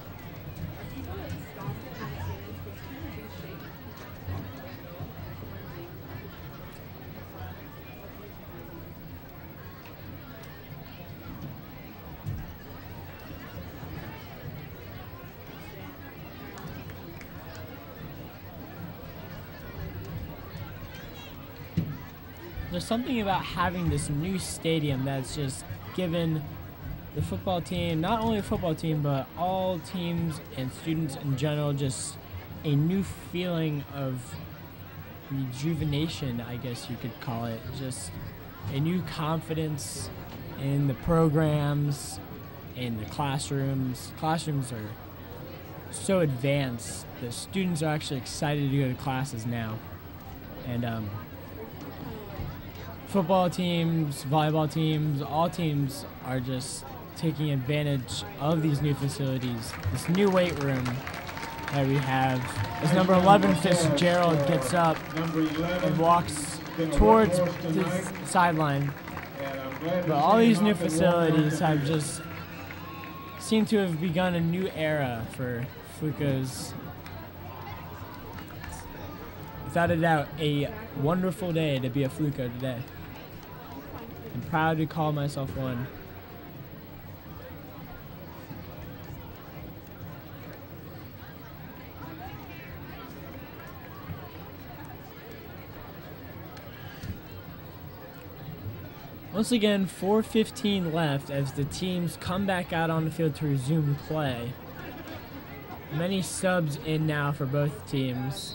There's something about having this new stadium that's just given the football team, not only the football team, but all teams and students in general, just a new feeling of rejuvenation, I guess you could call it. Just a new confidence in the programs, in the classrooms. Classrooms are so advanced. The students are actually excited to go to classes now. And football teams, volleyball teams, all teams are just taking advantage of these new facilities. This new weight room that we have. As number 11 Fitzgerald gets up and walks towards the sideline. But all these new facilities have just seemed to have begun a new era for Flucos. Without a doubt, a wonderful day to be a Fluco today. I'm proud to call myself one. Once again, 4:15 left as the teams come back out on the field to resume play. Many subs in now for both teams.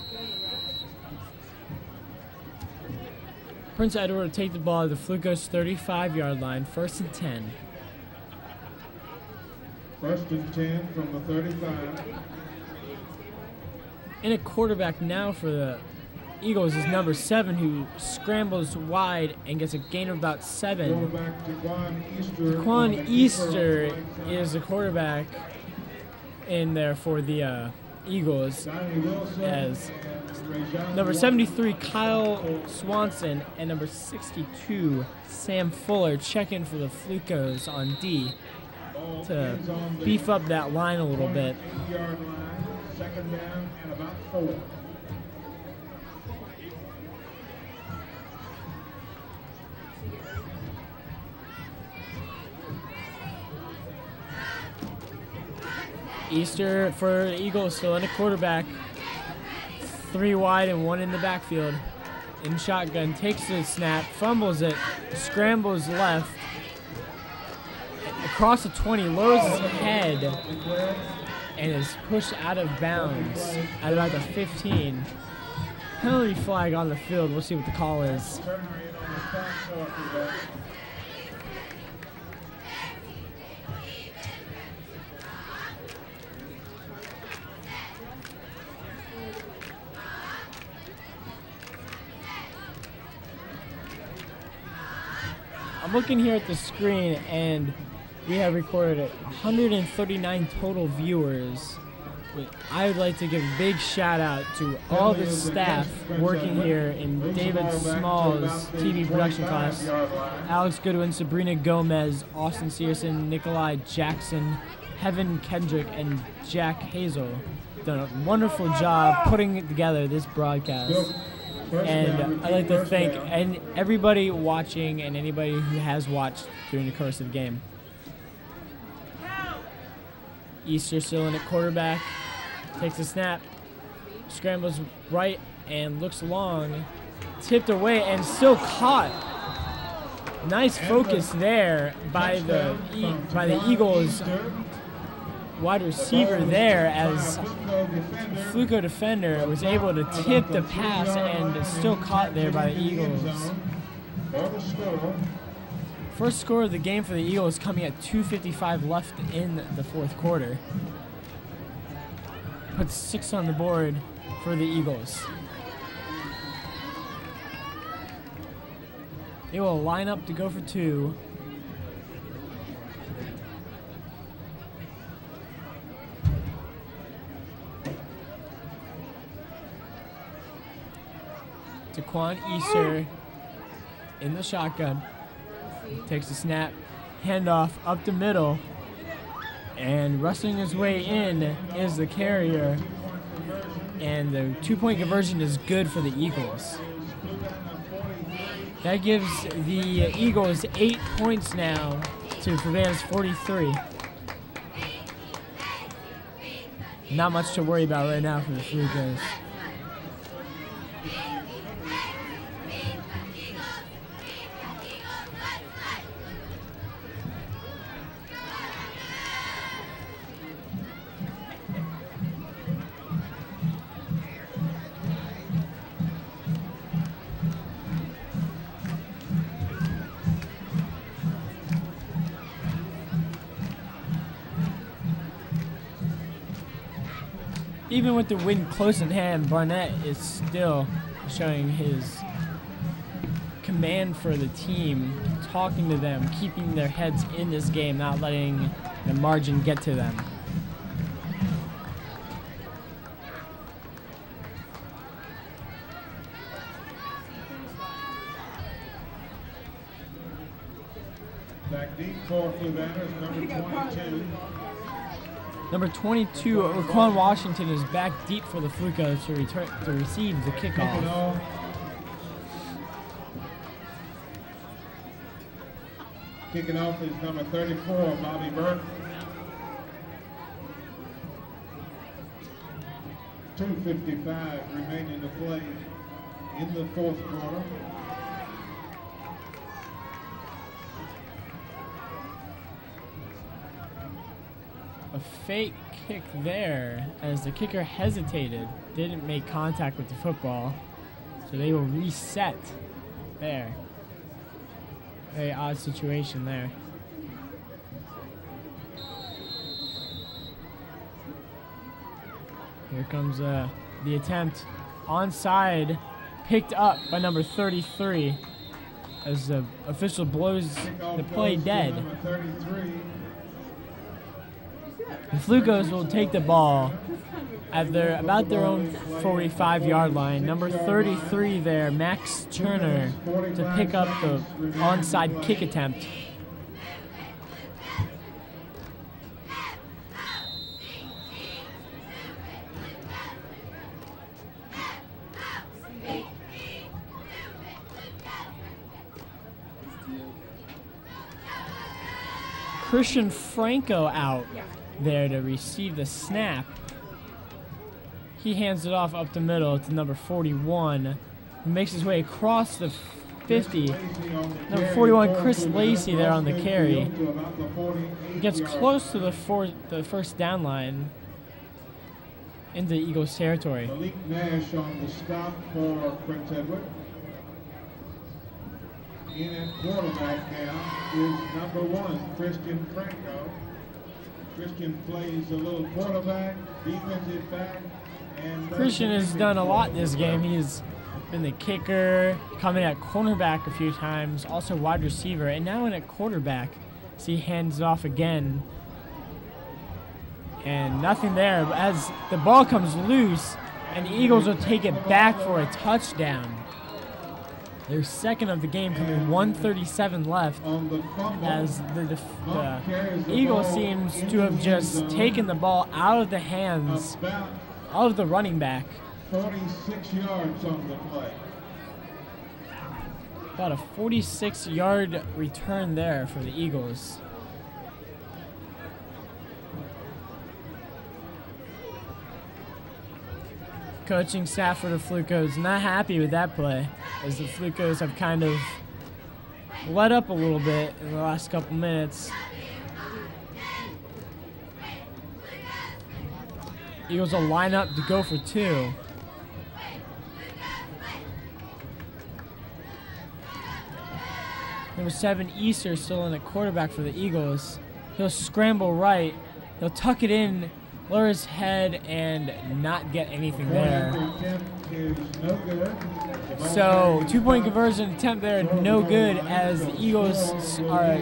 Prince Edward will take the ball at the Flucos 35-yard line, 1st and 10. 1st and 10 from the 35. And a quarterback now for the Eagles is number 7, who scrambles wide and gets a gain of about 7. Daquan Easter is the quarterback in there for the Eagles, as number 73, Kyle Swanson, and number 62, Sam Fuller, check in for the Flucos on D to beef up that line a little bit. 8-yard line, 2nd down and about 4. Easter for the Eagles still in a quarterback. 3 wide and 1 in the backfield. In shotgun, takes the snap, fumbles it, scrambles left. Across the 20, lowers his head, and is pushed out of bounds at about the 15. Penalty flag on the field. We'll see what the call is. back for Fluvanna. I'm looking here at the screen, and we have recorded 139 total viewers. I would like to give a big shout out to all the staff working here in David Small's TV production class. Alex Goodwin, Sabrina Gomez, Austin Searson, Nikolai Jackson, Heaven Kendrick, and Jack Hazel. Done a wonderful job putting together this broadcast. And I'd like to thank everybody watching and anybody who has watched during the course of the game. Easter still in at quarterback, takes a snap, scrambles right and looks long, tipped away and still caught. Nice focus there by the Eagles wide receiver there, as Fluco defender was able to tip the pass and still caught there by the Eagles. First score of the game for the Eagles coming at 2:55 left in the fourth quarter. Puts 6 on the board for the Eagles. They will line up to go for 2. Taquan Easter in the shotgun. Takes a snap, handoff up the middle, and wrestling his way in is the carrier. And the 2-point conversion is good for the Eagles. That gives the Eagles 8 points now to Fluvanna's 43. Not much to worry about right now for the Flucos. Even with the win close in hand, Barnett is still showing his command for the team, talking to them, keeping their heads in this game, not letting the margin get to them. Back deep for Fluvanna is number 22. Number 22, Raquan Washington, is back deep for the Flucos to receive the kickoff. Kicking off is number 34, Bobby Burke. 2:55 remaining to play in the fourth quarter. A fake kick there as the kicker hesitated, didn't make contact with the football, so they will reset there. Very odd situation there. Here comes the attempt. Onside, picked up by number 33 as the official blows the play dead. The Flucos will take the ball at about their own 45-yard line. Number 33 there, Max Turner, to pick up the onside kick attempt. Christian Franco out there to receive the snap. He hands it off up the middle to number 41, who makes his way across the 50. Number 41, Chris Lacey, there on the carry. Gets close to the first down line into Eagles territory. Malik Nash on the stop for Prince Edward. in at quarterback now is number 1, Christian Franco. Christian plays a little quarterback, defensive back, and Christian has done a lot this game. He's been the kicker, coming at cornerback a few times, also wide receiver, and now in at quarterback. So he hands it off again. And nothing there. But as the ball comes loose, and the Eagles will take it back for a touchdown. Their second of the game coming 1:37 left, as the Eagles seems to have just taken the ball out of the hands of the running back. 46 yards on the play. About a 46-yard return there for the Eagles. Coaching staff for the Flucos not happy with that play, as the Flucos have kind of let up a little bit in the last couple minutes. Eagles will line up to go for 2. Number 7, Easter, still in at quarterback for the Eagles. He'll scramble right. He'll tuck it in, lower his head, and not get anything there. So, 2-point conversion attempt there, no good, as the Eagles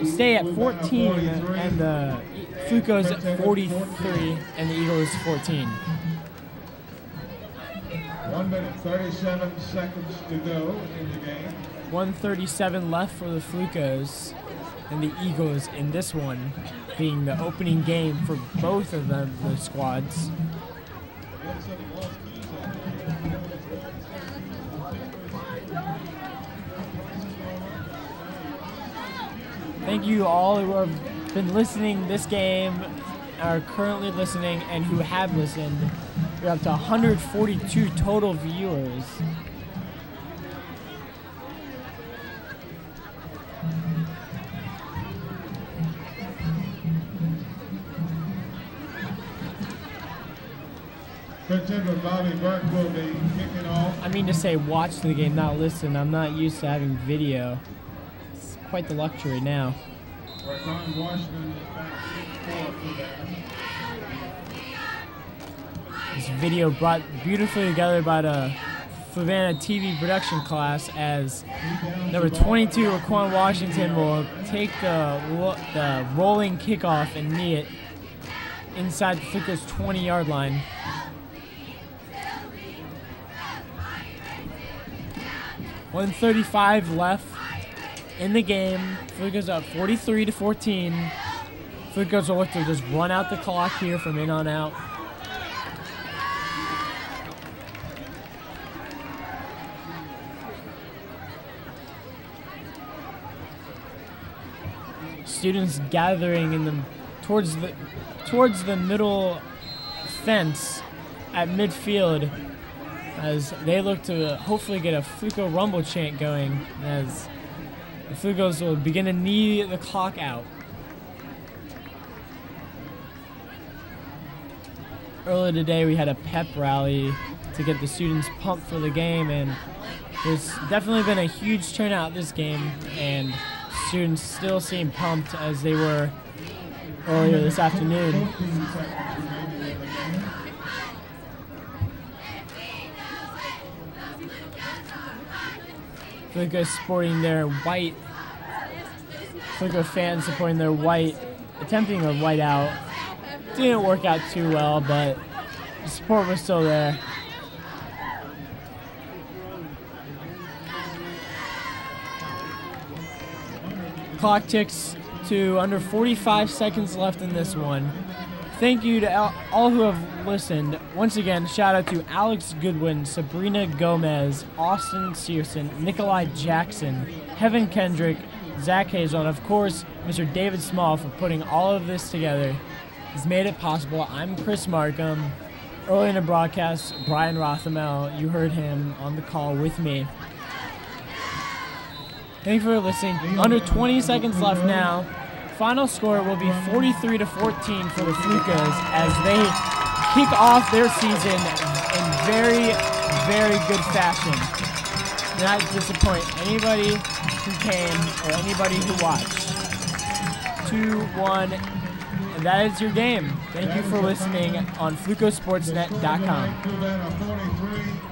stay at 14 and the Flucos at 43 and the Eagles 14. 1 minute 37 seconds to go in the game. 1:37 left for the Flucos, and the Eagles in this one being the opening game for both of them, the squads. Thank you all who have been listening this game, are currently listening, and who have listened. We're up to 142 total viewers. Bobby Burke will be kicking off. I mean to say watch the game, not listen. I'm not used to having video. It's quite the luxury now. Raquan Washington is back 6'4" for that. This video brought beautifully together by the Fluvanna TV production class, as number 22, Raquan Washington, will take the rolling kickoff and knee it inside the Flucos 20-yard line. .135 left in the game. Flucos up 43-14. Flucos will look to just run out the clock here from in on out. Students gathering in the towards the middle fence at midfield, as they look to hopefully get a Fluco Rumble chant going, as the Flucos will begin to knee the clock out. Earlier today we had a pep rally to get the students pumped for the game, and there's definitely been a huge turnout this game, and students still seem pumped as they were earlier this afternoon. Fluco sporting their white. Fluco fans supporting their white, attempting a white out. Didn't work out too well, but the support was still there. Clock ticks to under 45 seconds left in this one. Thank you to all who have listened. Once again, shout out to Alex Goodwin, Sabrina Gomez, Austin Searson, Nikolai Jackson, Heaven Kendrick, Zach Hazel, and of course, Mr. David Small for putting all of this together. He's made it possible. I'm Chris Markham. Early in the broadcast, Brian Rothamel, you heard him on the call with me. Thank you for listening. Under 20 seconds left now. Final score will be 43-14 for the Flucos as they kick off their season in very, very good fashion. Not disappoint anybody who came or anybody who watched. 2-1, and that is your game. Thank you for listening on FlucosSportsNet.com. Fluvanna 43.